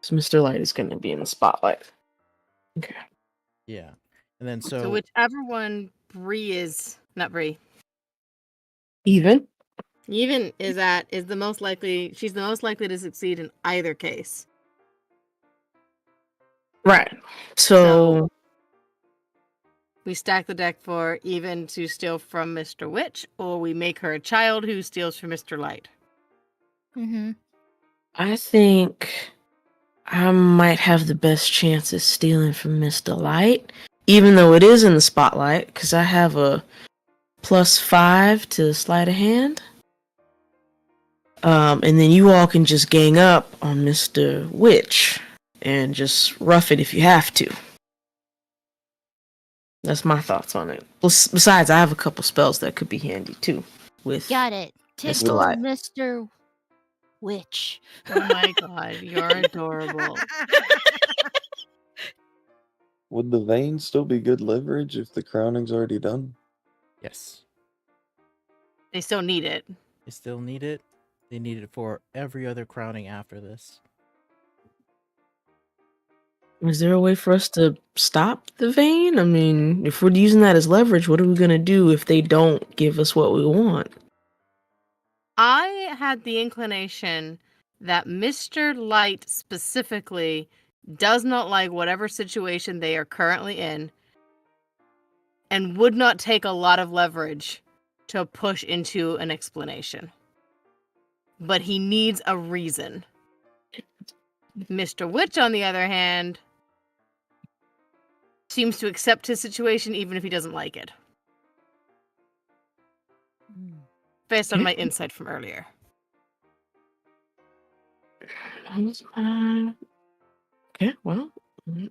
So Mr. Light is going to be in the spotlight. Okay. Yeah. And then So whichever one Bree is, not Bree, Even is the most likely. She's the most likely to succeed in either case. right. So we stack the deck for Even to steal from Mr. Witch, or we make her a child who steals from Mr. Light. I think I might have the best chance of stealing from Mr. Light, even though it is in the spotlight, because I have a +5 to sleight of hand. And then you all can just gang up on Mr. Witch and just rough it if you have to. That's my thoughts on it. Besides, I have a couple spells that could be handy too. With Got it. Mr. Tickle Light. Mr. Witch. Oh my god, you're adorable. Would the vein still be good leverage if the crowning's already done? Yes. They still need it. They still need it. They need it for every other crowning after this. Is there a way for us to stop the vein? I mean, if we're using that as leverage, what are we gonna do if they don't give us what we want? I had the inclination that Mr. Light specifically does not like whatever situation they are currently in and would not take a lot of leverage to push into an explanation. But he needs a reason. Mr. Witch, on the other hand, seems to accept his situation even if he doesn't like it. Based on my insight from earlier. Okay, well,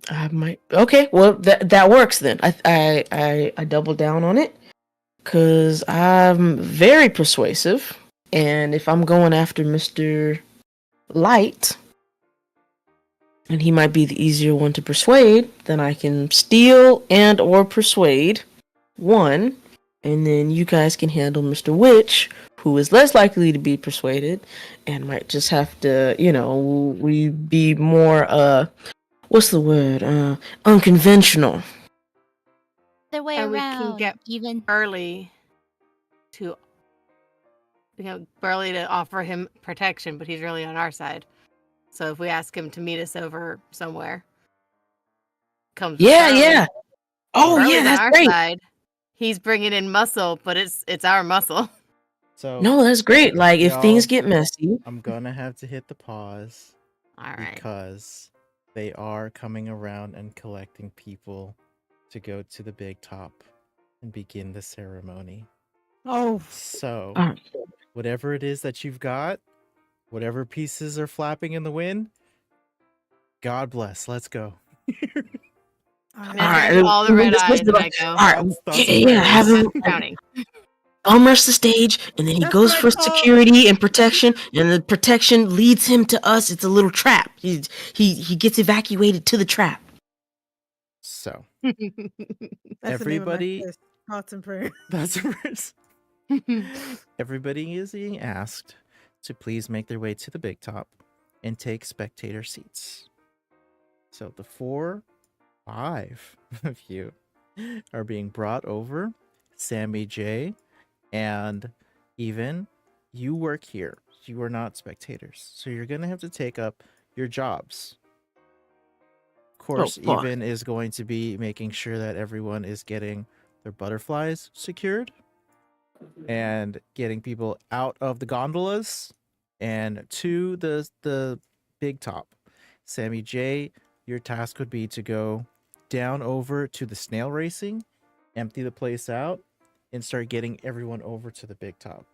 I might. Okay, well that works then. I double down on it because I'm very persuasive, and if I'm going after Mr. Light, and he might be the easier one to persuade, then I can steal and or persuade one, and then you guys can handle Mr. Witch, who is less likely to be persuaded and might just have to, we be more what's the word? Unconventional. The way And around. we can get Even Burley to offer him protection, but he's really on our side. So if we ask him to meet us over somewhere, comes with Burley. Yeah. Oh Burley's yeah, on that's our great. side. He's bringing in muscle, but it's our muscle. So No, that's great. Like if things y'all, get messy, I'm gonna have to hit the pause All right. because they are coming around and collecting people to go to the big top and begin the ceremony. Oh, So Oh. whatever it is that you've got, whatever pieces are flapping in the wind, God bless. Let's go. I And All I right, see all the red this eyes is and the- I go, all right, That's yeah, have hilarious. him counting. rush the stage, and then he That's goes what I for call- security and protection, and the protection leads him to us. It's a little trap. He gets evacuated to the trap. So That's the name of everybody- my first thoughts and prayers. that's first. Everybody is being asked to please make their way to the big top and take spectator seats. So the 5 of you are being brought over. Sammy J and even you work here. You are not spectators. So you're going to have to take up your jobs. Of course, fuck. Even is going to be making sure that everyone is getting their butterflies secured and getting people out of the gondolas and to the big top. Sammy J, your task would be to go down over to the snail racing, empty the place out, and start getting everyone over to the big top.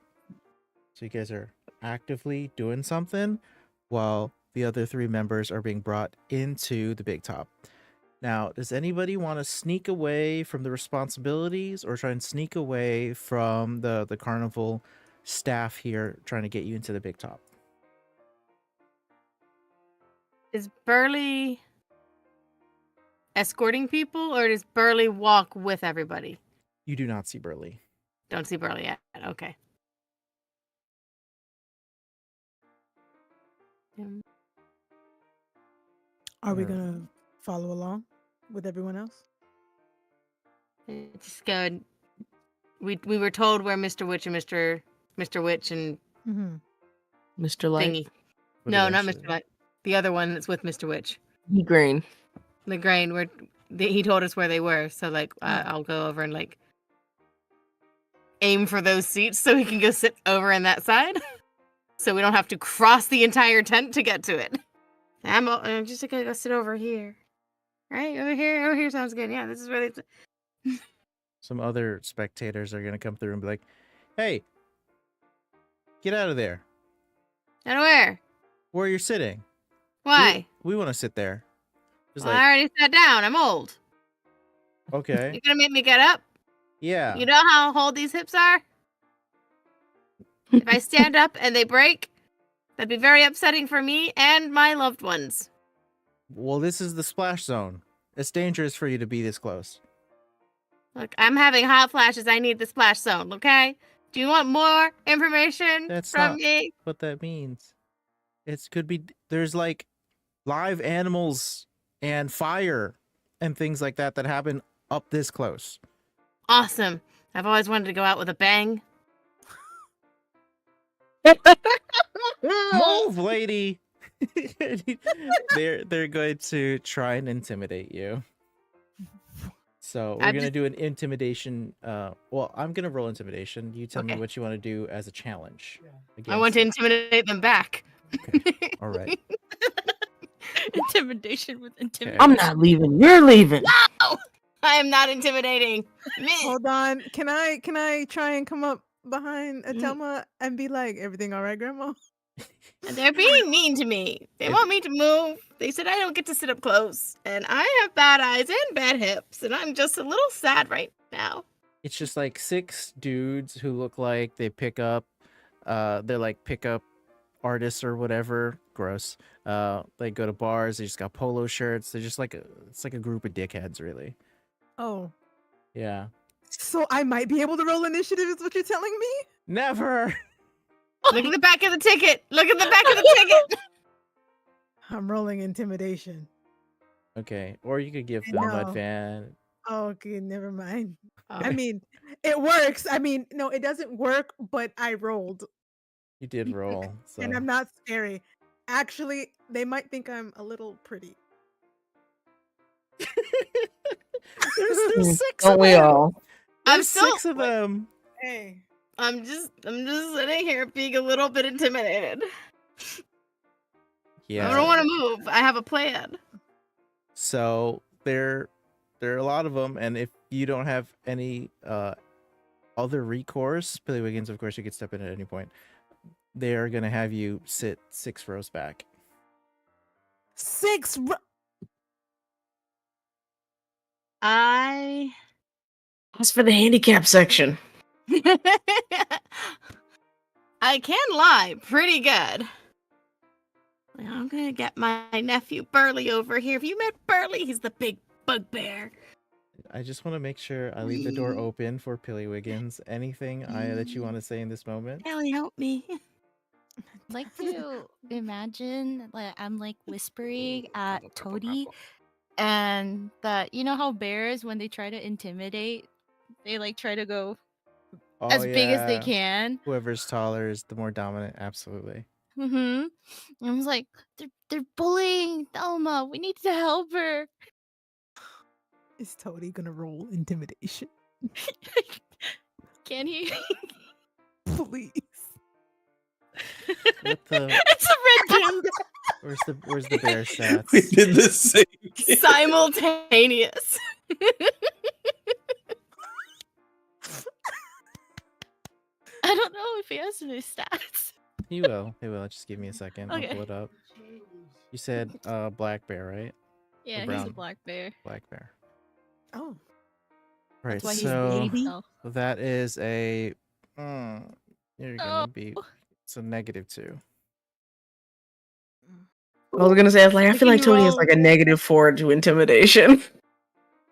So you guys are actively doing something while the other 3 members are being brought into the big top. Now, does anybody want to sneak away from the responsibilities or try and sneak away from the carnival staff here trying to get you into the big top? Is Burley escorting people, or does Burley walk with everybody? You do not see Burley. Don't see Burley yet. Okay. Are we Alright. gonna follow along with everyone else? Just go. We were told where Mr. Witch and Mr. Witch and Mm-hmm. Mr. Light, thingy. What No, did I not say? Mr. Light. The other one that's with Mr. Witch. Green. The grain. Where he told us where they were. So like, Yeah. I'll go over and like aim for those seats so we can go sit over in that side, so we don't have to cross the entire tent to get to it. I'm just gonna go sit over here. Right over here. Over here sounds good. Yeah, this is where they. Some other spectators are going to come through and be like, hey, get out of there. And where? Where you're sitting. Why? We want to sit there. Just Well, like, I already sat down. I'm old. okay. You're gonna make me get up? Yeah. You know how old these hips are? If I stand up and they break, that'd be very upsetting for me and my loved ones. Well, this is the splash zone. It's dangerous for you to be this close. Look, I'm having hot flashes. I need the splash zone, okay? Do you want more information That's from not- me? What that means. It could be, there's like live animals and fire and things like that that happen up this close. Awesome. I've always wanted to go out with a bang. Move, lady. They're going to try and intimidate you. So we're I'm gonna just- do an intimidation. Well, I'm gonna roll intimidation. You tell me Okay. what you want to do as a challenge. I want to against intimidate them back. it. All right. Intimidation with intimidation. I'm not leaving. You're leaving. I am not intimidating. Me. Hold on. Can I try and come up behind Mm. Atelma and be like, everything all right, Grandma? They're being mean to me. They want me to move. They said I don't get to sit up close. And I have bad eyes and bad hips. And I'm just a little sad right now. It's just like 6 dudes who look like they pick up. They're like pickup artists or whatever. Gross. They go to bars. They just got polo shirts. They're just like it's like a group of dickheads, really. Oh. Yeah. So I might be able to roll initiative is what you're telling me? Never. Look at the back of the ticket. Look at the back of the ticket. I'm rolling intimidation. Okay. Or you could give I them know. advantage. Oh, okay, never mind. I Okay. mean, it works. I mean, no, it doesn't work, but I rolled. You did roll. So. And I'm not scary. Actually, they might think I'm a little pretty. There's 6 Don't of we them. all? I'm There's still 6 of them. Hey. I'm just sitting here being a little bit intimidated. Yeah. I don't want to move. I have a plan. So there are a lot of them, and if you don't have any other recourse, Billy Wiggins, of course, you could step in at any point. they are gonna have you sit 6 rows back. 6 I As for the handicap section, I can lie pretty good. I'm gonna get my nephew Burley over here. Have you met Burley? He's the big bugbear. I just want to make sure I leave the door open for Pillywiggins. Anything that you want to say in this moment? Ellie, help me. I'd like to imagine like I'm like whispering at Toady, and that you know how bears when they try to intimidate, they like try to go Oh, as big as they yeah. can. Whoever's taller is the more dominant. Absolutely. Mm-hmm. I was like, they're bullying Thelma. We need to help her. Is Toady gonna roll intimidation? Can he? Please. What the? It's a red dude. Where's the bear stats? We did the same. Simultaneous. I don't know if he has any stats. He will. He will. Just give me a second. Okay. I'll pull it up. You said black bear, right? Yeah, he's a brown. black bear. Black bear. Oh, Right. That's why he's So baby. Oh. that is a. You're gonna No. be. It's a -2. I was gonna say, I was like, I We feel like can Tony has roll- like a -4 to intimidation.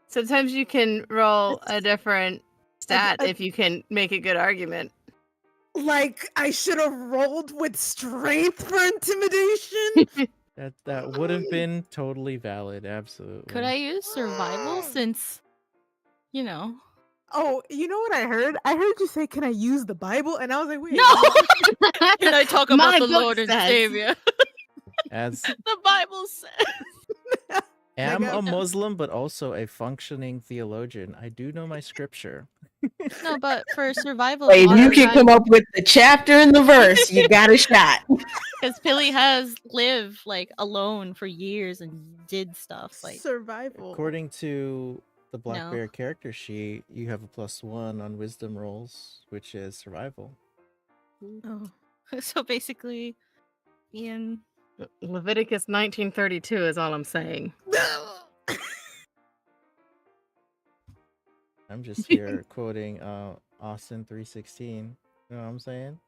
Sometimes you can roll a different stat I- if you can make a good argument. like I should have rolled with strength for intimidation. That would have been totally valid. Absolutely. Could I use survival since, you know? Oh, you know what I heard? I heard you say, "Can I use the Bible?" And I was like, "Wait, No! Can I talk My about the book Lord and says. Savior? As The Bible says. am Like, a Muslim, but also a functioning theologian. I do know my scripture. No, but for survival, Wait, if you can come up with the chapter and the verse, you got a shot. because Pilly has lived like alone for years and did stuff like. survival." According to the Black No. Bear character sheet, you have a +1 on wisdom rolls, which is survival. Oh. So basically, Ian. Leviticus 19:32 is all I'm saying. I'm just here quoting Austin 3:16. You know what I'm saying?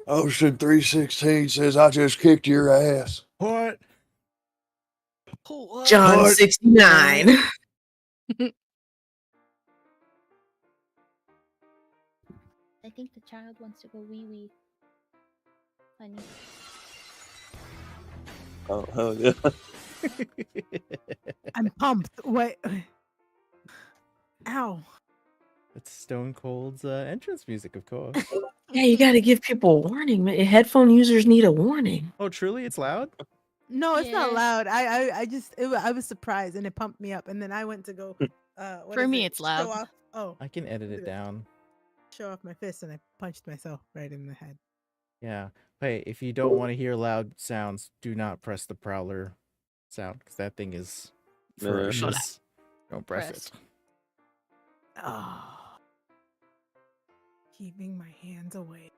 Ocean 3:16 says, "I just kicked your ass." What? John What? 69. I think the child wants to go wee wee. Honey. Oh, hell yeah. I'm pumped. Wait. Ow. It's Stone Cold's entrance music, of course. Yeah, you got to give people a warning. Man. Headphone users need a warning. Oh, truly? It's loud? No, it's not Yeah. loud. I just I was surprised and it pumped me up, and then I went to go. What For is me, it? it's loud. Show off. Oh, I can edit it down. show off my fist, and I punched myself right in the head. Yeah. Hey, if you don't want to hear loud sounds, do not press the prowler sound, because that thing is No. ferocious. Don't press Press. it. Oh, keeping my hands away.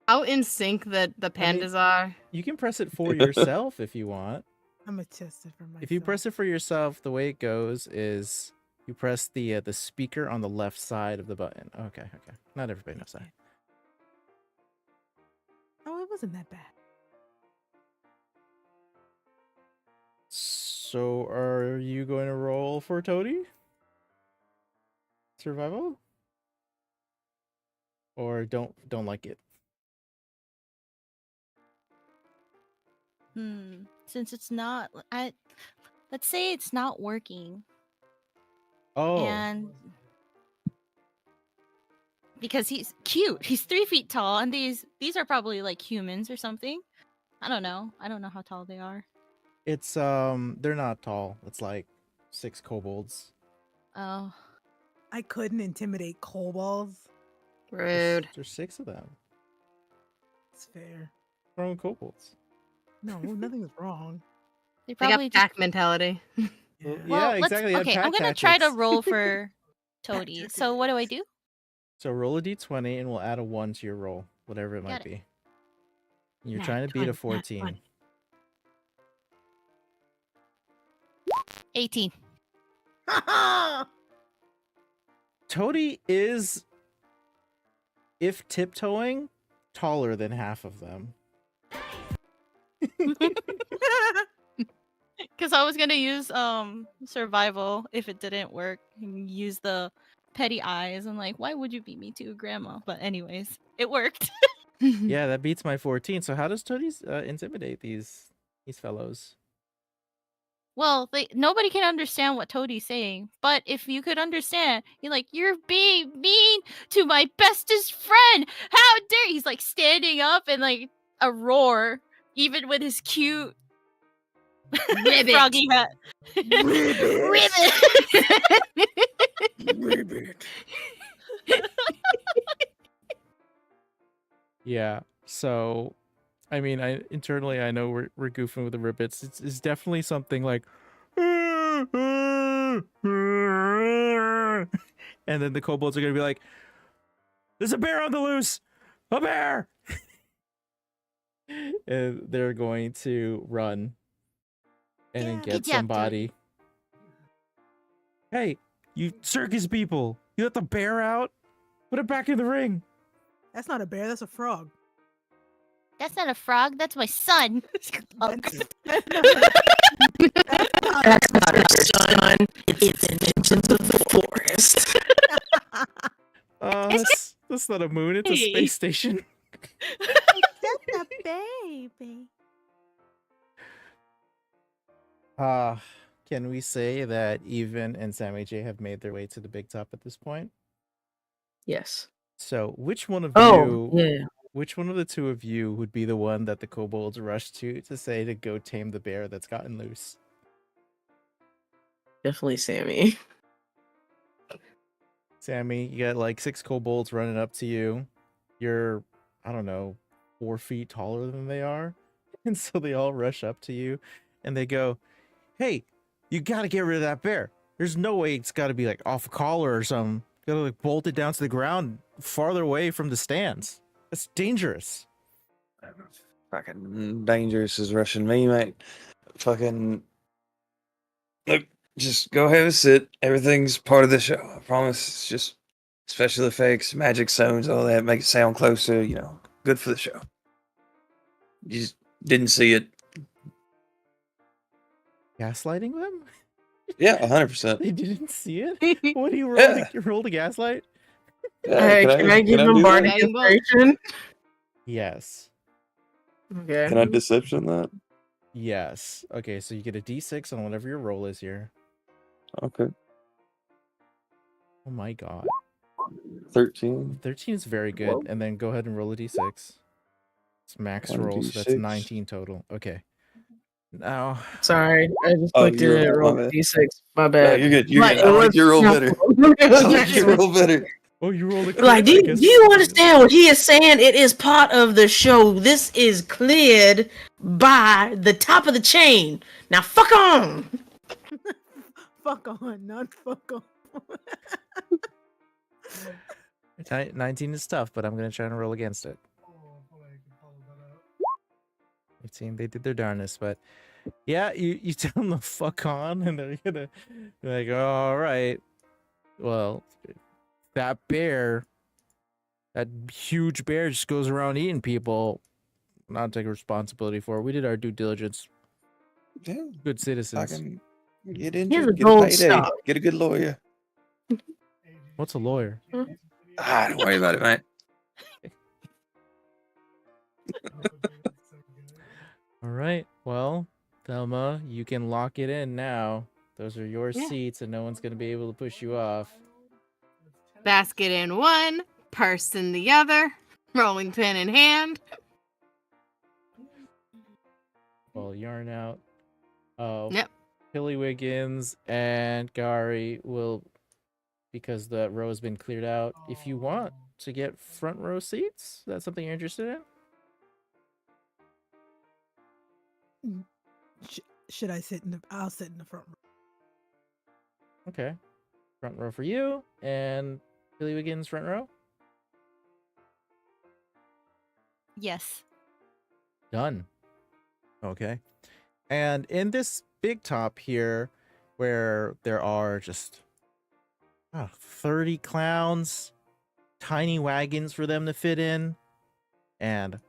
How in sync that the I mean- pandas are. You can press it for yourself if you want. I'm gonna test it for myself. If you press it for yourself, the way it goes is you press the speaker on the left side of the button. Okay. Not everybody knows that. Oh, it wasn't that bad. So, are you going to roll for Toady? Survival? Or don't like it? Since it's not, let's say it's not working, Oh, and because he's cute, he's 3 feet tall, and these are probably like humans or something. I don't know how tall they are. it's they're not tall. It's like 6 kobolds. Oh, I couldn't intimidate kobolds. Rude. There's 6 of them. It's fair. Their own kobolds. No, nothing's wrong. they They probably got pack mentality. Well, Yeah. yeah, let's- exactly. they have Okay, I'm pack gonna try to tactics. roll for Toady. So what do I do? So roll a d20 and we'll add a 1 to your roll. whatever it Got might it. be. You're Nat trying to beat a 20, nat 14. 20. 18. Toady is, if tiptoeing, taller than half of them. Because I was gonna use survival if it didn't work. And use the petty eyes. I'm like, why would you beat me to grandma? But anyways, it worked. Yeah, that beats my 14. So how does Toadie's intimidate these fellows? Well, nobody can understand what Toadie's saying, but if you could understand, you're being mean to my bestest friend. How dare he's like standing up and like a roar, even with his cute Ribbit. froggy hat. Ribbit. Ribbit. Yeah. So, I mean, internally I know we're goofing with the ribbits. It's definitely something like, and then the kobolds are gonna be like, "There's a bear on the loose, a bear!" And they're going to run and then Yeah. get Good job, somebody. Hey, you circus people! You let the bear out? Put it back in the ring. That's not a bear. That's a frog. That's not a frog. That's my son. That's That's not her son. It's an engine of the forest. That's not a moon. It's a Hey. space station. a baby. Can we say that Even and Sammy J have made their way to the big top at this point? Yes. So, which one of Oh, you, yeah. which one of the two of you would be the one that the kobolds rush to say to go tame the bear that's gotten loose? Definitely Sammy. Sammy, you got like 6 kobolds running up to you. You're, I don't know, 4 feet taller than they are. And so they all rush up to you and they go, "Hey, you gotta get rid of that bear. There's no way it's gotta be like off a collar or something. You gotta like bolt it down to the ground farther away from the stands. That's dangerous." Fucking dangerous is rushing me, mate. Fucking look, just go have a sit. Everything's part of the show. I promise. It's just special effects, magic zones, all that. Make it sound closer. Good for the show. You just didn't see it. Gaslighting them? Yeah, 100%. They didn't see it? What do you Yeah. roll to gaslight? Yeah, Hey, can I give him do bardic that? Guiding bolt. inspiration? Yes. Okay. Can I deception that? Yes. Okay, so you get a d6 on whatever your roll is here. Okay. Oh my god. 13. 13 is very good. Whoa. And then go ahead and roll a d6. It's max roll, so that's 1d6. 19 total. Okay. Now, Sorry, I just Oh, clicked it you're and it right, rolled my a bad. d6. My No, bad. you're good. You're But good. it I like was your roll better. I like your roll better. oh, you rolled a crit. Like, do I you, guess. do you understand what he is saying? It is part of the show. This is cleared by the top of the chain. Now, fuck on. Fuck on, not fuck on. 19 is tough, but I'm going to try and roll against it. 15, they did their darnest, but yeah, you tell them to fuck on, and they're gonna be like, all right, well, that huge bear just goes around eating people. Not take responsibility for it. We did our due diligence. Yeah, Good citizens. fucking get He into has it. a Get a gold payday. star. Get a good lawyer. What's a lawyer? Don't worry about it, mate. All right, well, Thelma, you can lock it in now. Those are your Yeah. seats, and no one's gonna be able to push you off. Basket in one, purse in the other, rolling pin in hand. Well, yarn out. Oh, Yep. Billy Wiggins and Gary will, because the row has been cleared out. If you want to get front row seats, that's something you're interested in. Should I sit in the? I'll sit in the front row. Okay, front row for you, and Billy Wiggins front row. Yes. Done. Okay. And in this big top here, where there are just 30 clowns, tiny wagons for them to fit in, and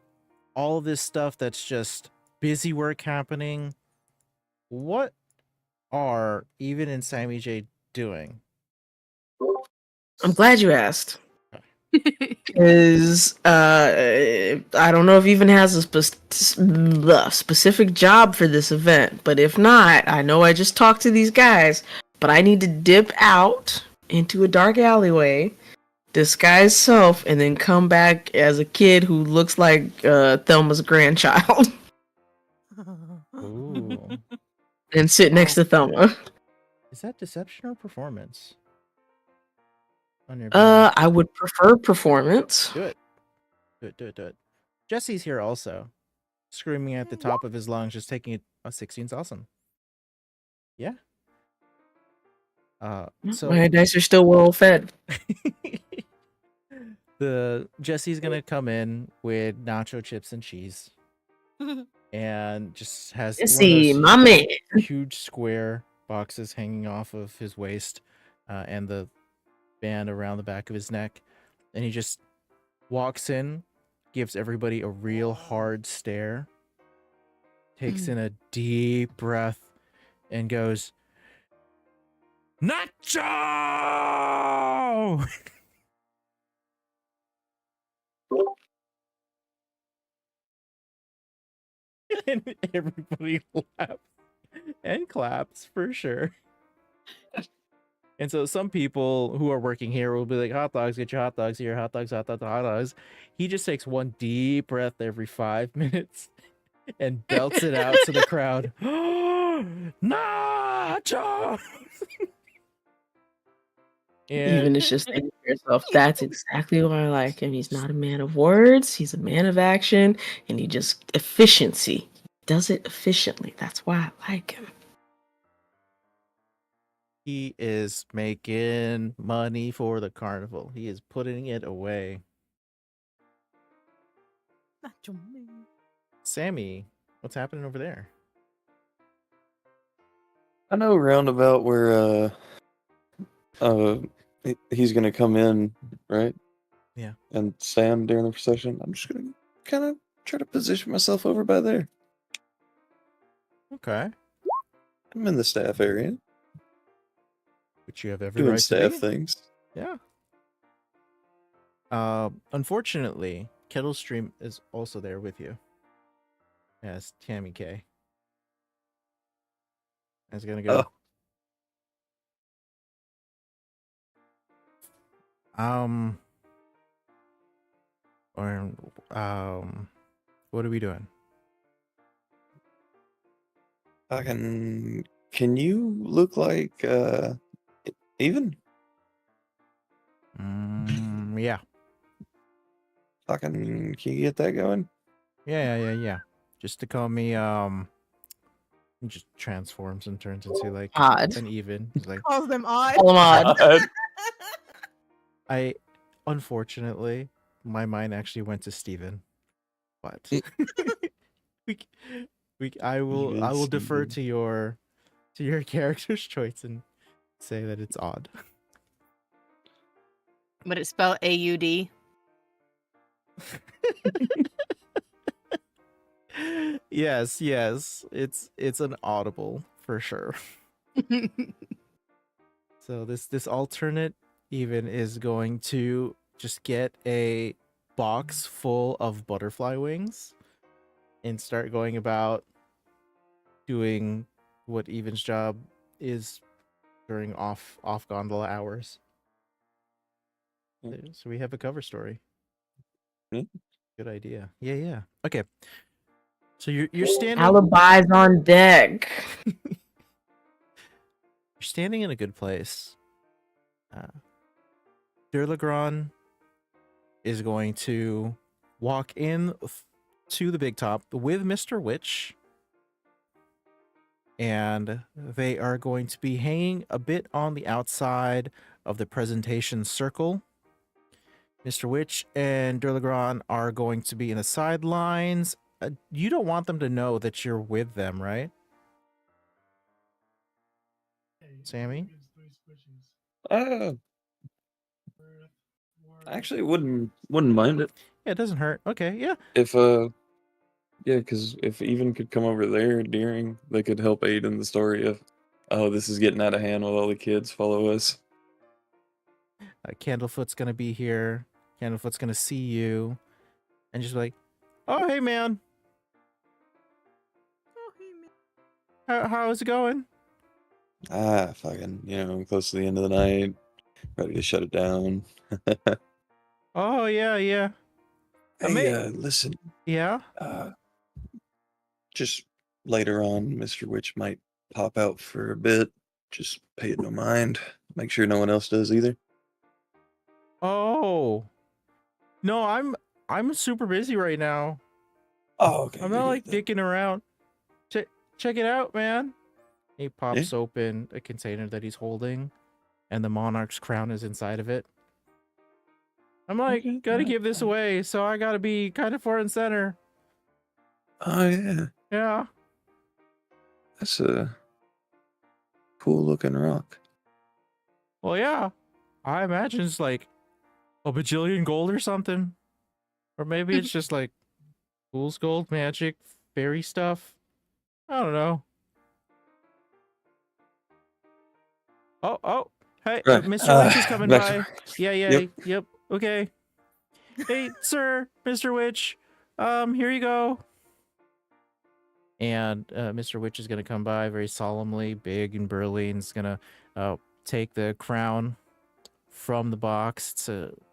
all of this stuff that's just busy work happening, what are Even and Sammy J doing? I'm glad you asked. Because I don't know if Even has a specific job for this event, but if not, I know I just talked to these guys, but I need to dip out into a dark alleyway, disguise self, and then come back as a kid who looks like Thelma's grandchild Ooh. and sit next to Thelma. Is that deception or performance? On your behalf? I would prefer performance. Do it. Do it. Jesse's here also. Screaming at the top of his lungs, just taking it. 16's awesome. Yeah. So My dice are still well fed. the Jesse's gonna come in with nacho chips and cheese, and just has one of Jesse, those my man. huge square boxes hanging off of his waist, and the band around the back of his neck, and he just walks in, gives everybody a real hard stare, takes in a deep breath, and goes, "Nacho!" And everybody laughs and claps for sure. And so some people who are working here will be like, "Hot dogs, get your hot dogs here, hot dogs, hot dogs, hot dogs." He just takes one deep breath every 5 minutes and belts it out to the crowd. Nacho! Even And it's just thinking to yourself, that's exactly why I like him. He's not a man of words, he's a man of action, and he just efficiency. He does it efficiently. That's why I like him. he is making money for the carnival. He is putting it away. Nacho Man. Sammy, what's happening over there? I know roundabout where he's gonna come in, right? Yeah. And stand during the procession. I'm just gonna kind of try to position myself over by there. Okay. I'm in the staff area, Which you have every doing right to staff be. things. Yeah. Unfortunately, Kettle Stream is also there with you. As Tammy K. Is gonna go. What are we doing? Can you look like Even? Yeah. Can you get that going? Yeah. Just to call me, he just transforms and turns into like Odd. an Even. He's like, Calls them odd. Call him odd. unfortunately, my mind actually went to Steven. But I will defer to your character's choice and say that it's odd. Would it spell AUD? Yes. It's an audible for sure. So this alternate Even is going to just get a box full of butterfly wings and start going about doing what Even's job is during off gondola hours. So we have a cover story. Good idea. Yeah. Okay. So you're standing. Alibis on deck. You're standing in a good place. Durlagron is going to walk in to the big top with Mr. Witch, and they are going to be hanging a bit on the outside of the presentation circle. Mr. Witch and Durlagron are going to be in the sidelines. You don't want them to know that you're with them, right? Sammy? I actually wouldn't mind it Yeah, it doesn't hurt. Okay, yeah. if yeah, because if Even could come over there during, they could help aid in the story of, oh, this is getting out of hand while all the kids follow us. Candlefoot's gonna be here. Candlefoot's gonna see you, and just be like, "Oh, hey, man. Oh, hey, man. How's it going?" Fucking, I'm close to the end of the night, ready to shut it down. Oh, yeah, yeah. Hey, listen, Yeah. just later on, Mr. Witch might pop out for a bit. Just pay it no mind. Make sure no one else does either. Oh. No, I'm super busy right now. Oh, okay. I'm not like dicking around. Check it out, man. He pops open a container that he's holding, and the monarch's crown is inside of it. I'm like, gotta give this away, so I gotta be kind of front and center. Oh, yeah. Yeah. That's a cool looking rock. Well, yeah. I imagine it's like a bajillion gold or something. Or maybe it's just like fool's gold, magic, fairy stuff. I don't know. Oh. Hey, Right. Mr. Witch is coming by. Next. Yeah, yep. Okay. Hey, sir, Mr. Witch. Here you go. And Mr. Witch is gonna come by very solemnly, big and burly, and is gonna take the crown from the box. It's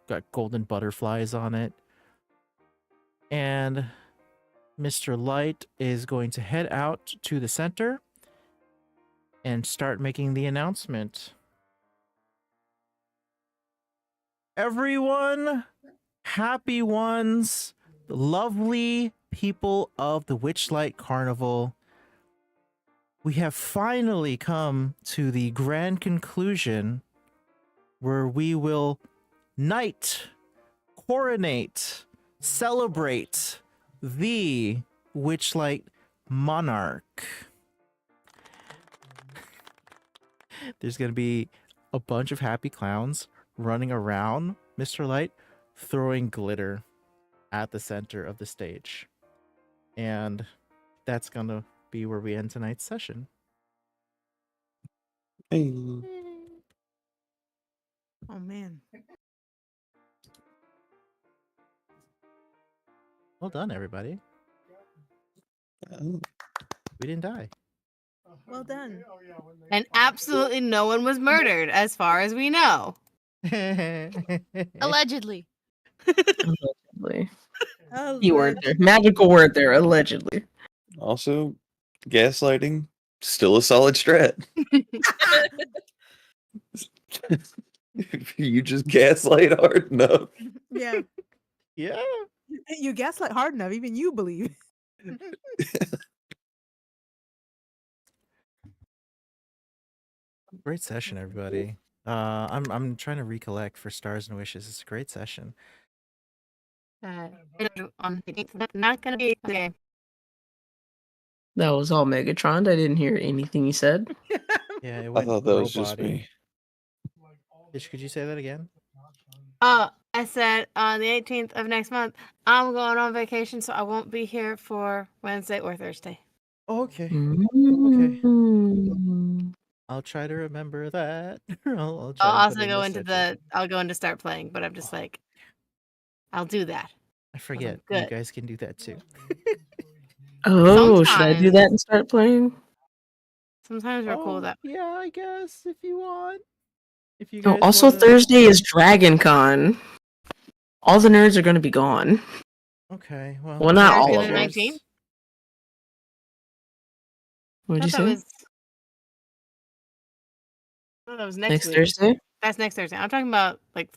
got golden butterflies on it. And Mr. Light is going to head out to the center and start making the announcement. Everyone, happy ones, lovely people of the Witchlight Carnival, we have finally come to the grand conclusion where we will coronate, celebrate the Witchlight Monarch. There's going to be a bunch of happy clowns running around Mr. Light, throwing glitter at the center of the stage. And that's going to be where we end tonight's session. Hey. Oh, man. Well done, everybody. Oh. We didn't die. Well done. And absolutely no one was murdered, as far as we know. Allegedly. Allegedly. Oh, Keyword there. Magical word there. Allegedly. Also, gaslighting, still a solid strat. You just gaslight hard enough. Yeah. Yeah. You gaslight hard enough, even you believe. Great session, everybody. I'm trying to recollect for Stars and Wishes. It's a great session. On the 18th, not gonna be okay. That was all Megatron. I didn't hear anything you said. Yeah, it I went thought that was just robot-y. me. Ish, could you say that again? I said on the 18th of next month, I'm going on vacation, so I won't be here for Wednesday or Thursday. Okay. Mm. I'll try to remember that. I'll I'll try to put also it in go the into schedule. I'll go into start playing, but I'm just like, I'll do that. I forget. You good. guys can do that too. Oh, should I do Sometimes. that and start playing? Sometimes we're cool with that. Yeah, I guess if you want. If you Oh, guys also wanna... Thursday is Dragon Con. All the nerds are going to be gone. Okay, well. Well, not Thursday all the of them. 19th? What'd you say? I thought that was next week. Thursday? That's next Thursday. I'm talking about like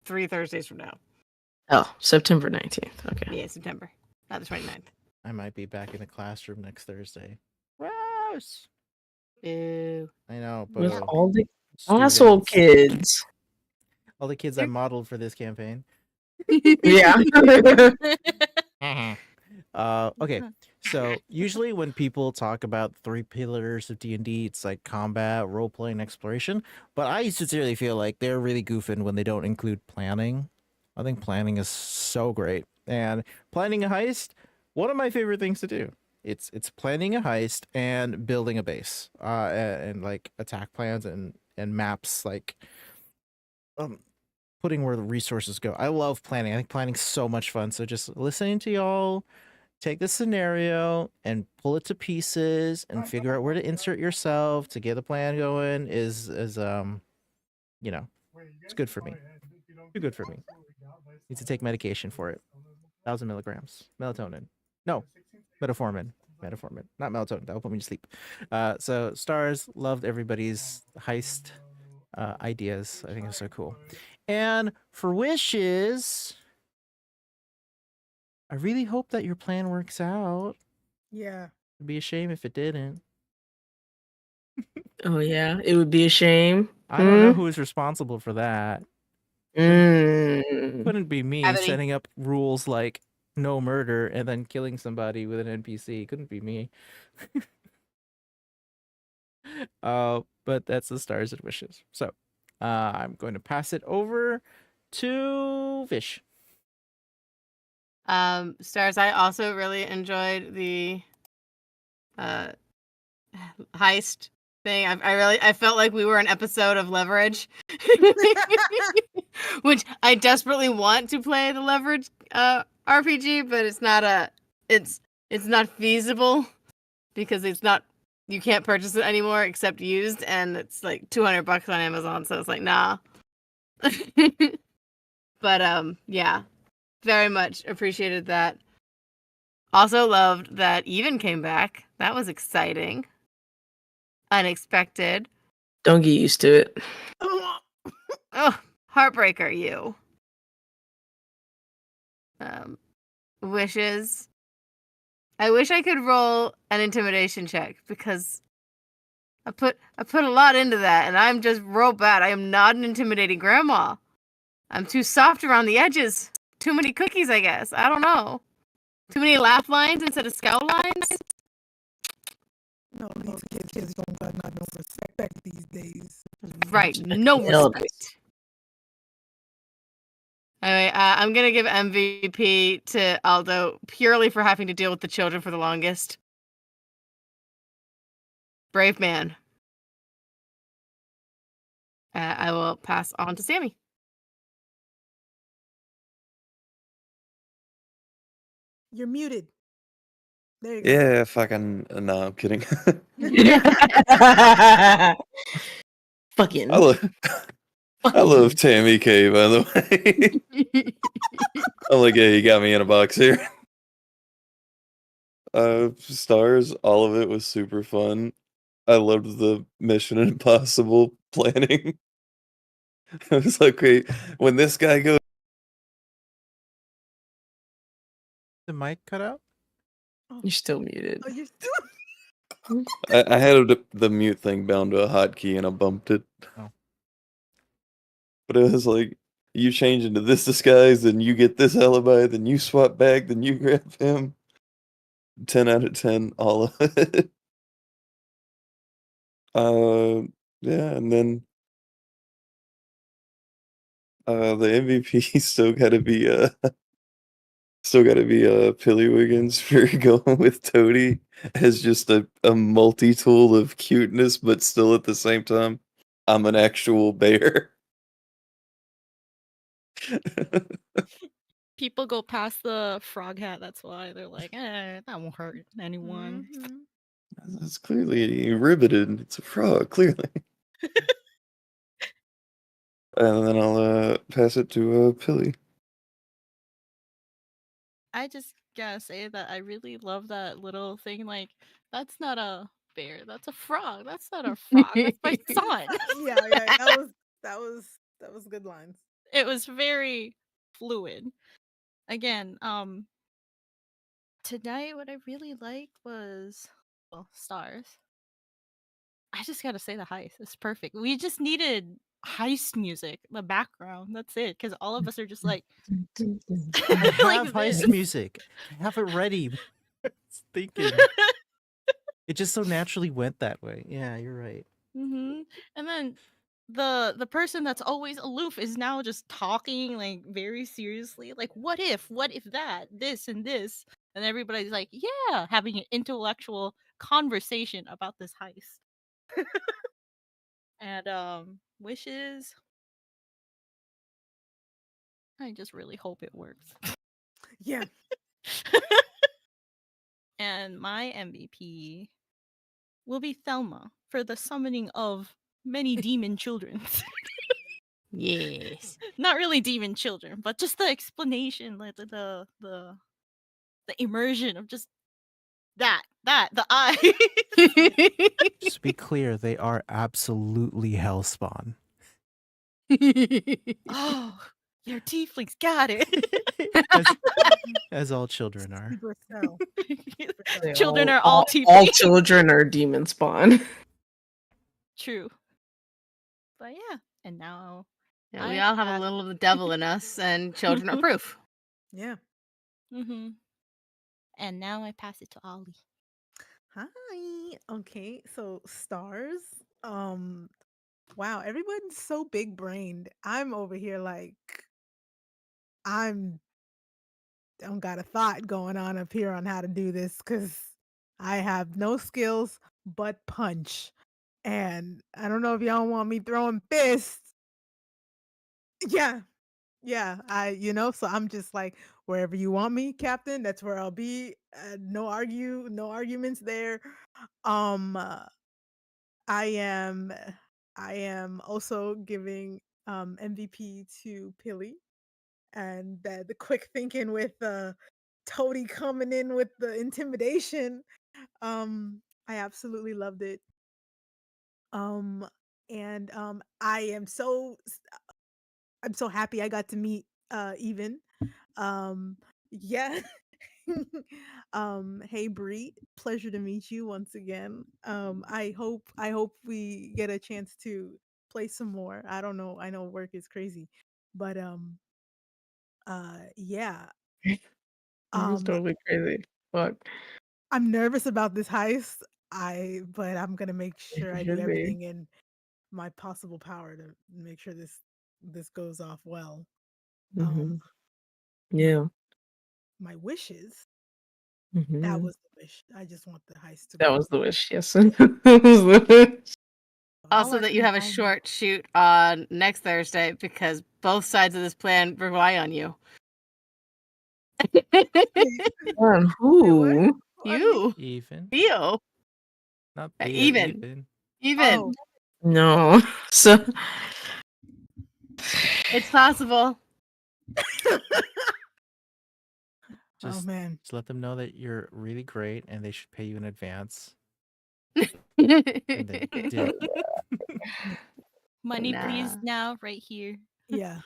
3 Thursdays from now. Oh, September 19th. Okay. Yeah, September, not the 29th. I might be back in the classroom next Thursday. Gross. Ew. I know, With but all the asshole kids. all the kids I modeled for this campaign. Yeah. Okay. So usually when people talk about 3 pillars of D&D, it's like combat, role playing, exploration. But I sincerely feel like they're really goofing when they don't include planning. I think planning is so great, and planning a heist, one of my favorite things to do. It's planning a heist and building a base, and like attack plans and maps, like um putting where the resources go. I love planning. I think planning's so much fun. So just listening to y'all take the scenario and pull it to pieces and figure out where to insert yourself to get the plan going is you know, it's good for me. Too good for me. Need to take medication for it. 1,000 milligrams melatonin. No, metformin. Metformin, not melatonin. That will put me to sleep. So stars, loved everybody's heist ideas. I think it's so cool. And for wishes, I really hope that your plan works out. Yeah. It'd be a shame if it didn't. Oh yeah, it would be a shame. I don't know who is responsible for that. Mm. Couldn't be me Gravity. setting up rules like no murder and then killing somebody with an NPC. Couldn't be me. But that's the stars and wishes. So, I'm going to pass it over to Vish. Stars, I also really enjoyed the heist thing. I felt like we were an episode of Leverage, which I desperately want to play the Leverage RPG, but it's not feasible because you can't purchase it anymore except used, and it's like $200 on Amazon, so it's like nah. But yeah, very much appreciated that. Also loved that Even came back. That was exciting. Unexpected. Don't get used to it. Oh, heartbreaker, you. Wishes. I wish I could roll an intimidation check because I put a lot into that, and I'm just real bad. I am not an intimidating grandma. I'm too soft around the edges. Too many cookies, I guess. I don't know. Too many laugh lines instead of scout lines. No, these kids don't got no respect these days. Right, no Nailed it. respect. Anyway, I'm gonna give MVP to Aldo purely for having to deal with the children for the longest. Brave man. I will pass on to Sammy. You're muted. There you go. Yeah, fucking. No, I'm kidding. Fucking. I love Tammy K, by the way. I'm like, yeah, you got me in a box here. Stars, all of it was super fun. I loved the Mission Impossible planning. It was like, great. When this guy goes, The mic cut out? You're still muted. Oh, you're still. I had the mute thing bound to a hotkey and I bumped it. Oh. But it was like, you change into this disguise, then you get this alibi, then you swap back, then you grab him. 10 out of 10, all of it. Yeah, and then the MVP still gotta be Pilly Wiggins for going with Toady as just a multi-tool of cuteness, but still at the same time, I'm an actual bear. People go past the frog hat. That's why they're like, that won't hurt anyone. Mhm. That's clearly riveted. It's a frog, clearly. And then I'll pass it to Pilly. I just gotta say that I really love that little thing. Like, that's not a bear. That's a frog. That's not a frog. That's my son. Yeah. That was good lines. It was very fluid. Again, tonight what I really liked was stars. I just gotta say the heist. It's perfect. We just needed heist music, the background. That's it. Because all of us are just like, I like have heist this. music. I have it ready. I was thinking. It just so naturally went that way. Yeah, you're right. And then the person that's always aloof is now just talking like very seriously, like what if that, this and this, and everybody's like, yeah, having an intellectual conversation about this heist. And wishes, I just really hope it works. Yeah. And my MVP will be Thelma for the summoning of many demon children. Yes. Not really demon children, but just the explanation, like the immersion of just the eye. Just to be clear, they are absolutely hellspawn. Oh, your tieflings got it. As all children are. Super cell. Children are all all tieflings. children are demon spawn. True. But yeah, and now Yeah, we I all have a have- little of the devil in us, and children are proof. Yeah. And now I pass it to Ollie. Hi. Okay, so stars. Wow, everyone's so big brained. I'm over here like I'm don't got a thought going on up here on how to do this because I have no skills but punch. And I don't know if y'all want me throwing fists. Yeah. Yeah. So I'm just like, wherever you want me, Captain, that's where I'll be. No arguments there. Um uh, I am also giving MVP to Pilly, and the quick thinking with Toady coming in with the intimidation. I absolutely loved it. Um and I'm so happy I got to meet Even. Yeah. Hey Bree, pleasure to meet you once again. I hope we get a chance to play some more. I don't know. I know work is crazy. But yeah. This is totally crazy. Fuck. I'm nervous about this heist. But I'm gonna make sure You I do should be. everything in my possible power to make sure this goes off well. Mhm. My Yeah. my wishes. Mhm. That was the wish. I just want the heist to That go. was the wish. Yes. That was the wish. All Also, I that you can have a imagine- short shoot on next Thursday because both sides of this plan rely on you. On who? You, Even. Theo, Not Uh, the even. even. Oh, No. So It's possible. Just, man. just let them know that you're really great and they should pay you in advance. And then dip. Money, please, Nah. now, right here. Yeah.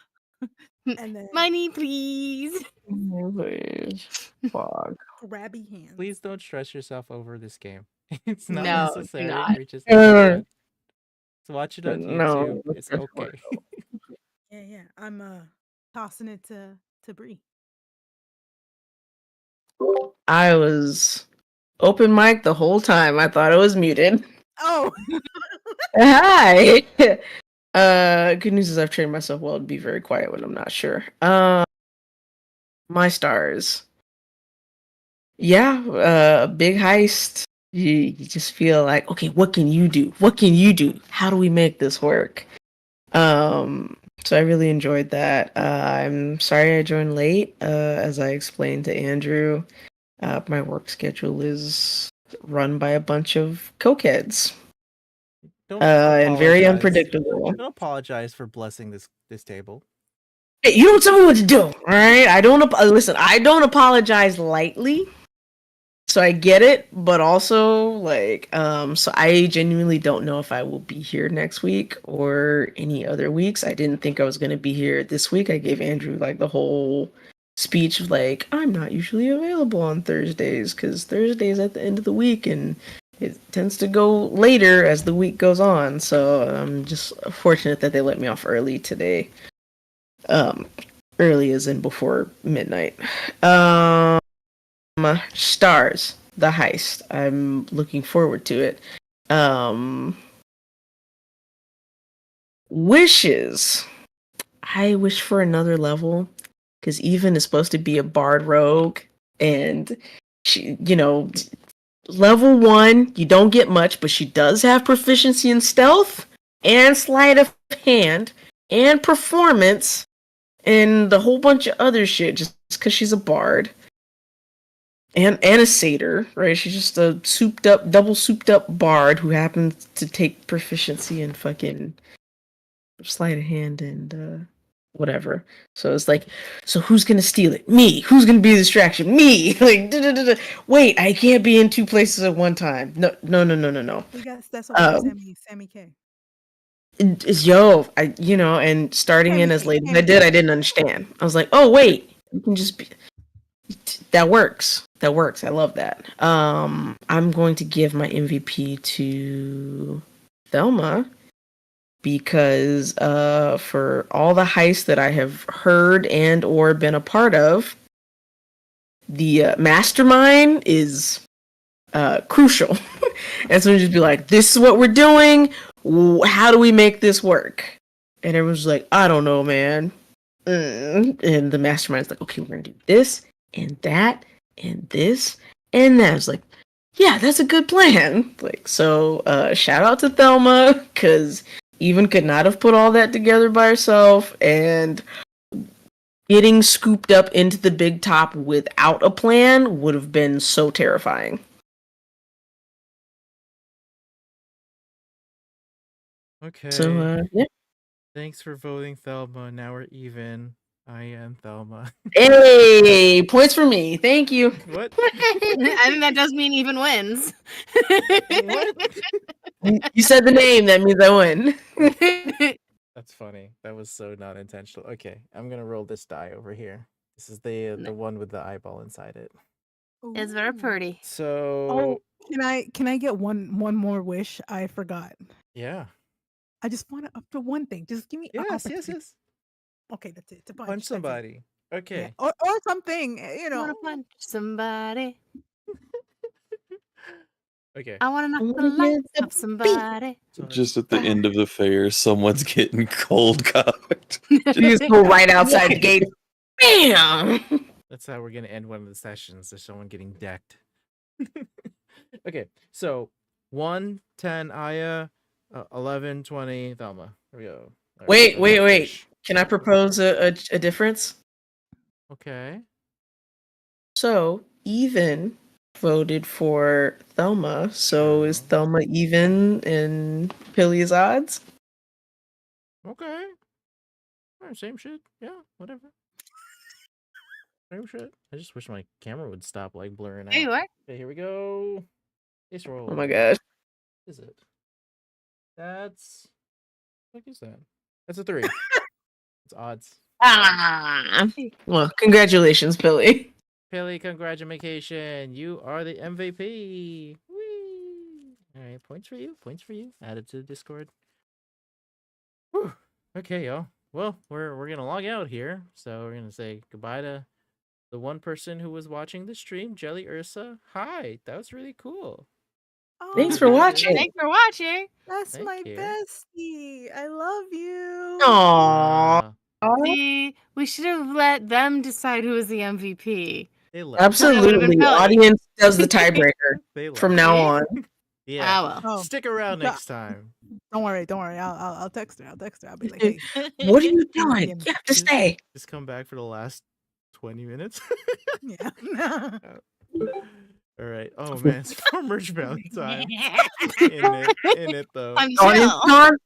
And then Money, please. Please. Fuck. grabby hands. Please don't stress yourself over this game. It's not No, do necessary. not. You're just having Uh, fun. So watch it on No, YouTube. It's okay. Yeah. I'm tossing it to Bree. I was open mic the whole time. I thought I was muted. Oh. Hi. Good news is I've trained myself well to be very quiet when I'm not sure. My stars. Yeah, big heist. You just feel like, okay, what can you do? What can you do? How do we make this work? So I really enjoyed that. I'm sorry I joined late. As I explained to Andrew, my work schedule is run by a bunch of cokeheads. Don't And very apologize. unpredictable. Don't apologize for blessing this table. Hey, you don't tell me what to do, all right? Listen. I don't apologize lightly, so I get it. But also, so I genuinely don't know if I will be here next week or any other weeks. I didn't think I was gonna be here this week. I gave Andrew the whole speech of I'm not usually available on Thursdays because Thursdays at the end of the week, and it tends to go later as the week goes on. So I'm just fortunate that they let me off early today. Early as in before midnight. Stars, the heist. I'm looking forward to it. Wishes. I wish for another level because Even is supposed to be a bard rogue, and she, level 1, you don't get much, but she does have proficiency in stealth and sleight of hand and performance and a whole bunch of other shit just because she's a bard. And a satyr, right? She's just a double souped up bard who happens to take proficiency in fucking sleight of hand and whatever. So it's like, so who's gonna steal it? Me. Who's gonna be the distraction? Me. Like, wait, I can't be in two places at one time. No. We got that's okay. Sammy K. And starting in as late as I did, I didn't understand. I was like, oh wait, you can just be. That works. I love that. I'm going to give my MVP to Thelma because for all the heists that I have heard and or been a part of, the mastermind is crucial. And so just be like, this is what we're doing. How do we make this work? And everyone's like, I don't know, man. And the mastermind's like, okay, we're gonna do this and that and this and that. I was like, yeah, that's a good plan. Like, so shout out to Thelma, because Even could not have put all that together by herself, and getting scooped up into the big top without a plan would have been so terrifying. Okay. So yeah. Thanks for voting Thelma. Now we're even. I am Thelma. Hey, points for me. Thank you. What? I think that does mean Even wins. What? You said the name, that means I win. That's funny. That was so not intentional. Okay, I'm gonna roll this die over here. This is the one with the eyeball inside it. It's very pretty. So Can I get one more wish? I forgot. yeah. I just want to up to one thing. Just give me a Yes. Okay, that's it. To Punch that's it. somebody. Okay. Yeah. Or something, I want to punch somebody. Okay. I want to knock the lights off somebody. Just at the end of the fair, someone's getting cold cocked. You just go right outside the gate. Bam! That's how we're gonna end one of the sessions. There's someone getting decked. Okay, so 1, 10, Aya, 11, 20, Thelma. Here we go. All right, Wait. Can I propose a difference? Okay. So, Even voted for Thelma, so is Thelma even in Pilly's odds? Okay. All right, same shit. Yeah, whatever. Same shit. I just wish my camera would stop like blurring out. There you are. Okay, here we go. Dice roll. Oh my gosh. What is it? That's. What is that? That's a 3. It's odds. Well, congratulations, Pilly. Pilly, congratulations. You are the MVP. Whee! All right, points for you. Added to the Discord. Whew. Okay, y'all. Well, we're gonna log out here, so we're gonna say goodbye to the one person who was watching the stream, Jelly Ursa. Hi, that was really cool. Thanks for watching. Thanks for watching. That's Thank my you. bestie. I love you. Aww. See, we should have let them decide who was the MVP. They left. Absolutely. Pilly. Audience does the tiebreaker They left. from now on. Yeah. Ah, well. Stick around next time. Don't worry. I'll text her. I'll be like, hey. What are you doing? You have to stay. Just come back for the last 20 minutes. Yeah. All right. Oh man, it's Farmer's Valentine. In it though. I'm Audience chill. con,